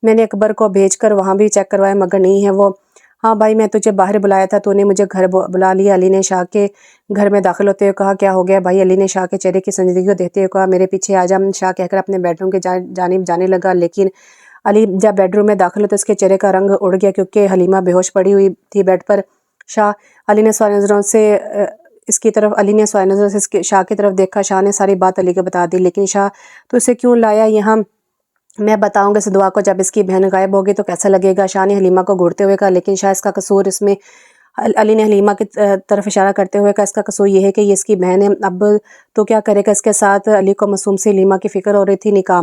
میں نے اکبر کو بھیج کر وہاں بھی چیک کروایا مگر نہیں ہے وہ۔ ہاں بھائی میں تجھے باہر بلایا تھا، تو نے مجھے گھر بلا لیا۔ علی نے شاہ کے گھر میں داخل ہوتے ہوئے کہا، کیا ہو گیا بھائی؟ علی نے شاہ کے چہرے کی سنجیدگی کو دیکھتے ہوئے کہا، میرے پیچھے آ جا۔ شاہ کہہ کر اپنے بیڈ روم کی جانب جانے لگا، لیکن अली जब बेडरूम में दाखिल हुए तो उसके चेहरे का रंग उड़ गया क्योंकि हलीमा बेहोश पड़ी हुई थी बेड पर। अली ने सवाल नज़रों से शाह की तरफ देखा। शाह ने सारी बात अली को बता दी। लेकिन शाह, तो इसे क्यों लाया यहाँ? मैं बताऊंगा इस दुआ को, जब इसकी बहन गायब होगी तो कैसा लगेगा? शाह ने हलीमा को घूरते हुए कहा। लेकिन शाह, इसका कसूर इसमें, अली ने हलीमा की तरफ इशारा करते हुए कहा, इसका कसूर ये है कि ये इसकी बहन है, अब तो क्या करेगा इसके साथ? अली को मासूम से हलीमा की फ़िक्र हो रही थी। निकाह,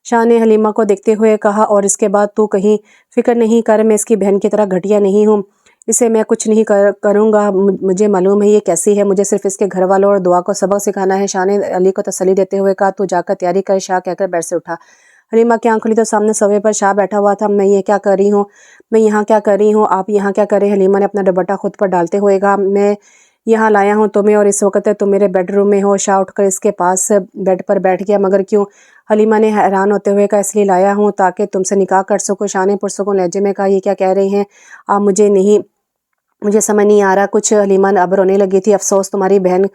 शाह ने हलीमा को देखते हुए कहा, और इसके बाद तू कहीं फ़िक्र नहीं कर, मैं इसकी बहन की तरह घटिया नहीं हूँ, इसे मैं कुछ नहीं करूँगा। मुझे मालूम है ये कैसी है, मुझे सिर्फ इसके घर वालों और दुआ को सबक सिखाना है। शाह ने अली को तसल्ली देते हुए कहा, तू जाकर तैयारी कर। शाह कहकर बेड से उठा। हलीमा की आँख खुली तो सामने सोफे पर शाह बैठा हुआ था। मैं यहाँ क्या कर रही हूँ? आप यहाँ क्या कर रहे हैं? हलीमा ने अपना दुपट्टा खुद पर डालते हुए कहा। मैं यहाँ लाया हूँ तुम्हें, और इस वक्त तुम मेरे बेडरूम में हो। शाह उठकर इसके पास बेड पर बैठ गया। मगर क्यों? हलीमा ने हैरान होते हुए कहा, इसलिए लाया हूँ ताकि तुमसे निकाह कर सकूँ। शाह ने पुरसुकून लहजे में कहा, ये क्या कह रहे हैं आप? मुझे समझ नहीं आ रहा कुछ। हलीमा अब रोने लगी थी। अफसोस तुम्हारी बहन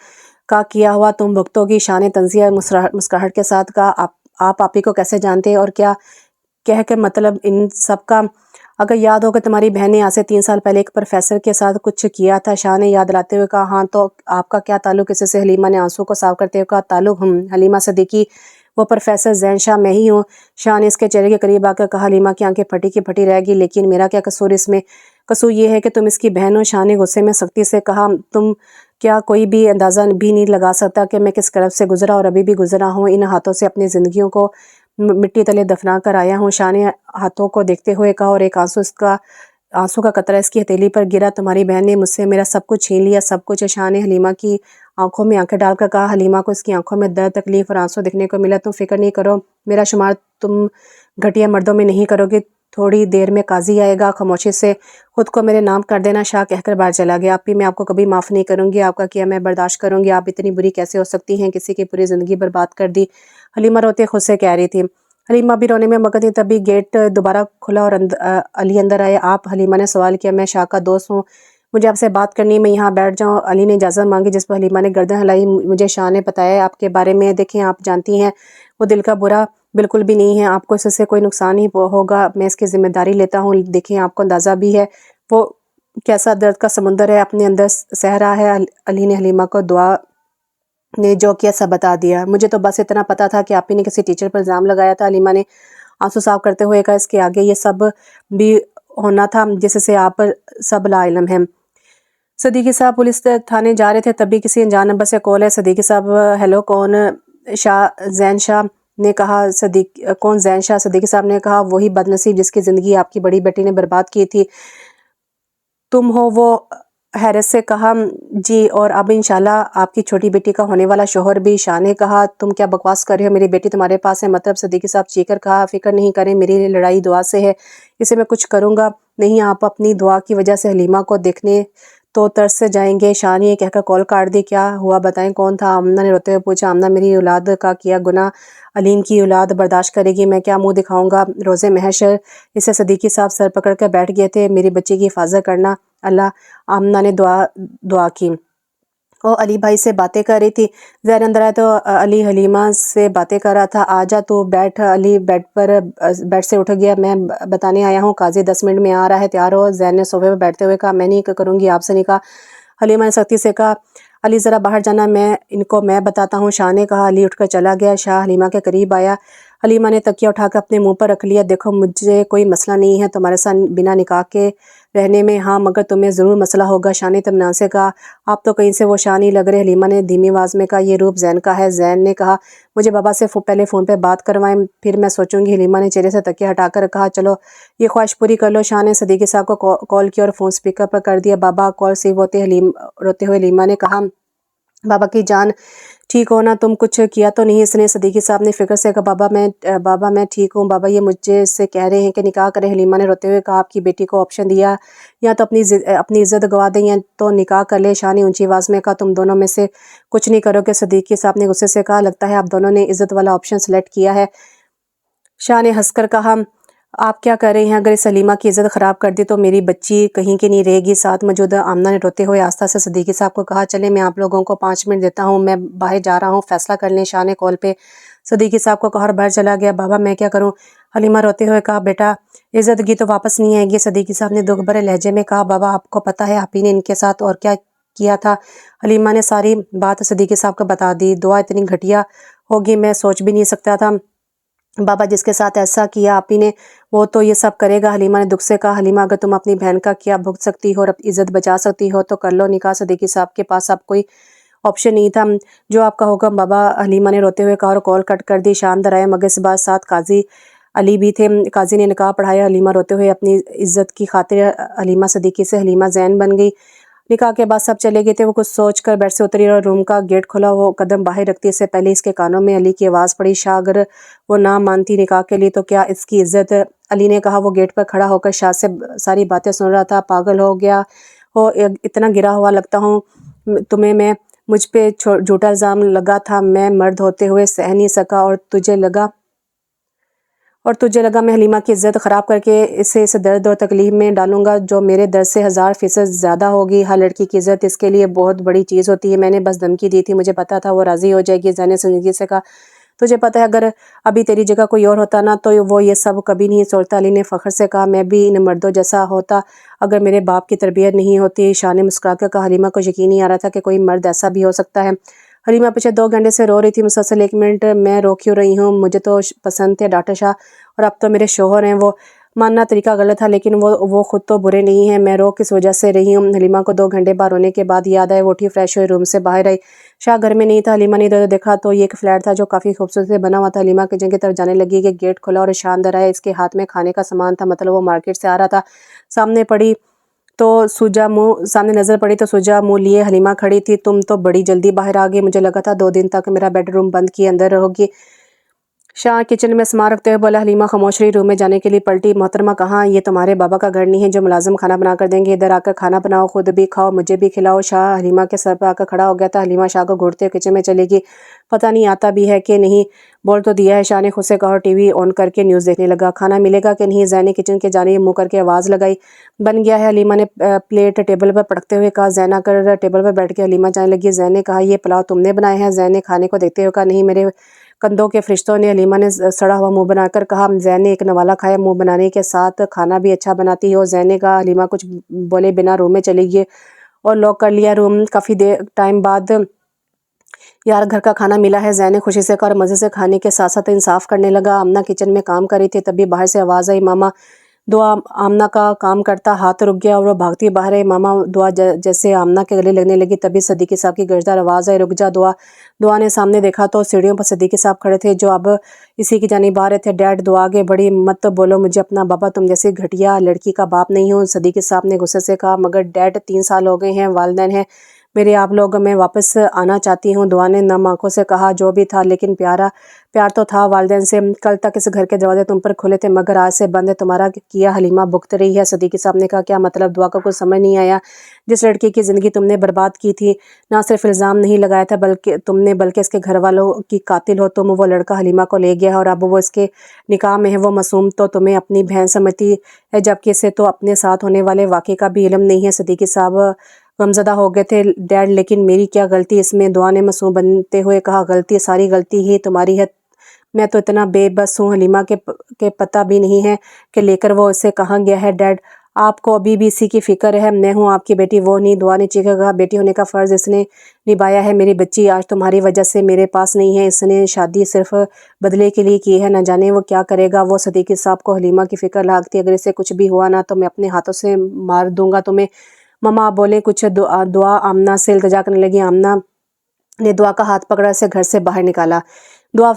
का किया हुआ तुम भुगतोगी। शाह ने तंजिया मुस्कुराहट के साथ कहा, आप आपी को कैसे जानते हैं, और क्या कह के मतलब इन सब का? अगर याद हो कि तुम्हारी बहन ने आज से 3 साल पहले एक प्रोफेसर के साथ कुछ किया था। शाह ने याद दिलाते हुए कहा, हाँ, तो आपका क्या ताल्लुक किसी से? हलीमा ने आंसू को साफ करते हुए कहा, ताल्लुक हलीमा सदीकी, वो प्रोफेसर जैन शाह मैं ही हूँ। शाह ने इसके चेहरे के करीब आकर कहा। हलीमा की आंखें फटी की फटी रह गई। लेकिन मेरा क्या कसूर इसमें? कसूर ये है कि तुम इसकी बहन हो। शाह ने गुस्से में सख्ती से कहा, तुम क्या कोई भी अंदाज़ा भी नहीं लगा सकता कि मैं किस करब से गुजरा और अभी भी गुजरा हूँ? इन हाथों से अपनी ज़िंदगियों को मिट्टी तले दफना कर आया हूँ। शाह ने हाथों को देखते हुए कहा, और एक आंसू का कतरा इसकी हथेली पर गिरा। तुम्हारी बहन ने मुझसे मेरा सब कुछ छीन लिया, सब कुछ। शाह ने हलीमा की आंखों में आंखें डालकर कहा। हलीमा को इसकी आंखों में दर्द, तकलीफ और आंसू दिखने को मिला। तुम फिक्र नहीं करो, मेरा शुमार तुम घटिया मर्दों में नहीं करोगे। थोड़ी देर में काजी आएगा, खामोशी से खुद को मेरे नाम कर देना। शाह कहकर बाहर चला गया। आप भी, मैं आपको कभी माफ़ नहीं करूँगी, आपका किया मैं बर्दाश्त करूँगी। आप इतनी बुरी कैसे हो सकती हैं? किसी की पूरी ज़िंदगी बर्बाद कर दी। हलीमा रोते खुद से कह रही थी। हलीमा भी रोने में मगन थी। तभी गेट दोबारा खुला और अली अंदर आए। आप? हलीमा ने सवाल किया। मैं शाह का दोस्त हूँ, मुझे आपसे बात करनी है, मैं यहाँ बैठ जाऊँ? अली ने इजाज़त मांगी, जिस पर हलीमा ने गर्दन हिलाई। मुझे शाह ने बताया आपके बारे में। देखें, आप जानती हैं वो दिल का बुरा बिल्कुल भी नहीं है, आपको इससे कोई नुकसान ही होगा, मैं इसकी जिम्मेदारी लेता हूँ। देखें, आपको अंदाज़ा भी है वो कैसा दर्द का समुंदर है अपने अंदर सह रहा है। अली ने हलीमा को दुआ ने जो किया सब बता दिया। मुझे तो बस इतना पता था कि आप ही ने किसी टीचर पर इल्ज़ाम लगाया था। हलीमा ने आंसू साफ करते हुए कहा, इसके आगे ये सब भी होना था जिससे आप पर सब लाइलम है। सदीकी साहब पुलिस थाने जा रहे थे, तभी किसी अनजान नंबर से कॉल है। सदीकी साहब, हेलो, कौन? जैन शाह ने कहा। कौन? जैन शाह। सदीकी साहब ने कहा, वही बदनसीब जिसकी ज़िंदगी आपकी बड़ी बेटी ने बर्बाद की थी, तुम हो वो? हैरत से कहा, जी, और अब इंशाल्लाह आपकी छोटी बेटी का होने वाला शोहर भी। शाह ने कहा, तुम क्या बकवास कर रहे हो, मेरी बेटी तुम्हारे पास है। मतलब? सदीकी साहब चीखकर कहा, फिक्र नहीं करें, मेरी लड़ाई दुआ से है, इसे मैं कुछ करूँगा नहीं। आप अपनी दुआ की वजह से हलीमा को देखने तो तरस से जाएंगे। शाह ने कहकर कॉल काट दी। क्या हुआ बताएं, कौन था? आमना ने रोते हुए पूछा। आमना, मेरी औलाद का किया गुनाह अलीम की औलाद बर्दाश्त करेगी, मैं क्या मुंह दिखाऊंगा रोज़े महशर? इसे सदीकी साहब सर पकड़ कर बैठ गए थे। मेरी बच्ची की हिफाजत करना अल्लाह। आमना ने दुआ की। और अली भाई से बातें कर रही थी। जहर अंदर आया तो अली हलीमा से बातें कर रहा था। आजा तो बैठ। अली बेड से उठ गया। मैं बताने आया हूँ, काजी 10 मिनट में आ रहा है, तैयार हो। जैन ने सोफे पर बैठते हुए कहा, मैं नहीं करूँगी, आपसे नहीं कहा। हलीमा ने सख्ती से कहा, अली ज़रा बाहर जाना, मैं बताता हूँ। शाह ने कहा। अली उठकर चला गया। शाह हलीमा के करीब आया। हलीमा ने तकिया उठाकर अपने मुंह पर रख लिया। देखो, मुझे कोई मसला नहीं है तुम्हारे साथ बिना निकाह के रहने में, हाँ, मगर तुम्हें ज़रूर मसला होगा। शाह ने इत्मीनान से कहा। आप तो कहीं से वो शाह नहीं लग रहे। हलीमा ने धीमी आवाज़ में कहा, ये रूप जैन का है। जैन ने कहा, मुझे बाबा से पहले फ़ोन पे बात करवाएं, फिर मैं सोचूंगी। हलीमा ने चेहरे से तकिया हटाकर कहा, चलो ये ख्वाहिश पूरी कर लो। शाह ने सदीकी साहब को कॉल किया और फ़ोन स्पीकर पर कर दिया। बाबा, कॉल रिसीव रोते हुए हलीमा ने कहा, बाबा की जान ठीक हो ना? तुम कुछ किया तो नहीं? इसने सदीकी साहब ने फिक्र से कहा, बाबा मैं ठीक हूँ। बाबा, ये मुझे से कह रहे हैं कि निकाह करें। हलीमा ने रोते हुए कहा, आपकी बेटी को ऑप्शन दिया, या तो अपनी इज्जत गवा दें या तो निकाह कर ले। शाह ने ऊंची आवाज़ में कहा, तुम दोनों में से कुछ नहीं करोगे। सदीकी साहब ने गुस्से से कहा, लगता है आप दोनों ने इज्जत वाला ऑप्शन सेलेक्ट किया है। शाह ने हंसकर कहा, आप क्या कर रहे हैं? अगर इस हलीमा की इज्जत ख़राब कर दी तो मेरी बच्ची कहीं की नहीं रहेगी। साथ मौजूद आमना ने रोते हुए आस्था से सदीकी साहब को कहा, चले मैं आप लोगों को 5 मिनट देता हूँ, मैं बाहर जा रहा हूँ, फैसला कर लें। शाह ने कॉल पे सदीकी साहब को कहा और बाहर चला गया। बाबा, मैं क्या करूँ? हलीमा रोते हुए कहा, बेटा इज्जतगी तो वापस नहीं आएगी। सदीकी साहब ने दुख भरे लहजे में कहा, बाबा आपको पता है आप ही ने इनके साथ और क्या किया था। हलीमा ने सारी बात सदीकी साहब को बता दी। दुआ इतनी घटिया होगी मैं सोच भी नहीं सकता था बाबा, जिसके साथ ऐसा किया आप ही ने वो तो ये सब करेगा। हलीमा ने दुख से कहा, हलीमा अगर तुम अपनी बहन का क्या भुगत सकती हो और अपनी इज्जत बचा सकती हो तो कर लो निकाह। सदीकी साहब के पास अब कोई ऑप्शन नहीं था। जो आपका हुक्म बाबा, हलीमा ने रोते हुए कहा और कॉल कट कर दी। शानदार आया मगर इस बात साथ काजी अली भी थे। काजी ने निकाह पढ़ाया। हलीमा रोते हुए अपनी इज्जत की खातिर हलीमा सदीकी से हलीमा जैन बन गई। निकाह के बाद सब चले गए थे। वो कुछ सोच कर बेड से उतरी और रूम का गेट खोला। वो कदम बाहर रखती इससे पहले इसके कानों में अली की आवाज़ पड़ी, शाह अगर वो ना मानती निकाह के लिए तो क्या इसकी इज्जत। अली ने कहा। वो गेट पर खड़ा होकर शाह से सारी बातें सुन रहा था। पागल हो गया हो, इतना गिरा हुआ लगता हूँ तुम्हें मैं। मुझ पे झूठा इल्ज़ाम लगा था, मैं मर्द होते हुए सह नहीं सका और तुझे लगा मैं हलीमा की इज्जत ख़राब करके इसे इस दर्द और तकलीफ़ में डालूंगा जो मेरे दर्द से 1000% ज़्यादा होगी। हर लड़की की इज्जत इसके लिए बहुत बड़ी चीज़ होती है। मैंने बस धमकी दी थी, मुझे पता था वो राज़ी हो जाएगी। ज़ैन ने ज़िंदगी से कहा, तुझे पता है अगर अभी तेरी जगह कोई और होता ना तो वो ये सब कभी नहीं सोचता। अली ने फ़ख्र से कहा, मैं भी इन मर्दों जैसा होता अगर मेरे बाप की तरबियत नहीं होती। शाह ने मुस्कुरा कर कहा, हलीमा को यकीन नहीं आ रहा था कि कोई मर्द ऐसा भी हो सकता है। हलीमा पीछे 2 घंटे से रो रही थी मुसलसल। 1 मिनट मैं रो क्यों रही हूँ, मुझे तो पसंद थे डॉक्टर शाह और अब तो मेरे शोहर हैं। वो मानना तरीका गलत था लेकिन वो खुद तो बुरे नहीं हैं। मैं रो किस वजह से रही हूँ। हलीमा को 2 घंटे बाद रोने के बाद याद आए। वो उठी, फ्रेश हुई, रूम से बाहर आई। शाह घर में नहीं था। हलीमा ने इधर देखा तो ये एक फ्लैट था जो काफ़ी खूबसूरत से बना हुआ था। हलीमा किचन की तरफ जाने लगी कि गेट खुला और शाह अंदर आया। इसके हाथ में खाने का सामान था, मतलब वो मार्केट से आ रहा था। सामने नज़र पड़ी तो सूजा मुँह लिए हलीमा खड़ी थी। तुम तो बड़ी जल्दी बाहर आ गई, मुझे लगा था 2 दिन तक मेरा बेडरूम बंद किए अंदर रहोगी। शाह किचन में सामान रखते हुए बोला। हलीमा खामोश रही, रूम में जाने के लिए पलटी। मोहतरमा कहाँ, ये तुम्हारे बाबा का घर नहीं है जो मुलाजिम खाना बना कर देंगे। इधर आकर खाना बनाओ, खुद भी खाओ, मुझे भी खिलाओ। शाह हलीमा के सर पर आकर खड़ा हो गया था। हलीमा शाह को घूरते हुए किचन में चलेगी। पता नहीं आता भी है कि नहीं, बोल तो दिया है। शाह ने खुद से कहा और टीवी ऑन करके न्यूज़ देखने लगा। खाना मिलेगा कि नहीं, ज़ैन ने किचन के जाने मुँह करके आवाज़ लगाई। बन गया है, हलीमा ने प्लेट टेबल पर पटकते हुए कहा। ज़ैन आकर टेबल पर बैठ के हलीमा जाने लगी। ज़ैन ने कहा, ये पुलाव तुमने बनाया है। ज़ैन ने खाने को देखते हुए कहा, नहीं, मेरे कंधों के फरिश्तों ने। हलीमा ने सड़ा हुआ मुंह बनाकर कहा। ज़ैन ने एक नवाला खाया। मुंह बनाने के साथ खाना भी अच्छा बनाती हो। ज़ैन ने कहा। हलीमा कुछ बोले बिना रूम में चली गई और लॉक कर लिया रूम। काफ़ी देर टाइम बाद यार घर का खाना मिला है, ज़ैन ने खुशी से कहा और मज़े से खाने के साथ साथ इंसाफ करने लगा। आमना किचन में काम कर रही थी, तभी बाहर से आवाज़ आई, मामा दुआ। आमना का काम करता हाथ रुक गया और वो भागती बाहर आई। मामा दुआ जैसे आमना के गले लगने लगी तभी सदीकी साहब की गर्जदार आवाज़ आई, रुक जा दुआ। दुआ ने सामने देखा तो सीढ़ियों पर सदीकी साहब खड़े थे जो अब इसी की जानिब आ रहे थे। डैड, दुआ आगे बढ़ी, मत बोलो मुझे अपना बाबा, तुम जैसी घटिया लड़की का बाप नहीं हूँ। सदीकी साहब ने गुस्से से कहा, मगर डैड 3 साल हो गए हैं, वालिदैन हैं मेरे आप लोग, मैं वापस आना चाहती हूँ। दुआ ने नम आंखों से कहा, जो भी था लेकिन प्यार तो था वालिदैन से। कल तक इस घर के दरवाजे तुम पर खुले थे मगर आज से बंद है। तुम्हारा किया हलीमा भुगत रही है। सदीकी साहब ने कहा, क्या मतलब? दुआ को कुछ समझ नहीं आया। जिस लड़की की ज़िंदगी तुमने बर्बाद की थी, ना सिर्फ इल्ज़ाम नहीं लगाया था बल्कि इसके घर वालों की कातिल हो तुम। वो लड़का हलीमा को ले गया है और अब वो इसके निकाह में है। वो मासूम तो तुम्हें अपनी बहन समझती है जबकि इसे तो अपने साथ होने वाले वाक़े का भी इल्म नहीं है। सदीकी साहब गमज़दा हो गए थे। डैड, लेकिन मेरी क्या गलती इसमें? दुआ ने मासूम बनते हुए कहा, गलती सारी गलती ही तुम्हारी है। मैं तो इतना बेबस हूँ, हलीमा के पता भी नहीं है कि लेकर वो इसे कहाँ गया है। डैड, आपको अभी भी इसी की फ़िक्र है। मैं हूँ आपकी बेटी, वो नहीं। दुआ ने चीखकर कहा, बेटी होने का फ़र्ज़ इसने निभाया है। मेरी बच्ची आज तुम्हारी वजह से मेरे पास नहीं है। इसने शादी सिर्फ बदले के लिए की है, न जाने वो क्या करेगा। वो सदीकी साहब को हलीमा की फ़िक्र लागती, अगर इसे कुछ भी हुआ ना तो मैं अपने हाथों से मार दूंगा तुम्हें। मम्मा आप बोले कुछ। दुआ आमना से इल्तिजा करने लगी। आमना ने दुआ का हाथ पकड़ा, से घर से बाहर निकाला। दुआ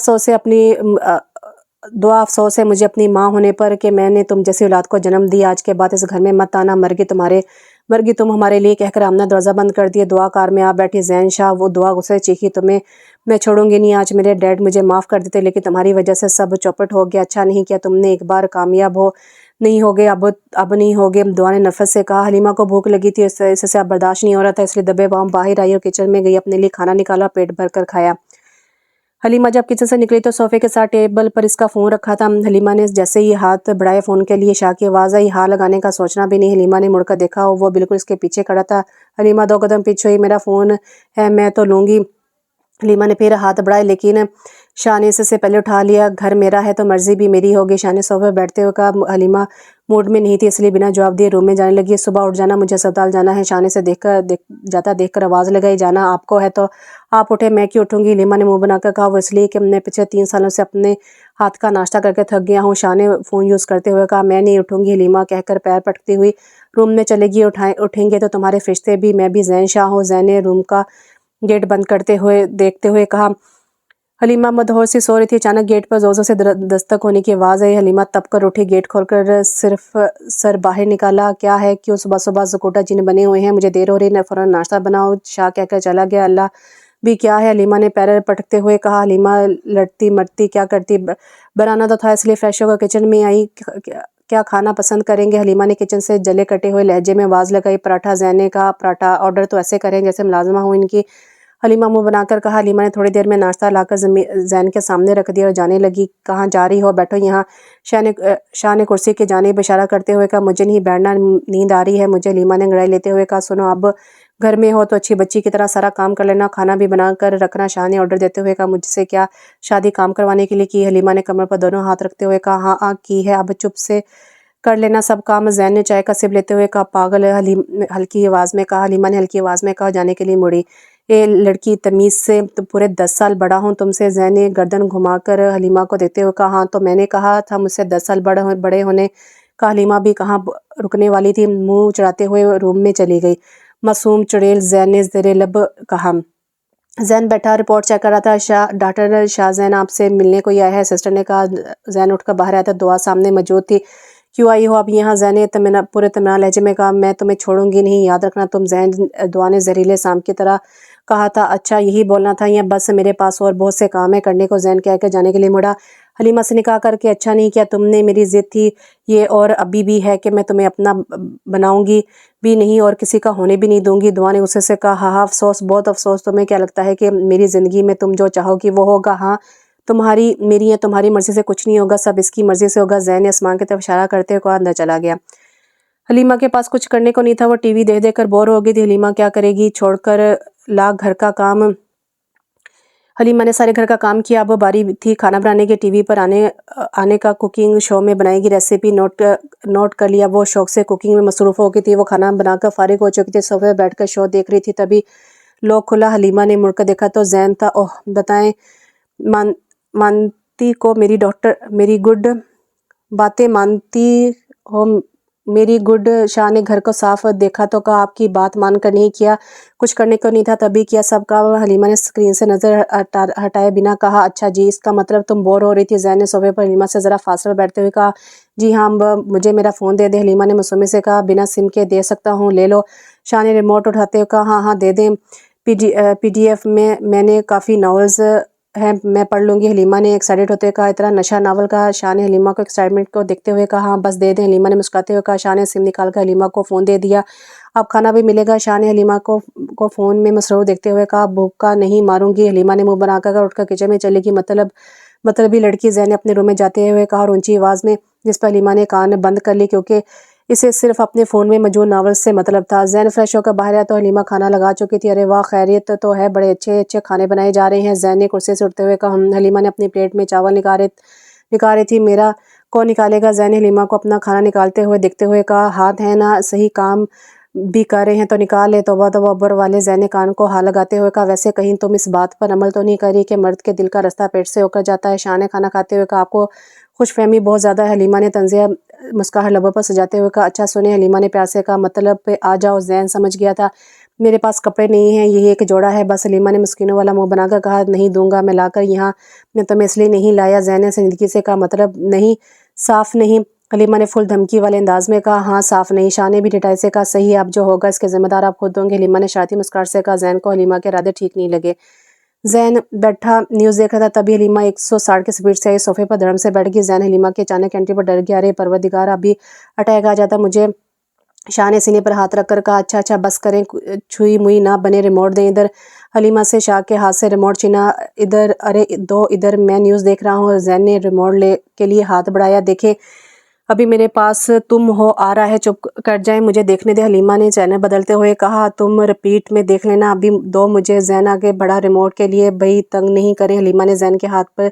अफसोस है मुझे अपनी माँ होने पर कि मैंने तुम जैसी औलाद को जन्म दिया। आज के बाद इस घर में मत आना, मरगी तुम हमारे लिए, कहकर आमना दरवाज़ा बंद कर दिया। दुआ कार में आ बैठी। ज़ैन शाह, वो दुआ गुस्से चीखी, तुम्हें मैं छोड़ूंगी नहीं। आज मेरे डैड मुझे माफ़ कर देते लेकिन तुम्हारी वजह से सब चौपट हो गया। अच्छा नहीं किया तुमने, एक बार कामयाब हो नहीं हो गए, अब नहीं हो गए। दुआ ने नफरत से कहा। हलीमा को भूख लगी थी, इससे अब बर्दाश्त नहीं हो रहा था, इसलिए दबे पाँव बाहर आई और किचन में गई, अपने लिए खाना निकाला, पेट भर कर खाया। हलीमा जब किचन से निकली तो सोफे के साथ टेबल पर इसका फ़ोन रखा था। हलीमा ने जैसे ही हाथ बढ़ाया फ़ोन के लिए, शाह की आवाज़ आई। हाँ लगाने का सोचना भी नहीं। हलीमा ने मुड़कर देखा, वो बिल्कुल इसके पीछे खड़ा था। हलीमा 2 कदम पीछे हुई। मेरा फ़ोन है, मैं तो लूँगी। हलीमा ने फिर हाथ बढ़ाए लेकिन शाह ने इससे पहले उठा लिया। घर मेरा है तो मर्जी भी मेरी होगी, शाह ने सोफे पर बैठते हुए कहा। हलीमा मूड में नहीं थी इसलिए बिना जवाब दिए रूम में जाने लगी। सुबह उठ जाना, मुझे अस्पताल जाना है। शाह ने से देखकर आवाज़ लगाई। जाना आपको है तो आप उठे, मैं क्यों उठूंगी? हलीमा ने मुंह बनाकर कहा। वो इसलिए कि मैं पिछले 3 सालों से अपने हाथ का नाश्ता करके थक गया हूँ। शाह ने फ़ोन यूज़ करते हुए कहा। मैं नहीं उठूंगी, हलीमा कहकर पैर पटकती हुई रूम में चलेगी। उठेंगे तो तुम्हारे फरिश्ते भी, मैं भी ज़ैन शाह हूँ। ज़ैन ने रूम का गेट बंद करते हुए देखते हुए कहा। हलीमा मदहोश सी सो रही थी। अचानक गेट पर जोर से दस्तक होने की आवाज़ आई। हलीमा तब कर उठी, गेट खोलकर सिर्फ सर बाहर निकाला। क्या है? क्यों सुबह सुबह ज़कोटा जिन बने हुए हैं? मुझे देर हो रही है, फ़ौरन नाश्ता बनाओ, शाह कहकर चला गया। अल्लाह भी क्या है? हलीमा ने पैर पटकते हुए कहा। हलीमा लड़ती मरती क्या करती, बनाना तो था इसलिए फ्रेश होकर किचन में आई। क्या खाना पसंद करेंगे? हलीमा ने किचन से जले कटे हुए लहजे में आवाज़ लगाई। पराठा। ज़ैन ने कहा। पराठा ऑर्डर तो ऐसे करें जैसे मुलाजमा हूँ इनकी। हलीमा मुंह बनाकर कहा। हलीमा ने थोड़ी देर में नाश्ता लाकर ज़ैन के सामने रख दिया और जाने लगी। कहाँ जा रही हो? बैठो यहाँ। शाह ने कुर्सी की जानिब इशारा करते हुए कहा। मुझे नहीं बैठना, नींद आ रही है मुझे। हलीमा ने अंगड़ाई लेते हुए कहा। सुनो, अब घर में हो तो अच्छी बच्ची की तरह सारा काम कर लेना, खाना भी बना कर रखना। शाह ने ऑर्डर देते हुए कहा। मुझसे क्या शादी काम करवाने के लिए की? हलीमा ने कमर पर दोनों हाथ रखते हुए कहा। हाँ की है, अब चुप से कर लेना सब काम। ज़ैन ने चाय का सिप लेते हुए कहा। पागल है, हल्की आवाज़ में कहा। हलीमा ने हल्की आवाज़ में कहा। जाने के लिए मुड़ी। ए लड़की, तमीज़ से, तो पूरे 10 साल बड़ा हूँ तुमसे। ज़ैन ने गर्दन घुमाकर हलीमा को देखते हुए कहा। हाँ तो मैंने कहा था मुझसे 10 साल बड़े होने का। हलीमा भी कहाँ रुकने वाली थी, मुंह चढ़ाते हुए रूम में चली गई। मासूम चुड़ैल, ज़ैन ने ज़ेरे लब कहा। ज़ैन बैठा रिपोर्ट चेक कर रहा था। डॉक्टर शाह, ज़ैन आपसे मिलने को ही आया है, सिस्टर ने कहा। ज़ैन उठकर बाहर आया था। दुआ सामने मौजूद थी। क्यों आई हो आप यहाँ? ज़ैन ने पूरे तमन्ना लहजे में कहा। मैं तुम्हें छोड़ूंगी नहीं, याद रखना तुम। ज़ैन दुआ ने जहरीले शाम की तरह कहा था। अच्छा यही बोलना था या बस मेरे पास और बहुत से काम है करने को? ज़ैन कहकर जाने के लिए मुड़ा। हलीमा से निकाह करके अच्छा नहीं किया तुमने, मेरी ज़िद थी ये और अभी भी है कि मैं तुम्हें अपना बनाऊंगी भी नहीं और किसी का होने भी नहीं दूंगी। दुआ ने गुस्से से कहा। हाँ अफसोस, बहुत अफसोस। तुम्हें क्या लगता है कि मेरी ज़िंदगी में तुम जो चाहोगी वो होगा? हाँ तुम्हारी मेरी या तुम्हारी मर्जी से कुछ नहीं होगा, सब इसकी मर्जी से होगा। ज़ैन ने आसमान की तरफ इशारा करते हुए अंदर चला गया। हलीमा के पास कुछ करने को नहीं था, वो टीवी देख देख कर बोर हो गई थी। हलीमा क्या करेगी, छोड़कर लाख घर का काम। हलीमा ने सारे घर का काम किया। अब वो बारी थी खाना बनाने के। टीवी पर आने का। कुकिंग शो में बनाएगी रेसिपी नोट कर लिया। वो शौक से कुकिंग में मसरूफ़ हो गई थी। वो खाना बनाकर फारिग हो चुकी थी, सोफे पर बैठकर शो देख रही थी। तभी लॉक खुला। हलीमा ने मुड़कर देखा तो ज़ैन था। ओह बताएं, मानती को मेरी गुड बातें मानती हो मेरी गुड। शाह ने घर को साफ देखा तो कहा। आपकी बात मानकर नहीं किया, कुछ करने को नहीं था तभी किया सब काम। हलीमा ने स्क्रीन से नज़र हटाए बिना कहा। अच्छा जी, इसका मतलब तुम बोर हो रही थी? ज़ैन ने सोफे पर हलीमा से ज़रा फासला बैठते हुए कहा। जी हाँ, मुझे मेरा फ़ोन दे दे। हलीमा ने मासूमी से कहा। बिना सिम के दे सकता हूँ, ले लो। शाह ने रिमोट उठाते हुए कहा। हाँ हाँ दे दें। PDF में मैंने काफ़ी नावल्स है, मैं पढ़ लूँगी। हलीमा ने एक्साइटेड होते हुए कहा। इतना नशा नावल का? शाह ने हलीमा को एक्साइटमेंट को देखते हुए कहा। हाँ बस दे दें। हलीमा ने मुस्कुराते हुए कहा। शाह ने सिम निकाल कर हलीमा को फ़ोन दे दिया। अब खाना भी मिलेगा। शाह ने हलीमा को फ़ोन में मसरूर देखते हुए कहा। भूखा नहीं मारूंगी। हलीमा ने मुंह बनाकर उठकर किचन में चलेगी। मतलब ही लड़की। ज़ैन ने अपने रूम में जाते हुए कहा और ऊंची आवाज़ में, जिस पर हलीमा ने कान बंद कर ली क्योंकि इसे सिर्फ अपने फ़ोन में मौजूद नावल से मतलब था। ज़ैन फ्रेश होकर बाहर आया तो हलीमा खाना लगा चुकी थी। अरे वाह, खैरियत तो है, बड़े अच्छे अच्छे खाने बनाए जा रहे हैं। ज़ैन ने कुर्सी से उठते हुए कहा। हलीमा ने अपनी प्लेट में चावल निकाल रही थी। मेरा कौन निकालेगा? ज़ैन ने हलीमा को अपना खाना निकालते हुए देखते हुए कहा। हाथ है ना, सही काम भी कर रहे हैं तो निकाल ले। तौबा तौबा अब्बर वाले। ज़ैन ने कान को हाथ लगाते हुए कहा। वैसे कहीं तुम इस बात पर अमल तो नहीं करी कि मर्द के दिल का रास्ता पेट से होकर जाता है? शाह ने खाना खाते हुए कहा। आपको खुशफहमी बहुत ज़्यादा है। हलीमा ने तंजिया मुस्कुराहट लबों पर सजाते हुए कहा। अच्छा सुने। हलीमा ने प्यार से कहा। मतलब पे आ जाओ। ज़ैन समझ गया था मेरे पास कपड़े नहीं हैं, यही एक जोड़ा है बस। हलीमा ने मस्किनों वाला मुंह बनाकर कहा। नहीं दूंगा मैं लाकर यहाँ, मैं तुम्हें इसलिए नहीं लाया। ज़ैन ने संजीदगी से कहा। मतलब नहीं, साफ नहीं। हलीमा ने फुल धमकी वाले अंदाज में कहा। हाँ साफ नहीं। शाह ने भी डिटाई से कहा। सही है, अब जो होगा इसके जिम्मेदार आप खुद होंगे। हलीमा ने शाती मुस्कुराहट से कहा। ज़ैन को हलीमा के इरादे ठीक नहीं लगे। ज़ैन बैठा न्यूज़ देख रहा था, तभी हलीमा 160 की स्पीड से आई। सोफे पर धड़म से बैठ गई। ज़ैन हलीमा के अचानक एंट्री पर डर गया। अरे परवरदिगार, अभी अटैक आ जाता मुझे। शाह ने सीने पर हाथ रखकर कहा। अच्छा अच्छा बस करें, छुई मुई ना बने, रिमोट दें इधर। हलीमा से शाह के हाथ से रिमोट छीना। इधर, अरे दो इधर, मैं न्यूज़ देख रहा हूँ। ज़ैन ने रिमोट के लिए हाथ बढ़ाया। देखे ابھی میرے پاس تم ہو آ رہا ہے، چپ کر جائیں، مجھے دیکھنے دے، حلیمہ نے چینل بدلتے ہوئے کہا۔ تم رپیٹ میں دیکھ لینا، ابھی دو مجھے۔ زین آگے بڑھا، ریموٹ کے لیے بھئی تنگ نہیں کریں۔ حلیمہ نے زین کے ہاتھ پر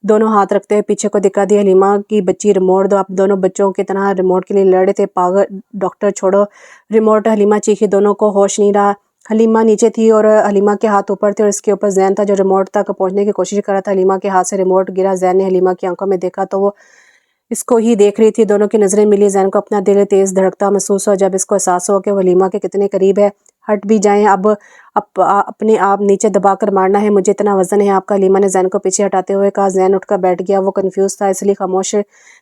دونوں ہاتھ رکھتے ہوئے پیچھے کو دکھا دیا۔ حلیمہ کی بچی، ریموٹ دو، آپ دونوں بچوں کی طرح ریموٹ کے لیے لڑ رہے تھے۔ پاگل ڈاکٹر، چھوڑو ریموٹ، حلیمہ چیخی، دونوں کو ہوش نہیں رہا۔ حلیمہ نیچے تھی اور حلیمہ کے ہاتھ اوپر تھے اور اس کے اوپر زین تھا جو ریموٹ تک پہنچنے کی کوشش کر رہا تھا۔ حلیمہ کے ہاتھ سے ریموٹ گرا، زین نے حلیمہ کی آنکھوں میں دیکھا تو وہ اس کو ہی دیکھ رہی تھی۔ دونوں کی نظریں ملی، زین کو اپنا دل تیز دھڑکتا محسوس ہوا جب اس کو احساس ہوا کہ وہ حلیمہ کے کتنے قریب ہے۔ ہٹ بھی جائیں، اب اپنے آپ نیچے دبا کر مارنا ہے، مجھے اتنا وزن ہے آپ کا، حلیمہ نے زین کو پیچھے ہٹاتے ہوئے کہا۔ زین اٹھ کر بیٹھ گیا، وہ کنفیوز تھا اس لیے خاموش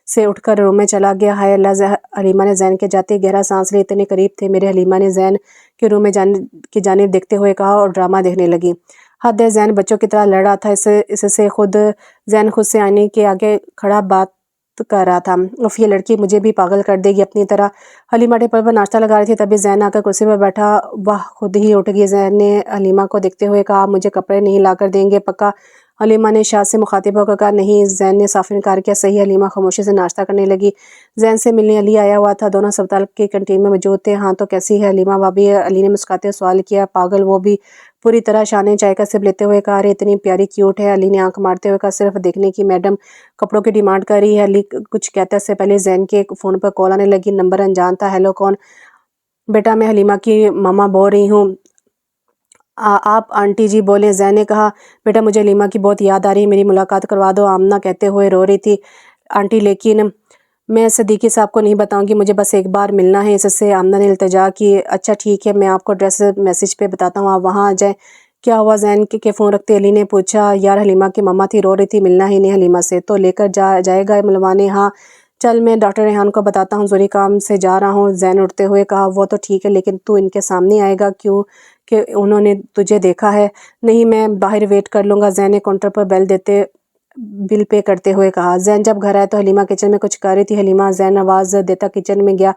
سے اٹھ کر روم میں چلا گیا۔ ہائے اللہ، حلیمہ نے زین کے جاتے گہرا سانس لی، اتنے قریب تھے میرے، حلیمہ نے زین کے روم میں کی جانب دیکھتے ہوئے کہا اور ڈرامہ دیکھنے لگی۔ حد ہے، زین بچوں کی طرح لڑ رہا تھا، اس سے خود زین خود سے آئینے کے آگے کھڑا بات کر رہا تھا۔ اف، یہ لڑکی مجھے بھی پاگل کر دے گی اپنی طرح۔ حلیمہ ٹیبل پر ناشتہ لگا رہی تھی، تبھی زین آ کر کرسی پر بیٹھا۔ وہ خود ہی اٹھ گئی۔ زین نے حلیمہ کو دیکھتے ہوئے کہا، آپ مجھے کپڑے نہیں لا کر دیں گے پکا؟ حلیمہ نے شاذ سے مخاطب ہو کر کہا، نہیں۔ زین نے صاف انکار کیا۔ صحیح، حلیمہ خاموشی سے ناشتہ کرنے لگی۔ زین سے ملنے علی آیا ہوا تھا، دونوں اسپتال کی کینٹین میں موجود تھے۔ ہاں تو کیسی ہے حلیمہ بھابھی؟ علی نے مسکراتے ہوئے سوال کیا۔ پاگل، وہ بھی پوری طرح شانے چائے کا سپ لیتے ہوئے کہا، ارے اتنی پیاری کیوٹ ہے۔ علی نے آنکھ مارتے ہوئے کہا، صرف دیکھنے کی، میڈم کپڑوں کی ڈیمانڈ کر رہی ہے۔ علی کچھ کہتا اس سے پہلے زین کے فون پر کال آنے لگی، نمبر انجان تھا۔ ہیلو، کون؟ بیٹا میں حلیمہ کی ماما بول رہی ہوں۔ آپ آنٹی جی بولیں، زین نے کہا۔ بیٹا مجھے حلیمہ کی بہت یاد آ رہی ہے، میری ملاقات کروا دو، آمنہ کہتے ہوئے رو رہی تھی۔ آنٹی لیکن میں صدیقی صاحب کو نہیں بتاؤں گی، مجھے بس ایک بار ملنا ہے اس سے، آمنہ نے التجا کی۔ اچھا ٹھیک ہے، میں آپ کو ایڈریس میسج پہ بتاتا ہوں، آپ وہاں آ جائیں۔ کیا ہوا؟ زین کے فون رکھتے علی نے پوچھا۔ یار حلیمہ کی ماما تھی، رو رہی تھی، ملنا ہی نہیں حلیمہ سے، تو لے کر جائے گا ملوانے؟ ہاں چل، میں ڈاکٹر ریحان کو بتاتا ہوں، ضروری کام سے جا رہا ہوں۔ زین اٹھتے ہوئے کہا، وہ تو ٹھیک ہے لیکن تو ان کے سامنے آئے گا کیوں کہ انہوں نے تجھے دیکھا ہے؟ نہیں، میں باہر ویٹ کر لوں گا، زین نے کاؤنٹر پر بل پے کرتے ہوئے کہا۔ زین جب گھر آیا تو حلیمہ کچن میں کچھ کر رہی تھی۔ حلیمہ، زین آواز دیتا کچن میں گیا۔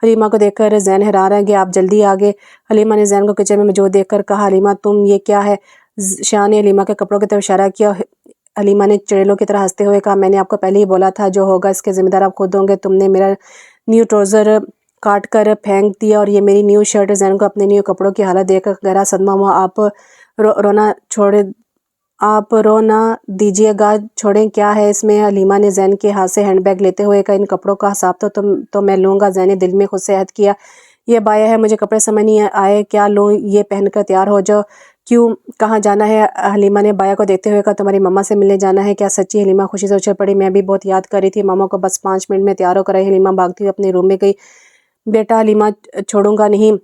حلیمہ کو دیکھ کر زین حیران رہ گیا، آپ جلدی آ گئے؟ حلیمہ نے زین کو کچن میں موجود دیکھ کر کہا۔ حلیمہ تم، یہ کیا ہے؟ شاہ نے حلیمہ کے کپڑوں کی طرف اشارہ کیا۔ حلیمہ نے چڑیلوں کی طرح ہنستے ہوئے کہا، میں نے آپ کو پہلے ہی بولا تھا، جو ہوگا اس کے ذمہ دار آپ خود ہوں گے، تم نے میرا نیو ٹراؤزر کاٹ کر پھینک دیا اور یہ میری نیو شرٹ۔ زین کو اپنے نیو کپڑوں کی حالت دیکھ کر گہرا صدمہ ہوا۔ آپ رو نہ دیجیے گا، چھوڑیں، کیا ہے اس میں؟ حلیمہ نے زین کے ہاتھ سے ہینڈ بیگ لیتے ہوئے کہا، ان کپڑوں کا حساب تو میں لوں گا۔ زین نے دل میں خود سے عہد کیا، یہ بایا ہے، مجھے کپڑے سمجھ نہیں آئے، کیا لوں؟ یہ پہن کر تیار ہو جاؤ۔ کیوں، کہاں جانا ہے؟ حلیمہ نے بایا کو دیکھتے ہوئے کہا، تمہاری ماما سے ملنے جانا ہے۔ کیا سچی؟ حلیمہ خوشی سے اچھل پڑی، میں بھی بہت یاد کر رہی تھی ماما کو، بس 5 منٹ میں تیار ہو کر آئی۔ حلیمہ بھاگتی ہوئی اپنے روم میں گئی۔ بیٹا، حلیمہ چھوڑوں گا نہیں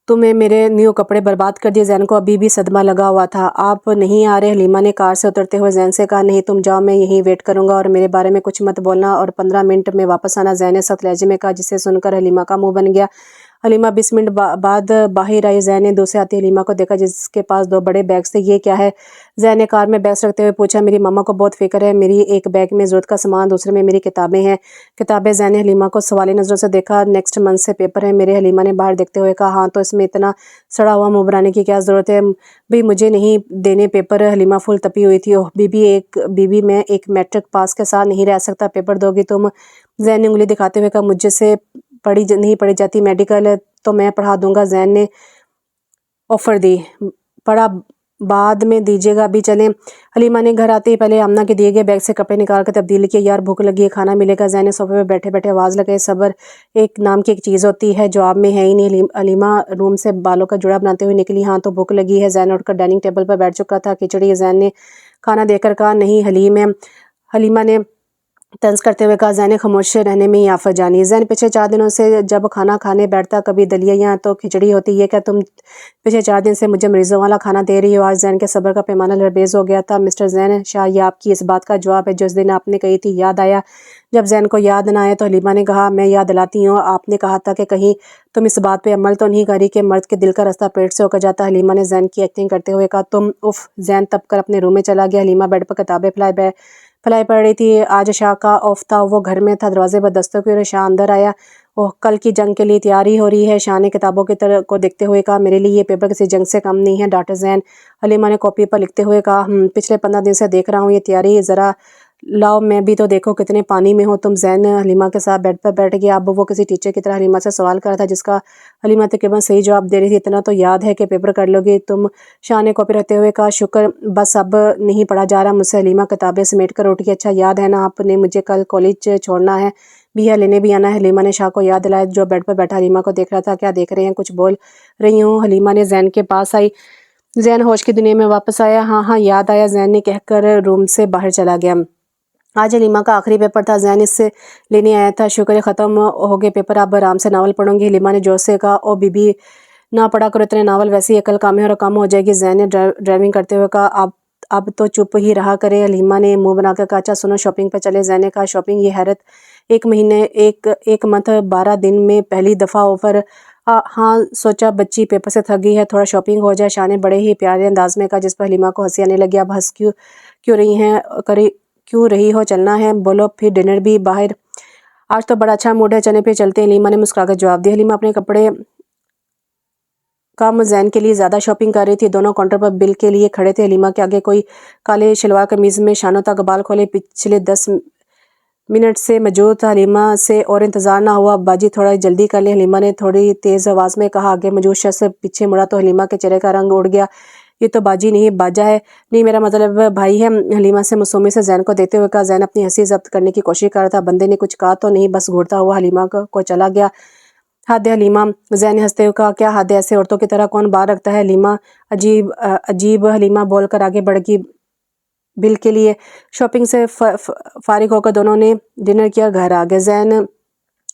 تمہیں میرے نیو کپڑے برباد کر دیے۔ زین کو ابھی بھی صدمہ لگا ہوا تھا۔ آپ نہیں آ رہے؟ حلیمہ نے کار سے اترتے ہوئے زین سے کہا۔ نہیں، تم جاؤ، میں یہیں ویٹ کروں گا اور میرے بارے میں کچھ مت بولنا اور 15 منٹ میں واپس آنا، زین نے سخت لہجے میں کہا، جسے سن کر حلیمہ کا منہ بن گیا۔ حلیمہ 20 منٹ بعد باہر آئی۔ زین نے دوسرے آتی حلیمہ کو دیکھا جس کے پاس 2 بڑے بیگز تھے۔ یہ کیا ہے؟ زین نے کار میں بیگز رکھتے ہوئے پوچھا۔ میری ماما کو بہت فکر ہے، میری ایک بیگ میں ضرورت کا سامان، دوسرے میں میری کتابیں ہیں۔ کتابیں؟ زین نے حلیمہ کو سوالی نظروں سے دیکھا۔ نیکسٹ منتھ سے پیپر ہے میرے، حلیمہ نے باہر دیکھتے ہوئے کہا۔ ہاں تو اس میں اتنا سڑا ہوا منہ بنانے کی کیا ضرورت ہے؟ بھئی مجھے نہیں دینے پیپر، حلیمہ پھول تپی ہوئی تھی۔ اوہ بی میں ایک میٹرک پاس کے ساتھ نہیں رہ سکتا، پیپر دو گی تم؟ زین نے انگلی دکھاتے ہوئے کہا، مجھ سے نہیں پڑھی جاتی میڈیکل، تو میں پڑھا دوں گا، زین نے آفر دی۔ پڑھا بعد میں دیجیے گا، ابھی چلیں۔ حلیمہ نے گھر آتے ہی پہلے آمنہ کے دیے گئے بیگ سے کپڑے نکال کر تبدیل کیے۔ یار بھوک لگی ہے، کھانا ملے گا؟ زین نے صوفے پہ بیٹھے بیٹھے آواز لگائی، صبر ایک نام کی ایک چیز ہوتی ہے جو آپ میں ہے ہی نہیں۔ حلیمہ روم سے بالوں کا جوڑا بناتے ہوئے نکلی۔ ہاں تو بھوک لگی ہے۔ زین اٹھ کر ڈائننگ ٹیبل پر بیٹھ چکا تھا۔ کھچڑی؟ زین نے کھانا دے کر کہا۔ نہیں، حلیم ہے، حلیمہ نے طنز کرتے ہوئے کہا۔ زین نے خاموش رہنے میں ہی آفت جانی۔ زین پچھلے 4 دنوں سے جب کھانا کھانے بیٹھتا، کبھی دلیا یا تو کھچڑی ہوتی۔ یہ کہ تم پچھلے 4 دن سے مجھے مریضوں والا کھانا دے رہی ہو؟ آج زین کے صبر کا پیمانہ لرزیز ہو گیا تھا۔ مسٹر زین شاہ، یہ آپ کی اس بات کا جواب ہے جو اس دن آپ نے کہی تھی، یاد آیا؟ جب زین کو یاد نہ آیا تو حلیمہ نے کہا، میں یاد دلاتی ہوں، آپ نے کہا تھا کہ کہیں تم اس بات پہ عمل تو نہیں کری کہ مرد کے دل کا راستہ پیٹ سے ہو کر جاتا۔ حلیمہ نے زین کی ایکٹنگ کرتے ہوئے کہا، تم اف۔ زین تپ کر اپنے روم میں چلا گیا۔ حلیمہ بیڈ پر کتابیں پھیلائی پڑھ رہی تھی۔ آج شاہ کا آف تھا، وہ گھر میں تھا، دروازے پر دستک ہوئی اور شاہ اندر آیا۔ اوہ، کل کی جنگ کے لیے تیاری ہو رہی ہے؟ شاہ نے کتابوں کی طرف کو دیکھتے ہوئے کہا، میرے لیے یہ پیپر کسی جنگ سے کم نہیں ہے ڈاکٹر زین۔ حلیمہ نے کاپی پر لکھتے ہوئے کہا، پچھلے 15 دن سے دیکھ رہا ہوں یہ تیاری ذرا लाओ मैं भी तो देखो कितने पानी में हो तुम। जैन हलीमा के साथ बेड पर बैठ गया। अब वो किसी टीचर की तरह हलीमा से सवाल कर रहा था जिसका हलीमा तकरीबन सही जवाब दे रही थी। इतना तो याद है कि पेपर कर लोगी तुम। शाह ने कॉपी रखते हुए कहा, शुक्र, बस अब नहीं पढ़ा जा रहा मुझसे। हलीमा किताबें समेट कर उठ गई। अच्छा याद है ना, आपने मुझे कल कॉलेज छोड़ना है, भैया लेने भी आना है। हलीमा ने शाह को याद दिलाया जो बेड पर बैठा हलीमा को देख रहा था। क्या देख रहे हैं, कुछ बोल रही हूँ। हलीमा ने जैन के पास आई। जैन होश की दुनिया में वापस आया। हाँ हाँ याद आया, जैन ने कहकर रूम से बाहर चला गया। आज हलीमा का आखिरी पेपर था। जैन इससे लेने आया था। शुक्र है ख़त्म हो गए पेपर, अब आराम से नावल पढ़ूंगी। हलीमा ने जोर से कहा, ओ बीबी ना पढ़ा करो इतने नावल, वैसे ही अकल काम है और कम हो जाएगी। जैन ने ड्राइविंग करते हुए कहा, अब तो चुप ही रहा करे। हलीमा ने मुंह बनाकर कहा, अच्छा सुनो, शॉपिंग पर चले। जैन ने कहा, शॉपिंग? ये हैरत, एक महीने एक मंथ 12 दिन में पहली दफ़ा ऑफर। हाँ सोचा बच्ची पेपर से थक गई है, थोड़ा शॉपिंग हो जाए। शाह ने बड़े ही प्यारे अंदाज में कहा जिस पर हलीमा को हंसी आने लगी। अब हंस क्यों रही हैं, क्यों रही हो, चलना है बोलो, फिर डिनर भी बाहर। आज तो बड़ा अच्छा मूड है, चने पे चलते हैं। हलीमा ने मुस्कुराकर जवाब दिया। हलीमा अपने कपड़े कम जैन के लिए ज़्यादा शॉपिंग कर रही थी। दोनों काउंटर पर बिल के लिए खड़े थे। हलीमा के आगे कोई काले शलवार कमीज़ में शानों तक बाल खोले पिछले 10 मिनट से मौजूद था। हलीमा से और इंतज़ार ना हुआ। बाजी थोड़ा जल्दी कर ले, हलीमा ने थोड़ी तेज़ आवाज़ में कहा। आगे मौजूद शख्स पीछे मुड़ा तो हलीमा के चेहरे का रंग उड़ गया। ये तो बाजी नहीं बाजा है। नहीं मेरा मतलब भाई है, हलीमा से मुसम्मी से जैन को देखते हुए कहा। जैन अपनी हंसी जब्त करने की कोशिश कर रहा था। बंदे ने कुछ कहा तो नहीं, बस घूरता हुआ हलीमा को चला गया। हद है हलीमा, जैन ने हंसते हुए कहा। क्या हद है, ऐसे औरतों की तरह कौन बाहर रखता है। हलीमा अजीब हलीमा बोलकर आगे बढ़ गई बिल के लिए। शॉपिंग से फारिग होकर दोनों ने डिनर किया, घर आ गए। जैन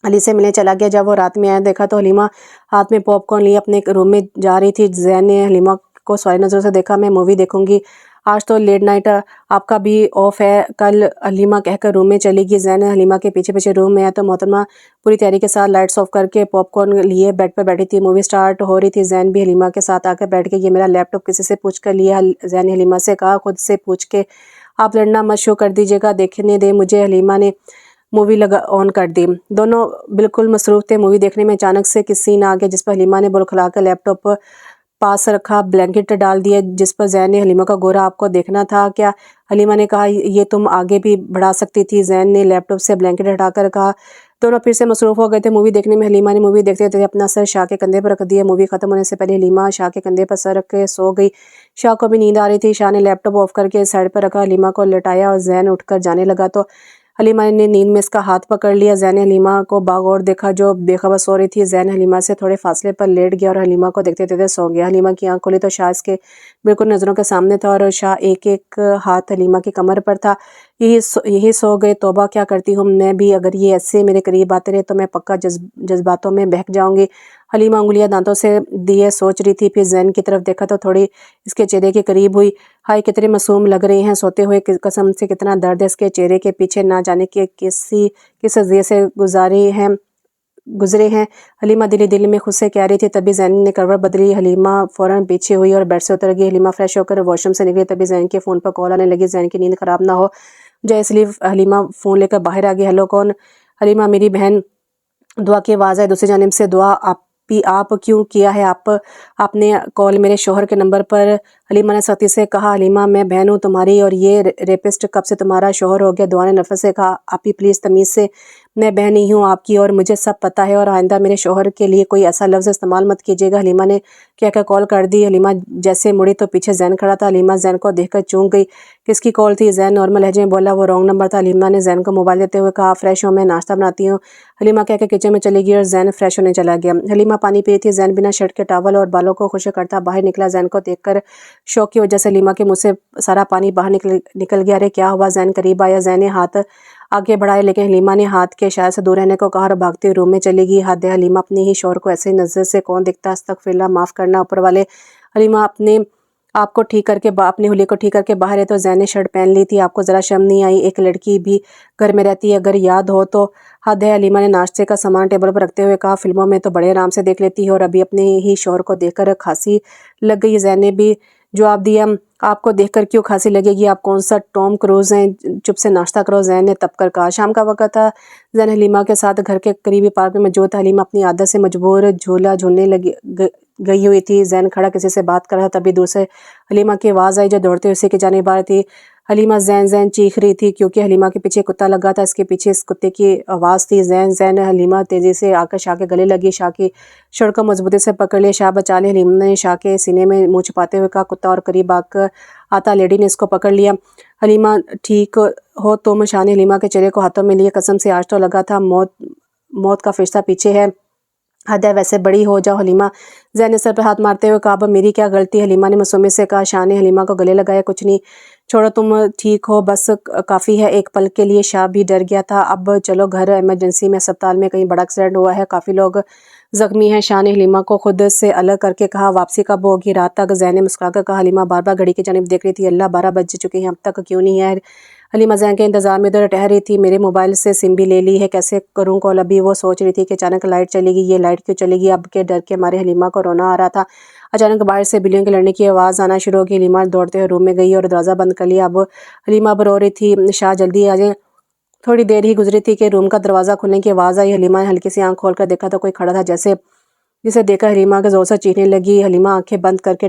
अली से मिलने चला गया। जब वो रात में आया देखा तो हलीमा हाथ में पॉपकॉर्न लिए अपने रूम में जा रही थी। जैन ने हलीमा को सॉरी नज़रों से देखा। मैं मूवी देखूंगी, आज तो लेट नाइट आपका भी ऑफ है। कल हलीमा कहकर रूम में चली गई। जैन हलीमा के पीछे पीछे रूम में आया तो मोहतरमा पूरी तैयारी के साथ लाइट्स ऑफ करके पॉपकॉर्न लिए बेड पर बैठी थी। मूवी स्टार्ट हो रही थी। जैन भी हलीमा के साथ आकर बैठ गई। ये मेरा लैपटॉप किसी से पूछ कर लिया, जैन ने हलीमा से कहा। खुद से पूछ के आप लड़ना मत शो कर दीजिएगा, देखने दे मुझे। हलीमा ने मूवी लगा ऑन कर दी। दोनों बिल्कुल मसरूफ़ थे मूवी देखने में। अचानक से किस सीन आ गया जिस पर हलीमा ने बुलखला कर लैपटॉप पास रखा, ब्लैंकेट डाल दिया जिस पर जैन ने हलीमा का गोरा आपको देखना था क्या। हलीमा ने कहा, ये तुम आगे भी बढ़ा सकती थी। जैन ने लैपटॉप से ब्लैंकेट हटाकर कहा। दोनों फिर से मसरूफ़ हो गए थे मूवी देखने में। हलीमा ने मूवी देखते देखते अपना सर शाह के कंधे पर रख दिया। मूवी खत्म होने से पहले हलीमा शाह के कंधे पर सर रख के सो गई। शाह को भी नींद आ रही थी। शाह ने लैपटॉप ऑफ करके साइड पर रखा, हलीमा को लटाया और जैन उठकर जाने लगा तो हलीमा ने नींद में इसका हाथ पकड़ लिया। जैन ने हलीमा को बागौर देखा जो बेखबर सो रही थी। जैन हलीमा से थोड़े फासले पर लेट गया और हलीमा को देखते देखते सो गया। हलीमा की आंख खोली तो शाह इसके बिल्कुल नज़रों के सामने था और शाह एक एक हाथ हलीमा की कमर पर था। यही सो गए। तौबा क्या करती हूँ मैं भी, अगर ये ऐसे मेरे करीब आते रहे तो मैं पक्का जज्बातों में बहक जाऊंगी। हलीमा उंगलियां दांतों से दिए सोच रही थी। फिर जैन की तरफ देखा तो थोड़ी इसके चेहरे के करीब हुई। हाय कितने मासूम लग रहे हैं सोते हुए, कसम से कितना दर्द है इसके चेहरे के पीछे, ना जाने के किस अज़ियत से गुजरे हैं। हलीमा दिल में खुद से कह रही थी। तभी जैन ने करवट बदली। हलीमा फौरन पीछे हुई और बेड से उतर गई। हलीमा फ्रेश होकर वॉशरूम से निकली। तभी जैन के फ़ोन पर कॉल आने लगी। जैन की नींद ख़राब ना हो जाए इसलिए हलीमा फ़ोन लेकर बाहर आ गई। हेलो कौन? हलीमा मेरी बहन। दुआ की आवाज़ है दूसरी जानिब से। दुआ आप क्यों किया है आपने कॉल मेरे शोहर के नंबर पर? हलीमा ने सख्ती से कहा। हलीमा मैं बहन हूँ तुम्हारी और ये रेपिस्ट कब से तुम्हारा शोहर हो गया? दुआ ने नफरत से कहा। आप ही प्लीज़ तमीज़ से, मैं बहन ही हूँ आपकी और मुझे सब पता है और आइंदा मेरे शोहर के लिए कोई ऐसा लफ्ज़ इस्तेमाल मत कीजिएगा। हलीमा ने क्या कॉल कर दी। हलीमा जैसे मुड़ी तो पीछे जैन खड़ा था। हलीमा जैन को देखकर चूक गई। किसकी कॉल थी? जैन नॉर्मल लहजे में बोला। वो रॉन्ग नंबर था। हलीमा ने जैन को मोबाइल देते हुए कहा, फ्रेश हो, मैं नाश्ता बनाती हूँ। हलीमा कहकर किचन में चली गई और जैन फ्रेश होने चला गया। हलीमा पानी पी थी। जैन बिना शर्ट के टॉवल और बालों को खुश करता बाहर निकला। जैन को देखकर शौक की वजह से हलीमा के मुंह से सारा पानी बाहर निकल गया। अरे क्या हुआ? जैन करीब आया। जैन ने हाथ आगे बढ़ाया लेकिन हलीमा ने हाथ के इशारे से दूर रहने को कहा और भागते हुए रूम में चली गई। हद है, हलीमा अपने ही शौहर को ऐसे नज़र से कौन देखता? अस्तगफिरुल्लाह, माफ़ करना ऊपर वाले। हलीमा अपने आपको ठीक करके अपनी हुलिया को ठीक करके बाहर है तो जैन ने शर्ट पहन ली थी। आपको ज़रा शर्म नहीं आई? एक लड़की भी घर में रहती है, अगर याद हो तो। हद है, हलीमा ने नाश्ते का सामान टेबल पर रखते हुए कहा। फिल्मों में तो बड़े आराम से देख लेती है और अभी अपने ही शौहर को देखकर खांसी लग गई। जैन ने भी जवाब दिया, आपको देखकर क्यों खांसी लगेगी? आप कौन सा टॉम क्रूज हैं? चुप से नाश्ता करो। जैन ने तब कर कहा। शाम का वक्त था। जैन हलीमा के साथ घर के करीबी पार्क में मौजूद था। हलीमा अपनी आदत से मजबूर झूला झूलने गई हुई थी। जैन खड़ा किसी से बात कर रहा था, तभी दूर से हलीमा की आवाज़ आई जो दौड़ते हुए उसी की जानिब आ रही थी। हलीमा जैन जैन चीख रही थी क्योंकि हलीमा के पीछे कुत्ता लगा था, इसके पीछे इस कुत्ते की आवाज़ थी जैन जैन। हलीमा तेज़ी से आकर शाह के गले लगी, शाह की शर्ट को मजबूती से पकड़ लिया। शाह बचा ले। हलीमा ने शाह के सीने में मुँह छुपाते हुए कहा, कुत्ता और करीब आकर आता लेडी ने इसको पकड़ लिया। हलीमा ठीक हो तुम? शाह ने हलीमा के चेहरे को हाथों में लिए, कसम से आज तो लगा था मौत का फरिश्ता पीछे है। हद है, वैसे बड़ी हो जाओ हलीमा। जैन ने सर पर हाथ मारते हुए कहा, अब मेरी क्या गलती? हलीमा ने मासूमियत से कहा। शाह ने हलीमा को गले लगाया, कुछ नहीं, छोड़ो, तुम ठीक हो, बस काफ़ी है। एक पल के लिए शाह भी डर गया था। अब चलो घर, इमरजेंसी में अस्पताल में कहीं बड़ा एक्सीडेंट हुआ है, काफ़ी लोग जख्मी हैं। शाह ने हलीमा को खुद से अलग करके कहा, वापसी कब होगी? रात तक। जैन ने मुस्कुराकर कहा। हलीमा बार बार घड़ी की जानिब देख रही थी। अल्लाह, 12 बज चुके हैं, अब तक क्यों नहीं है? हलीमा जैन के इंतज़ार में इधर ठहर रही थी। मेरे मोबाइल से सिम भी ले ली है, कैसे करूं कॉल? अभी वो सोच रही थी कि अचानक लाइट चलेगी। ये लाइट क्यों चलेगी? अब के डर के मारे हलीमा को रोना आ रहा था। अचानक बाहर से बिल्लियों के लड़ने की आवाज़ आना शुरू हो गई। हलीमा दौड़ते हुए रूम में गई और दरवाज़ा बंद कर लिया। अब हलीमा अब रो रही थी, शाह जल्दी आ जाए। थोड़ी देर ही गुजरी थी कि रूम का दरवाज़ा खुलने की आवाज़ आई। हलीमा ने हल्की सी आंख खोलकर देखा तो कोई खड़ा था, जैसे जिसे देखकर हलीमा के ज़ोर से चीखने लगी। हलीमा आंखें बंद करके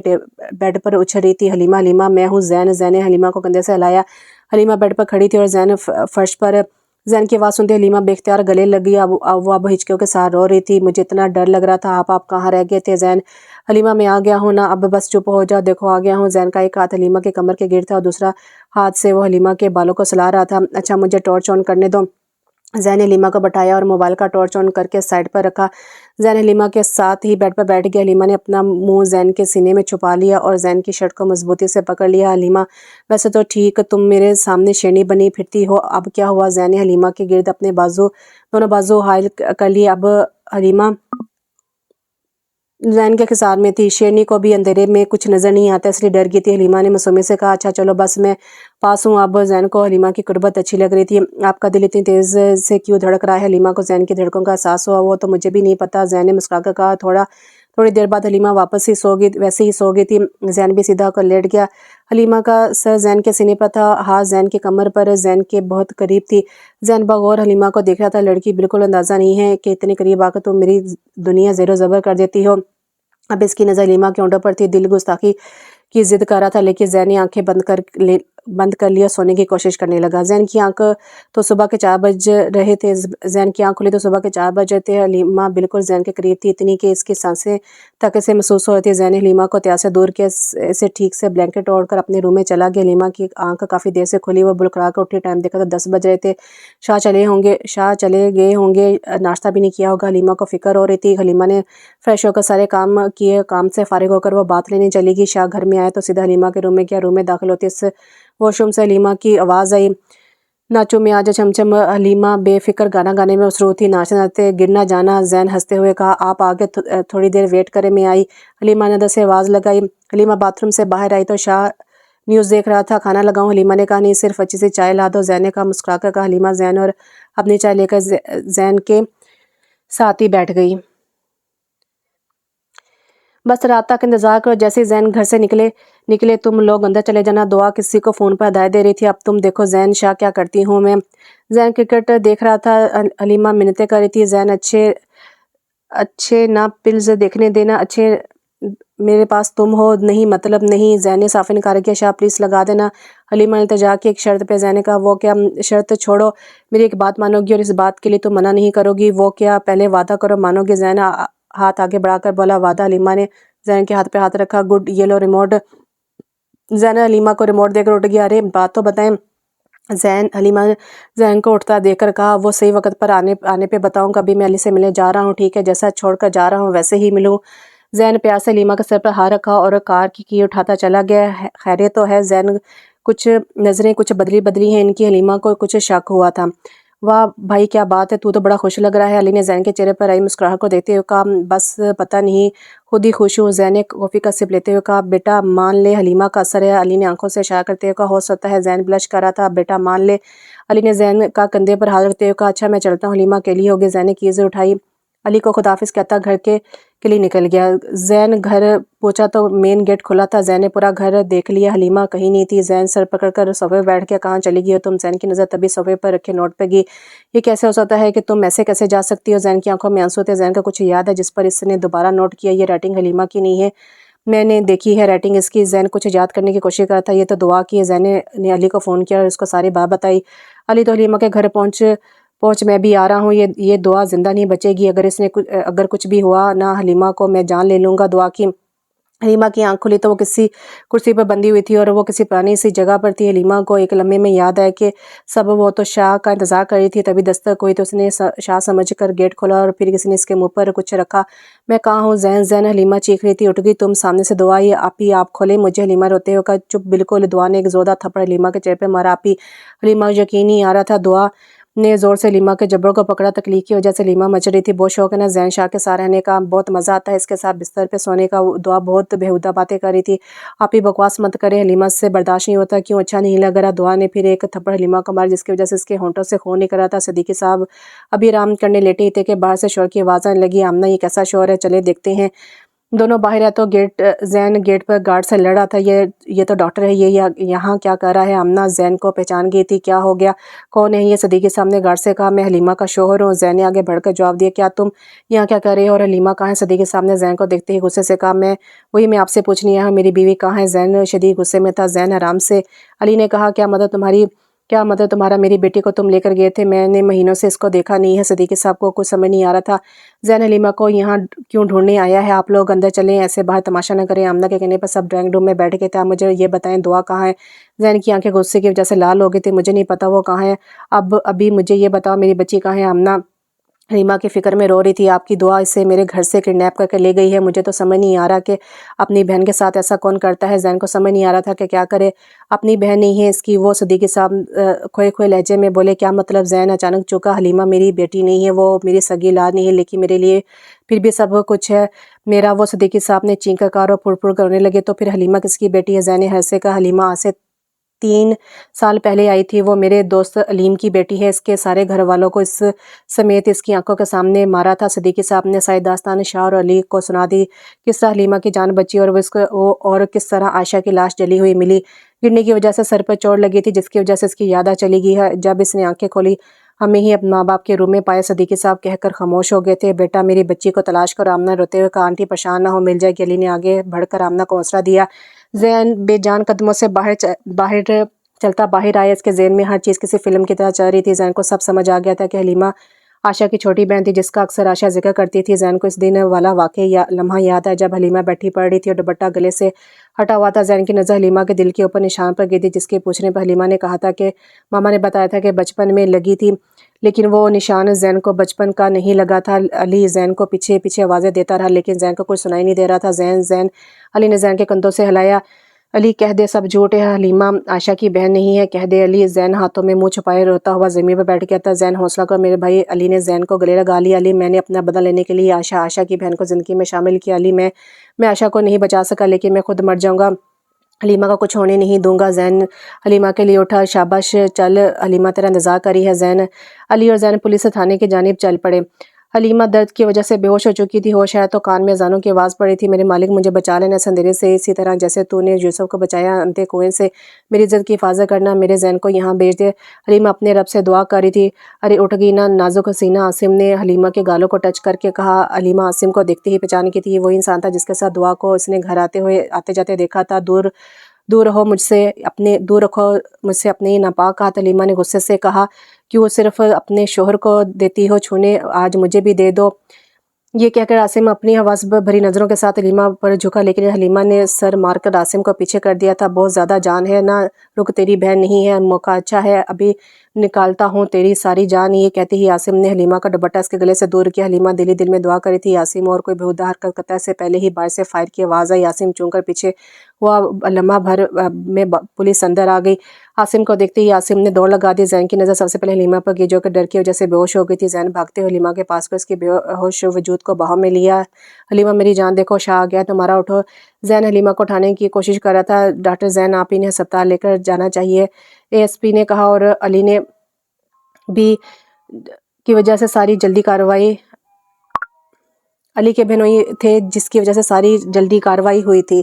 बेड पर उछल रही थी। हलीमा, हलीमा, मैं हूँ जैन। जैन ने हलीमा को कंधे से हिलाया। हलीमा बेड पर खड़ी थी और जैन फर्श पर। जैन की आवाज़ सुनते हलीमा बेख्तियार गले लगी। अब हिचकियों के साथ रो रही थी। मुझे इतना डर लग रहा था, आप कहाँ रह गए थे जैन? हलीमा, मैं आ गया हूँ ना, अब बस चुप हो जाओ, देखो आ गया हूँ। जैन का एक हाथ हलीमा के कमर के गिर था और दूसरा हाथ से वो हलीमा के बालों को सुला रहा था। अच्छा, मुझे टॉर्च ऑन करने दो। जैन ने हलीमा को बैठाया और मोबाइल का टॉर्च ऑन करके साइड पर रखा। जैन हलीमा के साथ ही बेड पर बैठ गया। हलीमा ने अपना मुंह जैन के सीने में छुपा लिया और जैन की शर्ट को मजबूती से पकड़ लिया। हलीमा, वैसे तो ठीक, तुम मेरे सामने शेरनी बनी फिरती हो, अब क्या हुआ? जैन ने हलीमा के गिर्द अपने दोनों बाजू हायल कर लिए। अब हलीमा जैन के खिसार में थी। शेरनी को भी अंधेरे में कुछ नजर नहीं आता, इसलिए डर गई थी। हलीमा ने मासूमियत से कहा, अच्छा चलो बस मैं पास हूँ। अब जैन को हलीमा की कुर्बत अच्छी लग रही थी। आपका दिल इतनी तेज से क्यों धड़क रहा है? हलीमा को जैन की धड़कन का एहसास हुआ। वो तो मुझे भी नहीं पता। जैन ने मुस्कुराकर कहा। थोड़ी देर बाद हलीमा वापस ही सो गई, वैसे ही सो गई थी। जैन भी सीधा होकर लेट गया। हलीमा का सर जैन के सीने पर था, हाथ जैन की कमर पर जैन के बहुत करीब थी। जैन बगौर हलीमा को देख रहा था। लड़की, बिल्कुल अंदाजा नहीं है कि इतने करीब आकर तुम मेरी दुनिया ज़ेरो ज़बर कर देती हो। अब इसकी नज़र हलीमा के होंठों पर थी। दिल गुस्ताखी की जिद कर रहा था, लेकिन जैन ने आंखें बंद कर लिया, सोने की कोशिश करने लगा। जैन की आंख तो सुबह के 4 बज रहे थे। जैन की आंख खुली तो सुबह के 4 बज रहे थे। हलीमा बिल्कुल जैन के करीब थी, इतनी कि इसकी सांसें तक से महसूस हो रही थी। जैन ने हलीमा को एहतियात से दूर किया, इसे ठीक से ब्लैंकेट ओढ़कर अपने रूम में चला गया। हलीमा की आंख काफ़ी देर से खुली, वो बुड़खड़ा कर उठी। टाइम देखा तो 10 बज रहे थे। शाह चले गए होंगे, नाश्ता भी नहीं किया होगा। हलीमा को फिक्र हो रही थी। हलीमा ने फ्रेश होकर सारे काम किए। काम से फारिग होकर वो बात लेने चली गई। शाह घर में आए तो सीधा हलीमा के रूम में गया। रूम में दाखिल होते इस वॉशरूम से हलीमा की आवाज़ आई, नाचो में आजा चमचम। हलीमा बेफिक्र गाना गाने में मसरूफ थी। नाचते नाचते गिर ना जाना। जैन हंसते हुए कहा, आप आगे थोड़ी देर वेट करें, मैं आई। हलीमा ने अंदर से आवाज़ लगाई। हलीमा बाथरूम से बाहर आई तो शाह न्यूज़ देख रहा था। खाना लगाऊं? हलीमा ने कहा, नहीं, सिर्फ अच्छी सी चाय ला दो। जैन ने कहा, मुस्कुराकर कहा। हलीमा जैन और अपनी चाय लेकर जैन के साथ ही बैठ गई। बस रात तक इंतजार करो, जैसे ही जैन घर से निकले तुम लोग अंदर चले जाना। दुआ किसी को फ़ोन पर हदायत दे रही थी। अब तुम देखो जैन, शाह क्या करती हूँ मैं। जैन क्रिकेट देख रहा था। हलीमा मिन्नतें कर रही थी, जैन अच्छे अच्छे ना पिल्स देखने देना, अच्छे मेरे पास तुम हो, नहीं मतलब नहीं। जैन ने साफ इनकार किया। शाह प्लीज़ लगा देना। हलीमा ने इल्तिजा की एक शर्त पे। जैन ने कहा, वो क्या शर्त? छोड़ो, मेरी एक बात मानोगी और इस बात के लिए तुम मना नहीं करोगी। वो क्या? पहले वादा करो मानोगे। जैन हाथ आगे बढ़ाकर बोला, वादा। हलीमा ने जैन के हाथ पे हाथ रखा। गुड, ये लो रिमोट। जैन हलीमा को रिमोट देकर उठ गया। अरे बात तो बताएं। हलीमा ने जैन को उठता देखकर कहा, वो सही वक्त पर आने पे बताऊं। कभी मैं अली से मिलने जा रहा हूँ, ठीक है? जैसा छोड़कर जा रहा हूँ वैसे ही मिलूं। जैन प्यार से हलीमा के सर पर हाथ रखा और कार की उठाता चला गया। खैरियत तो है? जैन कुछ नजरें कुछ बदली बदली हैं इनकी। हलीमा को कुछ शक हुआ था। वाह भाई, क्या बात है, तू तो बड़ा खुश लग रहा है। अली ने जैन के चेहरे पर आई मुस्कुराहट को देखते हुए कहा, बस पता नहीं, खुद ही खुश हूँ। जैन ने कॉफ़ी का सिप लेते हुए कहा, बेटा मान ले, हलीमा का असर है। अली ने आंखों से इशारा करते हुए कहा, हो सकता है। जैन ब्लश कर रहा था। बेटा मान ले। अली ने जैन का कंधे पर हाथ रखते हुए कहा, अच्छा मैं चलता हूँ, हलीमा अकेली होगी। जैन ने कीज़ें उठाई। अली को खुदाफिज कहता घर के लिए निकल गया। जैन घर पहुंचा तो मेन गेट खुला था। जैन ने पूरा घर देख लिया, हलीमा कहीं नहीं थी। जैन सर पकड़कर सोफे बैठ के कहाँ चली गई हो तुम? जैन की नज़र तभी सोफे पर रखे नोट पे गई। ये कैसे हो सकता है कि तुम ऐसे कैसे जा सकती हो? जैन की आंखों में आंसू थे। जैन का कुछ याद है जिस पर इसने दोबारा नोट किया। ये राइटिंग हलीमा की नहीं है, मैंने देखी है राइटिंग इसकी। जैन कुछ याद करने की कोशिश कर था। ये तो दुआ की है। जैन ने अली को फ़ोन किया और उसको सारी बात बताई। अली तो हलीमा के घर पहुंच मैं भी आ रहा हूँ, ये दुआ जिंदा नहीं बचेगी। अगर कुछ भी हुआ ना हलीमा को, मैं जान ले लूँगा। दुआ की। हलीमा की आंख खुली तो वो किसी कुर्सी पर बंधी हुई थी और वो किसी पुरानी सी जगह पर थी। हलीमा को एक लम्हे में याद है कि सब वो तो शाह का इंतजार कर रही थी। तभी दस्तक हुई तो उसने शाह समझकर गेट खोला और फिर किसी ने इसके मुंह पर कुछ रखा। मैं कहाँ हूँ जैन? जैन हलीमा चीख रही थी। उठ गई। तुम सामने से दुआ, ये आप खोले मुझे। हलीमा रोते हुए कहा। चुप बिल्कुल। दुआ ने एक जोरदार थप्पड़ हलीमा के चेहरे पे मारा। आप ही। हलीमा यकीन नहीं आ रहा था। दुआ ने जोर से लीमा के जबड़ों को पकड़ा। तकलीफ की वजह से लीमा मच रही थी। बहुत शौक है ना जैन शाह के साथ रहने का, बहुत मज़ा आता है इसके साथ बिस्तर पे सोने का। दुआ बहुत बेहुदा बातें कर रही थी। आप ही बकवास मत करें, हलीमा से बर्दाश्त नहीं होता। क्यों अच्छा नहीं लग रहा? दुआ ने फिर एक थप्पड़ हलीमा को मारा जिसकी वजह से इसके होंठों से खून निकल रहा था। सदीकी साहब अभी आराम करने लेटे ही थे कि बाहर से शोर की आवाज़ आने लगी। आमना ये कैसा शोर है? चले देखते हैं। दोनों बाहर है तो जैन गेट पर गार्ड से लड़ रहा था। ये तो डॉक्टर है, ये यहाँ क्या कर रहा है? आमना जैन को पहचान गई थी। क्या हो गया? कौन है ये? सदीकी साहब ने गार्ड से कहा। मैं हलीमा का शोहर हूँ। जैन ने आगे बढ़कर जवाब दिया। क्या तुम यहाँ क्या कर रहे हो और हलीमा कहाँ है? सदीकी साहब ने जैन को देखते ही गुस्से से कहा। मैं आपसे पूछनी है, मेरी बीवी कहाँ है? जैन शदीद गुस्से में था। जैन आराम से। अली ने कहा। क्या मदद तुम्हारा? मेरी बेटी को तुम लेकर गए थे, मैंने महीनों से इसको देखा नहीं है। सदीकी साहब को कुछ समझ नहीं आ रहा था। जैन हलीमा को यहाँ क्यों ढूंढने आया है? आप लोग अंदर चलें, ऐसे बाहर तमाशा न करें। आमना के कहने पर सब ड्राइंग रूम में बैठ गए थे। आप मुझे ये बताएं दुआ कहाँ है? जैन की आंखें गुस्से की वजह से लाल हो गई थी। मुझे नहीं पता वो कहाँ है। अभी मुझे ये बताओ मेरी बच्ची कहाँ है? आमना हलीमा की फिक्र में रो रही थी। आपकी दुआ इसे मेरे घर से किडनैप करके ले गई है। मुझे तो समझ नहीं आ रहा कि अपनी बहन के साथ ऐसा कौन करता है। जैन को समझ नहीं आ रहा था कि क्या करे। अपनी बहन नहीं है इसकी। वो सदीकी साहब खोए खोए लहजे में बोले। क्या मतलब? जैन अचानक चुका। हलीमा मेरी बेटी नहीं है, वो मेरी सगी लाद नहीं है, लेकिन मेरे लिए फिर भी सब कुछ है मेरा। वो सदीकी साहब ने चीख कर कहा और फुड़ करने लगे। तो फिर हलीमा किसकी बेटी है? जैन ने हंस से कहा। हलीमा आज से 3 साल पहले आई थी। वो मेरे दोस्त अलीम की बेटी है। इसके सारे घर वालों को इस समेत इसकी आंखों के सामने मारा था। सदीकी साहब ने सारी दास्तान शाह और अली को सुना दी। किस तरह हलीमा की जान बची और किस तरह आयशा की लाश जली हुई मिली। गिरने की वजह से सर पर चोट लगी थी जिसकी वजह से इसकी याद चली गई है। जब इसने आंखें खोली हमें ही अपने माँ बाप के रूम में पाया। सदीकी साहब कहकर खामोश हो गए थे। बेटा मेरी बच्ची को तलाश करो। आमना रोते हुए कहा। आंटी परेशान ना हो, मिल जाएगी। अली ने आगे बढ़कर आमना को हौसला दिया। जैन बेजान कदमों से बाहर चलता बाहर आया। इसके ज़हन में हर चीज़ किसी फिल्म की तरह चल रही थी। जैन को सब समझ आ गया था कि हलीमा आशा की छोटी बहन थी जिसका अक्सर आशा जिक्र करती थी। जैन को इस दिन वाला लम्हा याद है जब हलीमा बैठी पड़ रही थी और दुपट्टा गले से हटा हुआ था। जैन की नज़र हलीमा के दिल के ऊपर निशान पर गिरी थी जिसके पूछने पर हलीमा ने कहा था कि मामा ने बताया था कि बचपन में लगी थी, लेकिन वो निशान जैन को बचपन का नहीं लगा था। अली जैन को पीछे पीछे आवाज़ें देता रहा लेकिन जैन को कुछ सुनाई नहीं दे रहा था। जैन अली ने जैन के कंधों से हिलाया। अली कह दे सब झूठ है, हलीमा आशा की बहन नहीं है, कह दे। अली जैन हाथों में मुंह छुपाए रोता हुआ ज़मीन पर बैठ गया था। जैन हौसला कर मेरे भाई। अली ने जैन को गले लगा लिया। अली मैंने अपना बदला लेने के लिए आशा की बहन को ज़िंदगी में शामिल किया। अली मैं आशा को नहीं बचा सका लेकिन मैं खुद मर जाऊँगा, हलीमा का कुछ होने नहीं दूंगा। जैन हलीमा के लिए उठा। शाबाश चल, हलीमा तेरा इंतजार करी है। जैन अली और जैन पुलिस थाने की जानिब चल पड़े। हलीमा दर्द की वजह से बेहोश हो चुकी थी। होश आया तो कान में अजानों की आवाज़ पड़ी थी। मेरे मालिक मुझे बचा लेना इस अंधेरे से, इसी तरह जैसे तूने यूसुफ को बचाया अंधे कुएं से। मेरी इज्जत की हिफाजत करना, मेरे जैन को यहाँ भेज दे। हलीमा अपने रब से दुआ कर रही थी। अरे उठ गई ना नाजुक हसीना। आसिम ने हलीमा के गालों को टच करके कहा। हलीमा आसिम को देखते ही पहचान की थी। वही इंसान था जिसके साथ दुआ को इसने घर आते जाते देखा था। दूर रखो मुझसे अपने नापाक हाथ। हलीमा ने गुस्से से कहा। क्यों सिर्फ अपने शोहर को देती हो छूने, आज मुझे भी दे दो। ये कहकर आसिम अपनी हवस भरी नज़रों के साथ हलीमा पर झुका लेकिन हलीमा ने सर मारकर आसिम को पीछे कर दिया था। बहुत ज़्यादा जान है ना, रुक, तेरी बहन नहीं है, मौका अच्छा है, अभी निकालता हूँ तेरी सारी जान। ये कहते ही आसिम ने हलीमा का दुपट्टा इसके गले से दूर किया। हलीमा दिल में दुआ करी थी। आसिम और कोई बेहुदा हरकत करता से पहले ही बाहर से फायर की आवाज़ आई। आसिम चूम कर पीछे हुआ। लम्हा भर में पुलिस अंदर आ गई। आसिम को देखते ही आसिम ने दौड़ लगा दी। जैन की नज़र सबसे पहले हलीमा पर गई जो कि डर की वजह से बेहोश हो गई थी। जैन भागते हुए हलीमा के पास को इसके बेहोश वजूद को बाहों में लिया। हलीमा मेरी जान देखो, शाह आ गया, तुम्हारा उठो। जैन हलीमा को उठाने की कोशिश कर रहा था। डॉक्टर जैन आप इन्हें अस्पताल लेकर जाना चाहिए, एएसपी ने कहा। और अली ने भी की वजह से सारी जल्दी कार्रवाई علی کے بہنوئی تھے جس کی وجہ سے ساری جلدی کارروائی ہوئی تھی۔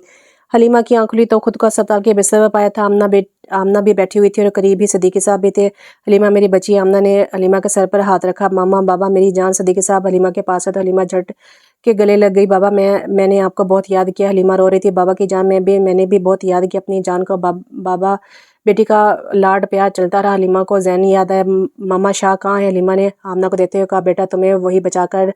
حلیمہ کی آنکھ کھلی تو خود کو اسپتال کے بستر پر پایا تھا۔ آمنہ بھی بیٹھی ہوئی تھی اور قریب ہی صدیقی صاحب بھی تھے۔ حلیمہ میری بچی، آمنہ نے حلیمہ کے سر پر ہاتھ رکھا۔ ماما، بابا، میری جان۔ صدیقی صاحب حلیمہ کے پاس ہے تو حلیمہ جھٹ کے گلے لگ گئی۔ بابا، میں نے آپ کو بہت یاد کیا۔ حلیمہ رو رہی تھی۔ بابا کی جان، میں نے بھی بہت یاد کیا اپنی جان کو۔ بابا بیٹی کا لاڈ پیار چلتا رہا۔ حلیمہ کو زین یاد آیا۔ ماما شاہ کہاں ہے؟ حلیمہ نے آمنہ کو دیتے ہوئے کہا، بیٹا تمہیں وہی بچا کر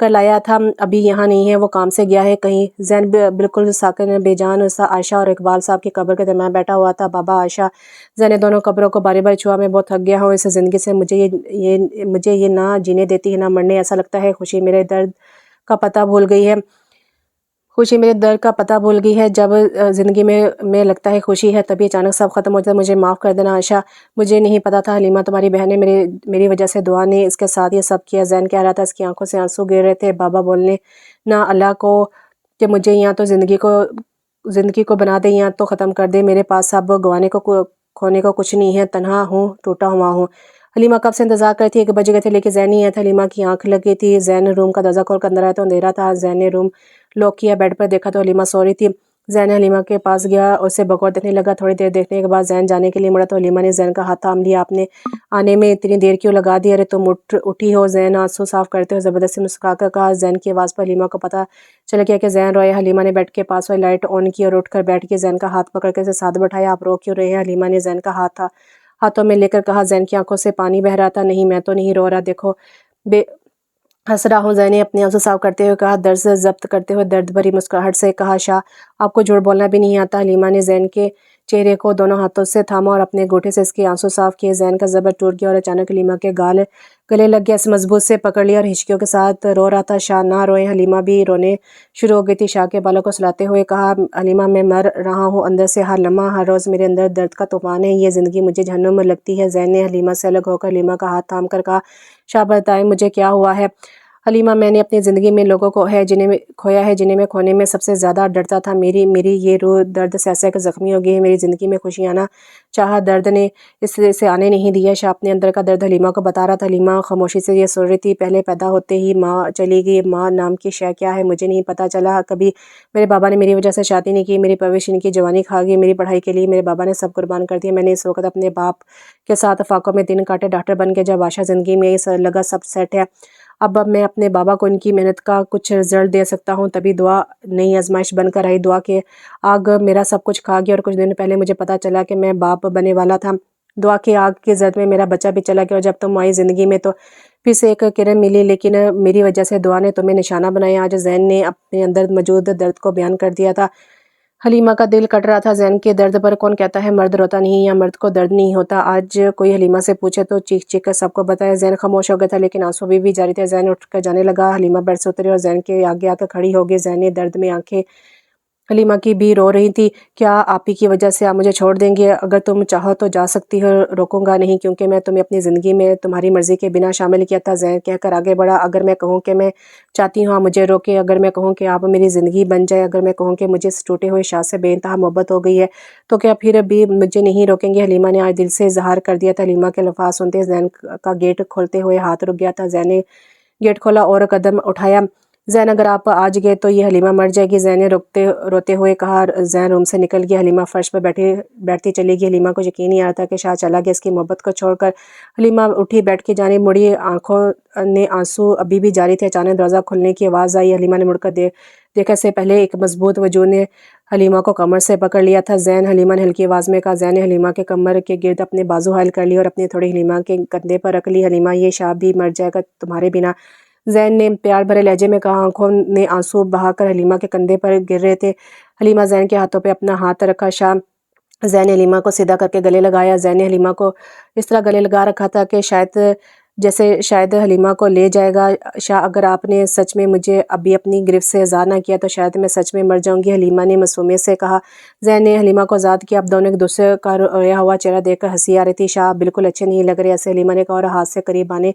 لایا تھا، ابھی یہاں نہیں ہے، وہ کام سے گیا ہے کہیں۔ زین بالکل ساکن بے جان سا عائشہ اور اقبال صاحب کی قبر کے درمیان بیٹھا ہوا تھا۔ بابا، عائشہ، زین نے دونوں قبروں کو باری باری چھوا۔ میں بہت تھک گیا ہوں اس زندگی سے، مجھے یہ نہ جینے دیتی ہے نہ مرنے۔ ایسا لگتا ہے خوشی میرے درد کا پتہ بھول گئی ہے۔ جب زندگی میں لگتا ہے خوشی ہے تبھی اچانک سب ختم ہو جاتا ہے۔ مجھے معاف کر دینا عائشہ، مجھے نہیں پتا تھا حلیمہ تمہاری بہن ہے۔ میری وجہ سے دعا نے اس کے ساتھ یہ سب کیا۔ زین کہہ رہا تھا، اس کی آنکھوں سے آنسو گر رہے تھے۔ بابا بولنے نہ اللہ کو کہ مجھے یا تو زندگی کو بنا دے یا تو ختم کر دے۔ میرے پاس اب گوانے کو کھونے کو کچھ نہیں ہے، تنہا ہوں، ٹوٹا ہوا ہوں۔ حلیمہ کب سے انتظار کرتی 1 بج گئے تھے لیکن زین نہیں آیا تھا۔ حلیمہ کی آنکھ لگ گئی تھی۔ زین روم کا دروازہ کھول کر اندر آیا تو اندھیرا تھا۔ زین نے روم لاک کیا، بیڈ پر دیکھا تو حلیمہ سو رہی تھی۔ زین نے حلیمہ کے پاس گیا اور اسے بغور دیکھنے لگا۔ تھوڑی دیر دیکھنے کے بعد زین جانے کے لیے مڑا تو حلیمہ نے زین کا ہاتھ تھام لیا۔ آپ نے آنے میں اتنی دیر کیوں لگا دی؟ ارے تم اٹھی ہو؟ زین آنسو صاف کرتے ہوئے زبردستی مسکرا کر کہا۔ زین کی آواز پر حلیمہ کو پتہ چل گیا کہ زین رویا۔ حلیمہ نے بیڈ کے پاس والی لائٹ آن کی اور اٹھ کر بیٹھ کے زین کا ہاتھ پکڑ کے اسے ساتھ بٹھایا۔ آپ رو کیوں رہے ہیں؟ حلیمہ نے زین کا ہاتھوں میں لے کر کہا۔ زین کی آنکھوں سے پانی بہہ رہا تھا۔ نہیں، میں تو نہیں رو رہا، دیکھو ہنس رہا ہوں۔ زین نے اپنے آنسو صاف کرتے ہوئے کہا، درد ضبط کرتے ہوئے درد بھری مسکراہٹ سے کہا، شاہ آپ کو جھوٹ بولنا بھی نہیں آتا؟ حلیمہ نے زین کے چہرے کو دونوں ہاتھوں سے تھاما اور اپنے گوٹے سے اس کے آنسو صاف کیے۔ زین کا زبر ٹوٹ گیا اور اچانک حلیمہ کے گلے لگ گیا، اسے مضبوط سے پکڑ لیا اور ہچکیوں کے ساتھ رو رہا تھا۔ شاہ نہ روئیں۔ حلیمہ بھی رونے شروع ہو گئی تھی۔ شاہ کے بالوں کو سلاتے ہوئے کہا، حلیمہ میں مر رہا ہوں اندر سے، ہر لمحہ ہر روز میرے اندر درد کا طوفان ہے، یہ زندگی مجھے جہنم لگتی ہے۔ زین نے حلیمہ سے الگ ہو کر حلیمہ کا ہاتھ تھام کر کہا، شاہ بتائیں مجھے کیا ہوا ہے؟ حلیمہ میں نے اپنی زندگی میں لوگوں کو کھویا ہے جنہیں میں کھونے میں سب سے زیادہ ڈرتا تھا۔ میری یہ روح درد سے ایسے زخمی ہو گئی ہے، میری زندگی میں خوشی آنا چاہا، درد نے اسے آنے نہیں دیا۔ شاہ اپنے اندر کا درد حلیمہ کو بتا رہا تھا۔ حلیمہ خاموشی سے یہ سن رہی تھی، پہلے پیدا ہوتے ہی ماں چلی گئی۔ ماں نام کی شے کیا ہے مجھے نہیں پتا چلا کبھی۔ میرے بابا نے میری وجہ سے شادی نہیں کی، میری پرورش ان کی جوانی کھا گئی، میری پڑھائی کے لیے میرے بابا نے سب قربان کر دیا۔ میں نے اس وقت اپنے باپ کے ساتھ فاقوں میں دن کاٹے، ڈاکٹر بن کے جب عائشہ زندگی میں لگا سب سیٹ ہے، اب میں اپنے بابا کو ان کی محنت کا کچھ رزلٹ دے سکتا ہوں، تبھی دعا نئی آزمائش بن کر آئی۔ دعا کے آگ میرا سب کچھ کھا گیا اور کچھ دن پہلے مجھے پتا چلا کہ میں باپ بننے والا تھا۔ دعا کی آگ کی زرد میں میرا بچہ بھی چلا گیا اور جب تم آئی زندگی میں تو پھر سے ایک کرن ملی، لیکن میری وجہ سے دعا نے تمہیں نشانہ بنایا۔ آج زین نے اپنے اندر موجود درد کو بیان کر دیا تھا۔ حلیمہ کا دل کٹ رہا تھا۔ زین کے درد پر کون کہتا ہے مرد روتا نہیں یا مرد کو درد نہیں ہوتا؟ آج کوئی حلیمہ سے پوچھے تو چیخ چیخ کر سب کو بتائے۔ زین خاموش ہو گیا تھا لیکن آنسو بھی جاری تھے۔ زین اٹھ کر جانے لگا۔ حلیمہ بیڈ سے اتری اور زین کے آگے آ کر کھڑی ہو گئی۔ زین نے درد میں آنکھیں حلیمہ کی بھی رو رہی تھی۔ کیا آپ ہی کی وجہ سے آپ مجھے چھوڑ دیں گے؟ اگر تم چاہو تو جا سکتی ہو، روکوں گا نہیں کیونکہ میں تمہیں اپنی زندگی میں تمہاری مرضی کے بنا شامل کیا تھا۔ زین کہہ کر آگے بڑھا، اگر میں کہوں کہ میں چاہتی ہوں آپ مجھے روکیں، اگر میں کہوں کہ آپ میری زندگی بن جائے، اگر میں کہوں کہ مجھے اس ٹوٹے ہوئے شاہ سے بے انتہا محبت ہو گئی ہے تو کیا پھر بھی مجھے نہیں روکیں گے؟ حلیمہ نے آج دل سے اظہار کر دیا تھا۔ حلیمہ کے الفاظ سنتے زین کا گیٹ کھولتے ہوئے ہاتھ رک گیا تھا۔ زین نے گیٹ کھولا اور قدم اٹھایا۔ زین اگر آپ آج گئے تو یہ حلیمہ مر جائے گی، زین نے روتے ہوئے کہا۔ زین روم سے نکل گیا۔ حلیمہ فرش پر بیٹھتی چلی گئی۔ حلیمہ کو یقین نہیں آ رہا تھا کہ شاہ چلا گیا اس کی محبت کو چھوڑ کر۔ حلیمہ اٹھی، بیٹھ کی جانب مڑی، آنکھوں نے آنسو ابھی بھی جاری تھے۔ اچانک دروازہ کھلنے کی آواز آئی۔ حلیمہ نے مڑ کر دیکھا، سے پہلے ایک مضبوط وجود نے حلیمہ کو کمر سے پکڑ لیا تھا۔ زین، حلیمہ نے ہلکی آواز میں کہا۔ زین نے حلیمہ کے کمر کے گرد اپنے بازو حائل کر لیے اور اپنی تھوڑی حلیمہ کے کندھے پر رکھ لی۔ حلیمہ یہ شاہ بھی مر جائے گا تمہارے بنا؟ زین نے پیار بھرے لہجے میں کہا۔ آنکھوں نے آنسو بہا کر حلیمہ کے کندھے پر گر رہے تھے۔ حلیمہ زین کے ہاتھوں پہ اپنا ہاتھ رکھا۔ شاہ، زین نے حلیمہ کو سیدھا کر کے گلے لگایا۔ زین نے حلیمہ کو اس طرح گلے لگا رکھا تھا کہ شاید حلیمہ کو لے جائے گا۔ شاہ، اگر آپ نے سچ میں مجھے ابھی اپنی گرفت سے آزاد نہ کیا تو شاید میں سچ میں مر جاؤں گی، حلیمہ نے معصومیت سے کہا۔ زین نے حلیمہ کو آزاد کیا۔ اب دونوں ایک دوسرے کا رویا ہوا چہرہ دیکھ کر ہنسی آ رہی تھی۔ شاہ، بالکل اچھے نہیں لگ رہے ایسے، حلیمہ نے کہا اور ہاتھ سے قریب آنے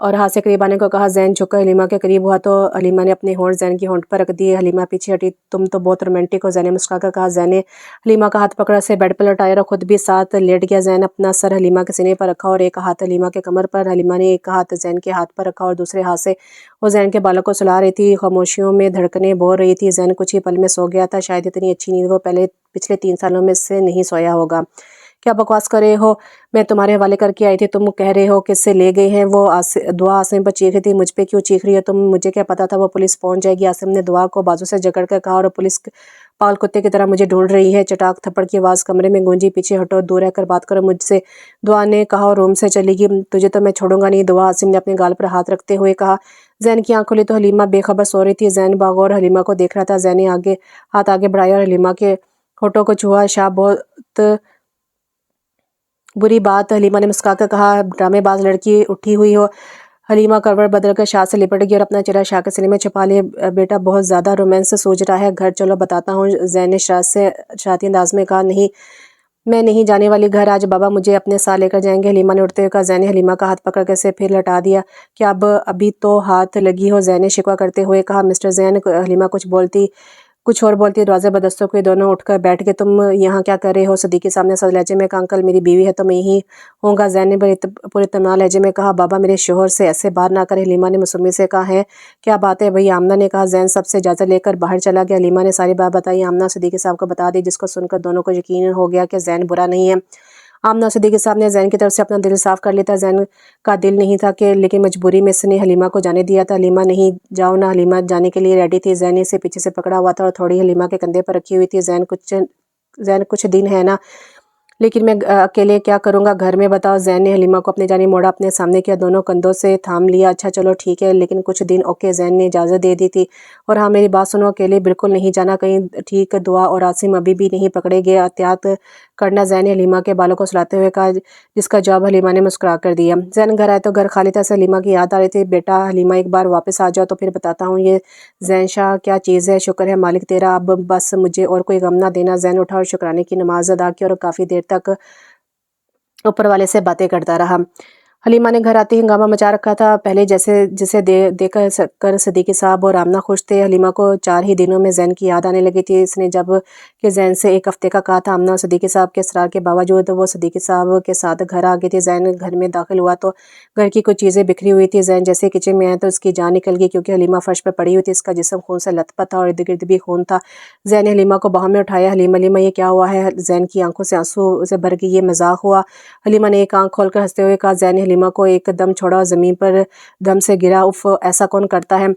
اور ہاتھ سے قریب آنے کو کہا۔ زین جھک کر حلیمہ کے قریب ہوا تو حلیمہ نے اپنے ہونٹ زین کی ہونٹ پر رکھ دیے۔ حلیمہ پیچھے ہٹی۔ تم تو بہت رومانٹک ہو، زین نے مسکرا کر کہا۔ زین نے حلیمہ کا ہاتھ پکڑا، اسے بیڈ پر لٹایا اور خود بھی ساتھ لیٹ گیا۔ زین اپنا سر حلیمہ کے سینے پر رکھا اور ایک ہاتھ حلیمہ کے کمر پر۔ حلیمہ نے ایک ہاتھ زین کے ہاتھ پر رکھا اور دوسرے ہاتھ سے وہ زین کے بالوں کو سلا رہی تھی۔ خاموشیوں میں دھڑکنیں بول رہی تھی۔ زین کچھ ہی پل میں سو گیا تھا، شاید اتنی اچھی نیند وہ پچھلے 3 سالوں میں سے نہیں سویا ہوگا۔ کیا بکواس کر رہے ہو؟ میں تمہارے حوالے کر کے آئی تھی، تم کہہ رہے ہو کس سے لے گئے ہیں؟ وہ دعا عاصم پر چیخ رہی تھی۔ مجھ پہ کیوں چیخ رہی ہے؟ مجھے کیا پتا تھا وہ پولیس پہنچ جائے گی؟ عاصم نے دعا کو بازو سے جکڑ کر کہا۔ اور پولیس پاگل کتے کی طرح مجھے ڈھونڈ رہی ہے؟ چٹاک تھپڑ کی آواز کمرے میں گونجی۔ پیچھے ہٹو، دور رہ کر بات کرو مجھ سے، دعا نے کہا اور روم سے چلی گئی۔ تجھے تو میں چھوڑوں گا نہیں دعا، عاصم نے اپنے گال پر ہاتھ رکھتے ہوئے کہا۔ زین کی آنکھ کھلی تو حلیمہ بے خبر سو رہی تھی۔ زین باغور حلیمہ کو دیکھ رہا تھا۔ زین نے ہاتھ آگے بڑھایا اور حلیمہ کے ہونٹوں کو چھوا۔ شاہ بہت بری بات، حلیمہ نے مسکرا کر کہا۔ ڈرامے باز لڑکی اٹھی ہوئی ہو۔ حلیمہ کروٹ بدل کر شاہ سے لپٹ گئی اور اپنا چہرہ شاہ کے سینے میں چھپا لیا۔ بیٹا بہت زیادہ رومانس سوچ رہا ہے، گھر چلو بتاتا ہوں، زین نے شرارتی انداز میں کہا۔ نہیں، میں نہیں جانے والی گھر، آج بابا مجھے اپنے ساتھ لے کر جائیں گے، حلیمہ نے اٹھتے ہوئے کہا۔ زین نے حلیمہ کا ہاتھ پکڑ کر اسے پھر لٹا دیا۔ کیا ابھی تو ہاتھ لگی ہو؟ زین نے شکوہ کرتے ہوئے کہا۔ مسٹر زین، حلیمہ کچھ اور بولتی دروازے بدستوں ہوئے دونوں اٹھ کر بیٹھ گئے۔ تم یہاں کیا کر رہے ہو؟ صدیقی صاحب نے سرد لہجے میں کہا۔ انکل میری بیوی ہے تو میں یہی ہوں گا، زین نے پورے اطمینان لہجے میں کہا۔ بابا میرے شوہر سے ایسے بات نہ کریں، حلیمہ نے معصومیت سے کہا۔ ہے کیا بات ہے بھئی؟ آمنہ نے کہا۔ زین سب سے اجازت لے کر باہر چلا گیا۔ حلیمہ نے ساری بات بتائی، آمنہ صدیقی صاحب کو بتا دی، جس کو سن کر دونوں کو یقین ہو گیا کہ زین برا نہیں ہے۔ آمنہ اور صدیقی صاحب نے زین کی طرف سے اپنا دل صاف کر لیا تھا۔ زین کا دل نہیں تھا لیکن مجبوری میں اس نے حلیمہ کو جانے دیا تھا۔ حلیمہ نہیں جاؤ نا، حلیمہ جانے کے لیے ریڈی تھی۔ زین نے اسے پیچھے سے پکڑا ہوا تھا اور تھوڑی حلیمہ کے کندھے پر رکھی ہوئی تھی۔ زین کچھ دن ہے نا، لیکن میں اکیلے کیا کروں گا گھر میں، بتاؤ؟ زین نے حلیمہ کو اپنی جانب موڑا، اپنے سامنے کیا، دونوں کندھوں سے تھام لیا۔ اچھا چلو ٹھیک ہے، لیکن کچھ دن اوکے، زین نے اجازت دے دی تھی۔ اور ہاں میری بات سنو، اکیلے بالکل نہیں جانا کہیں، ٹھیک؟ دعا اور عاصم ابھی بھی نہیں پکڑے گئے، احتیاط کرنا، زین نے حلیمہ کے بالوں کو سلاتے ہوئے کہا، جس کا جواب حلیمہ نے مسکرا کر دیا۔ زین گھر آئے تو گھر خالی تھا، اسے حلیمہ کی یاد آ رہی تھی۔ بیٹا حلیمہ ایک بار واپس آ جاؤ تو پھر بتاتا ہوں یہ زین شاہ کیا چیز ہے، شکر ہے مالک تیرا، اب بس مجھے اور کوئی غم نہ دینا۔ زین اٹھا اور شکرانے کی نماز ادا کی اور کافی دیر تک اوپر والے سے باتیں کرتا رہا۔ حلیمہ نے گھر آتے ہی ہنگامہ مچا رکھا تھا، پہلے جسے دیکھ کر صدیقی صاحب اور آمنہ خوش تھے۔ حلیمہ کو 4 ہی دنوں میں زین کی یاد آنے لگی تھی۔ اس نے جب کہ زین سے 1 ہفتے کا کہا تھا، آمنہ اور صدیقی صاحب کے اصرار کے باوجود وہ صدیقی صاحب کے ساتھ گھر آ گئی تھی۔ زین گھر میں داخل ہوا تو گھر کی کچھ چیزیں بکھری ہوئی تھی۔ زین جیسے کچن میں آیا تو اس کی جان نکل گئی، کیونکہ حلیمہ فرش پر پڑی ہوئی تھی، اس کا جسم خون سے لت پت تھا اور ارد گرد بھی خون تھا۔ زین نے حلیمہ کو باہوں میں اٹھایا۔ حلیمہ یہ کیا ہوا ہے؟ زین کی آنکھوں سے آنسو سے بھر گئی۔ یہ مذاق ہوا؟ حلیمہ نے ایک آنکھ کھول کر ہنستے ہوئے کہا۔ زین نے حلیمہ کو ایک دم چھوڑا اور زمین پر دم سے گرا۔ اف، ایسا کون کرتا ہے؟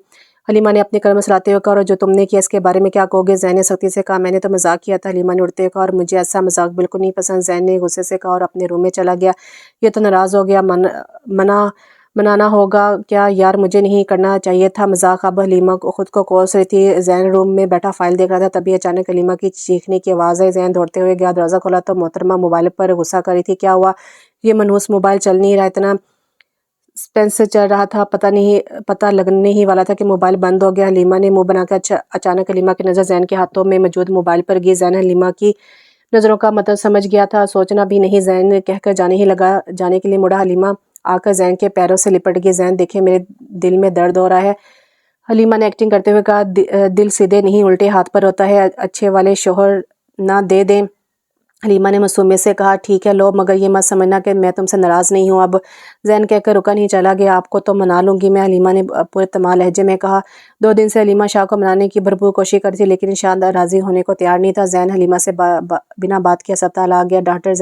حلیمہ نے اپنے قلم سلاتے ہوئے کہا۔ اور جو تم نے کیا اس کے بارے میں کیا کہو گے؟ زین نے سختی سے کہا۔ میں نے تو مذاق کیا تھا، حلیمہ نے اڑتے ہوئے کہا، اور مجھے ایسا مذاق بالکل نہیں پسند، زین نے غصے سے کہا اور اپنے روم میں چلا گیا۔ یہ تو ناراض ہو گیا، منانا ہوگا کیا یار، مجھے نہیں کرنا چاہیے تھا مذاق۔ اب حلیمہ خود کو کوس رہی تھی۔ زین روم میں بیٹھا فائل دیکھ رہا تھا، تبھی اچانک حلیمہ کی چیخنے کی آواز آئی۔ زین دوڑتے ہوئے گیا، دروازہ کھولا تو محترمہ موبائل پر غصہ کر رہی تھی۔ کیا ہوا؟ یہ منحوس موبائل چل نہیں رہا، اتنا سسپینس چل رہا تھا، پتہ لگنے ہی والا تھا کہ موبائل بند ہو گیا۔ حلیمہ نے منہ بنا کر اچانک حلیمہ کی نظر زین کے ہاتھوں میں موجود موبائل پر گئی۔ زین حلیمہ کی نظروں کا مطلب سمجھ گیا تھا، سوچنا بھی نہیں، زین کہہ کر جانے کے لیے مڑا۔ حلیمہ آ کر زین کے پیروں سے لپٹ گئی۔ زین دیکھیں میرے دل میں درد ہو رہا ہے، حلیمہ نے ایکٹنگ کرتے ہوئے کہا۔ دل سیدھے نہیں الٹے ہاتھ پر ہوتا ہے، اچھے والے شوہر نہ دے دیں۔ حلیمہ نے معصومیت سے کہا۔ ٹھیک ہے لو، مگر یہ مت سمجھنا کہ میں تم سے ناراض نہیں ہوں اب، زین کہہ کر رکا نہیں چلا گیا۔ آپ کو تو منا لوں گی میں، حلیمہ نے پورے تمام لہجے میں کہا۔ 2 دن سے حلیمہ شاہ کو منانے کی بھرپور کوشش کر رہی تھی، لیکن شاہ راضی ہونے کو تیار نہیں تھا۔ زین حلیمہ سے بنا بات کے اسپتال آ گیا۔ ڈاکٹر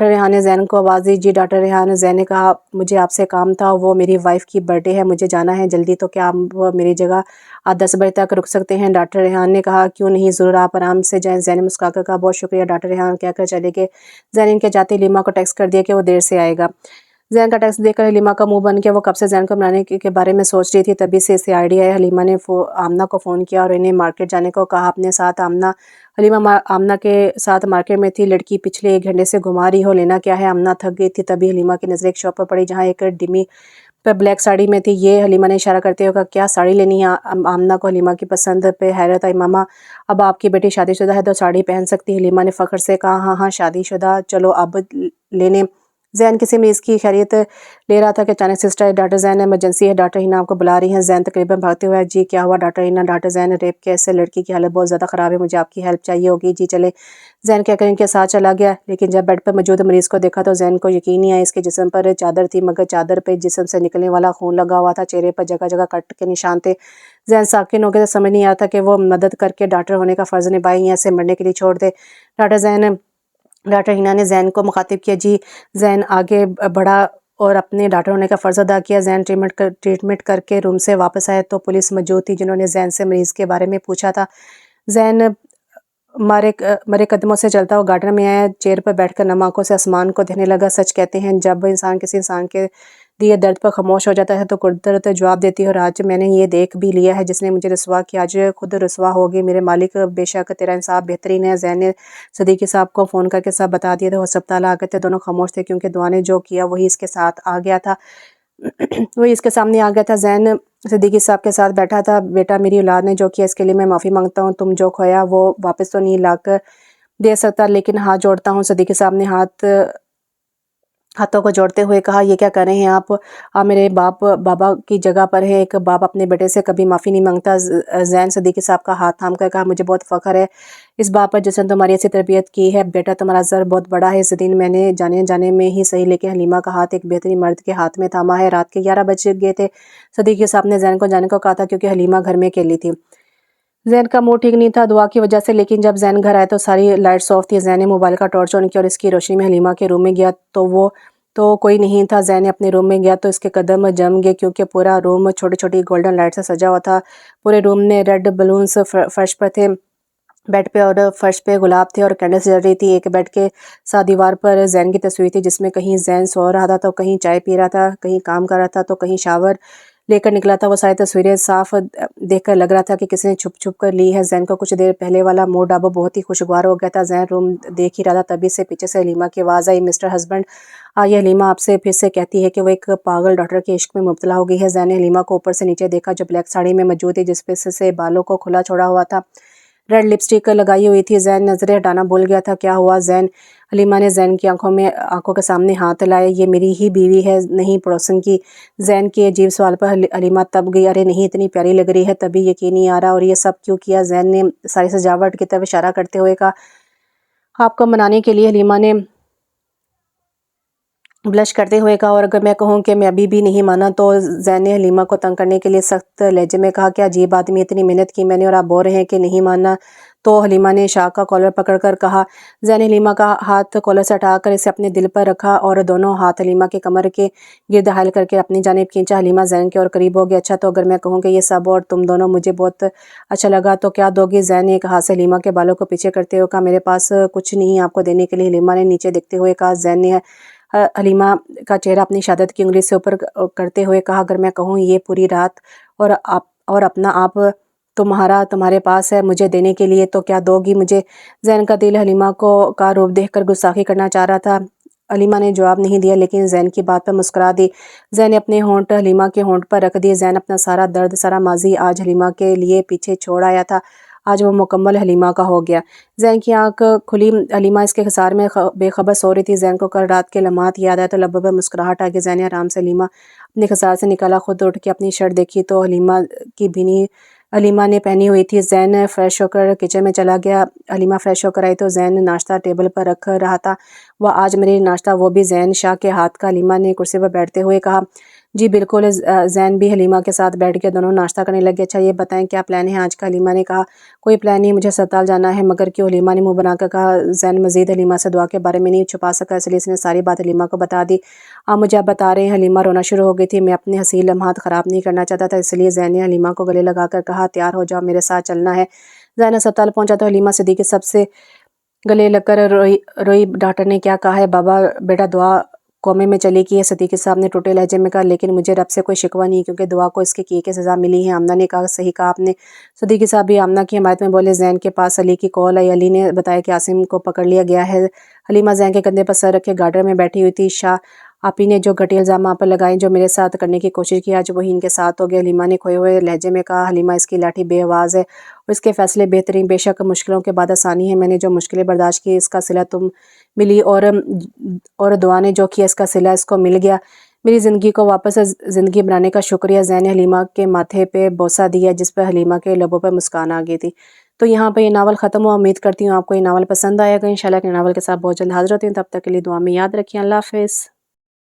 ریحان نے زین کو آواز دی۔ جی ڈاکٹر ریحان، زین نے کہا۔ مجھے آپ سے کام تھا، وہ میری وائف کی برتھ ڈے ہے، مجھے جانا ہے جلدی، تو کیا آپ میری جگہ 10 بجے تک رک سکتے ہیں؟ ڈاکٹر ریحان نے کہا۔ کیوں نہیں، ضرور، آپ آرام سے جائیں، زین نے مسکرا کر کہا۔ بہت شکریہ ڈاکٹر ریحان کہہ کر چلے گئے۔ زین ان کے جاتے حلیمہ کو ٹیکسٹ کر دیا کہ وہ دیر سے آئے گا۔ زین کا ٹیکسٹ دیکھ کر حلیمہ کا منہ بن گیا، وہ کب سے زین کو منانے کے بارے میں سوچ رہی تھی، تبھی سے اسے آئیڈیا آیا۔ حلیمہ نے آمنہ کو فون کیا اور انہیں مارکیٹ جانے کو کہا اپنے ساتھ۔ حلیمہ آمنہ کے ساتھ مارکیٹ میں تھی، لڑکی پچھلے 1 گھنٹے سے گھما رہی ہو، لینا کیا ہے؟ آمنہ تھک گئی تھی، تبھی حلیمہ کی نظر ایک شاپ پر پڑی جہاں ایک ڈمی پر بلیک ساڑی میں تھی۔ یہ، حلیمہ نے اشارہ کرتے ہوئے کہا۔ کیا ساڑی لینی ہے؟ آمنہ کو حلیمہ کی پسند پہ حیرت آئی۔ ماما، اب آپ کی بیٹی شادی شدہ ہے تو ساڑی پہن سکتی، حلیمہ نے فخر سے کہا۔ ہاں شادی شدہ، چلو اب لینے زین کسی مریض کی خیریت لے رہا تھا کہ اچانک سسٹر ڈاکٹر زین ایمرجنسی ہے، ڈاکٹر ہینا آپ کو بلا رہی ہیں۔ زین تقریباً بھاگتے ہوئے جی کیا ہوا ڈاکٹر ہینا؟ ڈاکٹر زین ریپ کیس سے لڑکی کی حالت بہت زیادہ خراب ہے، مجھے آپ کی ہیلپ چاہیے ہوگی۔ جی چلے، زین کہہ کر ان کے ساتھ چلا گیا، لیکن جب بیڈ پر موجود مریض کو دیکھا تو زین کو یقین نہیں آیا۔ اس کے جسم پر چادر تھی، مگر چادر پہ جسم سے نکلنے والا خون لگا ہوا تھا، چہرے پر جگہ جگہ کٹ کے نشان تھے۔ زین ساکن ہو گیا، تو سمجھ نہیں آتا کہ وہ مدد کر کے ڈاکٹر ہونے کا فرض نبھائے یا اسے مرنے کے لیے چھوڑ دے۔ ڈاکٹر ہینا نے زین کو مخاطب کیا، جی۔ زین آگے بڑھا اور اپنے ڈاکٹر ہونے کا فرض ادا کیا۔ زین ٹریٹمنٹ کر کے روم سے واپس آئے تو پولیس موجود تھی، جنہوں نے زین سے مریض کے بارے میں پوچھا تھا۔ زین مرے قدموں سے چلتا ہوا گارڈن میں آیا، چیئر پر بیٹھ کر نم آنکھوں سے آسمان کو دیکھنے لگا۔ سچ کہتے ہیں جب انسان کسی انسان کے دیے درد پر خاموش ہو جاتا ہے تو قدرت جواب دیتی ہے، اور آج میں نے یہ دیکھ بھی لیا ہے جس نے مجھے رسوا کیا، آج خود رسوا ہوگی۔ میرے مالک، بے شک تیرا انصاف بہترین ہے۔ زین نے صدیقی صاحب کو فون کر کے سب بتا دیا تھا، وہ ہسپتال آ گئے تھے، دونوں خاموش تھے کیونکہ دعا نے جو کیا وہی اس کے ساتھ آ گیا تھا، وہی اس کے سامنے آ گیا تھا۔ زین صدیقی صاحب کے ساتھ بیٹھا تھا۔ بیٹا، میری اولاد نے جو کیا اس کے لیے میں معافی مانگتا ہوں، تم جو کھویا وہ واپس تو نہیں لا کر دے سکتا، لیکن ہاتھ جوڑتا ہوں۔ صدیقی صاحب نے ہاتھوں کو جوڑتے ہوئے کہا، یہ کیا کر رہے ہیں آپ میرے بابا کی جگہ پر ہیں، ایک باپ اپنے بیٹے سے کبھی معافی نہیں مانگتا۔ زین صدیقی صاحب کا ہاتھ تھام کر کہا، مجھے بہت فخر ہے اس باپ پر جس نے تمہاری ایسی تربیت کی ہے، بیٹا تمہارا زر بہت بڑا ہے۔ اس دن میں نے جانے میں ہی صحیح لیکن حلیمہ کا ہاتھ ایک بہترین مرد کے ہاتھ میں تھاما ہے۔ رات کے 11 بج گئے تھے۔ صدیقی صاحب نے زین کو جانے کو کہا تھا کیونکہ حلیمہ گھر میں اکیلی تھی۔ زین کا موڈ ٹھیک نہیں تھا دعا کی وجہ سے، لیکن جب زین گھر آئے تو ساری لائٹس آف تھی۔ زین نے موبائل کا ٹارچ آن کیا اور اس کی روشنی میں حلیمہ کے روم میں گیا تو کوئی نہیں تھا۔ زین نے اپنے روم میں گیا تو اس کے قدم جم گئے کیونکہ پورا روم چھوٹی چھوٹی گولڈن لائٹ سے سجا ہوا تھا۔ پورے روم میں ریڈ بلونز فرش پر تھے، بیڈ پہ اور فرش پہ گلاب تھے اور کینڈلز جل رہی تھی۔ ایک بیڈ کے ساتھ دیوار پر زین کی تصویر تھی جس میں کہیں زین سو رہا تھا تو کہیں چائے پی رہا تھا، کہیں کام کر رہا تھا تو کہیں شاور لے کر نکلا تھا۔ وہ ساری تصویریں صاف دیکھ کر لگ رہا تھا کہ کسی نے چھپ چھپ کر لی ہے۔ زین کو کچھ دیر پہلے والا موڈ اب بہت ہی خوشگوار ہو گیا تھا۔ زین روم دیکھ ہی رہا تھا، تبھی سے پیچھے سے حلیمہ کی آواز آئی، مسٹر ہسبینڈ آئیے۔ حلیمہ آپ سے پھر سے کہتی ہے کہ وہ ایک پاگل ڈاکٹر کے عشق میں مبتلا ہو گئی ہے۔ زین نے حلیمہ کو اوپر سے نیچے دیکھا جو بلیک ساڑی میں موجود تھی، جس پہ سے بالوں کو کھلا چھوڑا ہوا تھا، ریڈ لپسٹک لگائی ہوئی تھی۔ زین نظریں ہٹانا بھول گیا تھا۔ کیا ہوا زین؟ حلیمہ نے زین کی آنکھوں کے سامنے ہاتھ لائے، یہ میری ہی بیوی ہے، نہیں پڑوسن کی۔ زین کے عجیب سوال پر حلیمہ تب گئی، ارے نہیں، اتنی پیاری لگ رہی ہے، تبھی یقین نہیں آ رہا، اور یہ سب کیوں کیا؟ زین نے ساری سجاوٹ کی طرف اشارہ کرتے ہوئے کہا، آپ کو منانے کے لیے۔ حلیمہ نے بلش کرتے ہوئے کہا، اور اگر میں کہوں کہ میں ابھی بھی نہیں مانا تو؟ زین نے حلیمہ کو تنگ کرنے کے لیے سخت لہجے میں کہا، کیا عجیب آدمی، اتنی محنت کی میں نے اور آپ بول رہے ہیں کہ نہیں ماننا تو؟ حلیمہ نے شاہ کا کالر پکڑ کر کہا۔ زین نے حلیمہ کا ہاتھ کالر سے ہٹا کر اسے اپنے دل پر رکھا اور دونوں ہاتھ حلیمہ کے کمر کے گرد حائل کر کے اپنی جانب کھینچا۔ حلیمہ زین کے اور قریب ہو گئی، اچھا تو اگر میں کہوں کہ یہ سب اور تم دونوں مجھے بہت اچھا لگا تو کیا دو گی؟ زین نے ایک ہاتھ سے حلیمہ کے بالوں کو پیچھے کرتے ہوئے کہا، میرے پاس کچھ نہیں آپ کو دینے کے لیے۔ حلیمہ نے نیچے دیکھتے ہوئے کہا۔ زین نے حلیمہ کا چہرہ اپنی شہادت کی انگلی سے اوپر کرتے ہوئے کہا، اگر میں کہوں یہ پوری رات اور اپنا آپ تمہارے پاس ہے مجھے دینے کے لیے تو کیا دو گی مجھے؟ زین کا دل حلیمہ کا روپ دیکھ کر گستاخی کرنا چاہ رہا تھا۔ حلیمہ نے جواب نہیں دیا لیکن زین کی بات پر مسکرا دی۔ زین نے اپنے ہونٹ حلیمہ کے ہونٹ پر رکھ دیے۔ زین اپنا سارا درد، سارا ماضی آج حلیمہ کے لیے پیچھے چھوڑ آیا تھا، آج وہ مکمل حلیمہ کا ہو گیا۔ زین کی آنکھ کھلی، حلیمہ اس کے حصار میں بے خبر سو رہی تھی۔ زین کو کل رات کے لمحات یاد آئے تو لبوں پر مسکراہٹ آ گئی۔ زین نے آرام سے حلیمہ اپنے حصار سے نکالا، خود اٹھ کے اپنی شرٹ دیکھی تو حلیمہ کی بھینی حلیمہ نے پہنی ہوئی تھی۔ زین فریش ہو کر کچن میں چلا گیا۔ حلیمہ فریش ہو کر آئی تو زین ناشتہ ٹیبل پر رکھ رہا تھا۔ وہ آج میرے لیے ناشتہ، وہ بھی زین شاہ کے ہاتھ کا؟ حلیمہ نے کرسی پر بیٹھتے ہوئے کہا۔ جی بالکل۔ زین بھی حلیمہ کے ساتھ بیٹھ گیا، دونوں ناشتہ کرنے لگے۔ اچھا یہ بتائیں کیا پلان ہے آج کا؟ حلیمہ نے کہا، کوئی پلان نہیں، مجھے ہسپتال جانا ہے۔ مگر کیوں؟ حلیمہ نے منہ بنا کر کہا۔ زین مزید حلیمہ سے دعا کے بارے میں نہیں چھپا سکا، اس لیے اس نے ساری بات حلیمہ کو بتا دی۔ آپ مجھے اب بتا رہے ہیں؟ حلیمہ رونا شروع ہو گئی تھی۔ میں اپنے حسین لمحات خراب نہیں کرنا چاہتا تھا، اس لیے زین نے حلیمہ کو گلے لگا کر کہا، تیار ہو جاؤ، میرے ساتھ چلنا ہے۔ زین ہسپتال پہنچا تو حلیمہ صدیقی سب سے گلے لگ کر روئی۔ ڈاکٹر نے کیا کہا ہے؟ بابا بیٹا دعا کومے میں چلی گئی ہے، صدیقی صاحب نے ٹوٹے لہجے میں کہا، لیکن مجھے رب سے کوئی شکوہ نہیں کیونکہ دعا کو اس کے کیے کی سزا ملی ہے۔ آمنہ نے کہا، صحیح کہا آپ نے۔ صدیقی صاحب بھی آمنہ کی حمایت میں بولے۔ زین کے پاس علی کی کال آئی، علی نے بتایا کہ عاصم کو پکڑ لیا گیا ہے۔ حلیمہ زین کے کندھے پر سر رکھے گارڈن میں بیٹھی ہوئی تھی۔ شاہ آپ ہی نے جو گھٹیا الزام آپ پر لگائے، جو میرے ساتھ کرنے کی کوشش کی، آج وہی ان کے ساتھ ہو گیا۔ حلیمہ نے کھوئے ہوئے لہجے میں کہا، حلیمہ اس کی لاٹھی بے آواز ہے اور اس کے فیصلے بہترین، بے شک مشکلوں کے بعد آسانی ہے۔ میں نے جو مشکلیں برداشت کی اس کا صلہ تم ملی، اور دعا نے جو کیا اس کا صلہ اس کو مل گیا۔ میری زندگی کو واپس زندگی بنانے کا شکریہ۔ زین نے حلیمہ کے ماتھے پہ بوسہ دیا جس پر حلیمہ کے لبوں پہ مسکان آ گئی تھی۔ تو یہاں پہ یہ ناول ختم ہوا۔ امید کرتی ہوں آپ کو یہ ناول پسند آئے گا۔ انشاءاللہ کہ ناول کے ساتھ بہت جلد حاضر ہوتی ہوں، تب تک کے لیے دعا میں یاد رکھیں۔ اللہ حافظ۔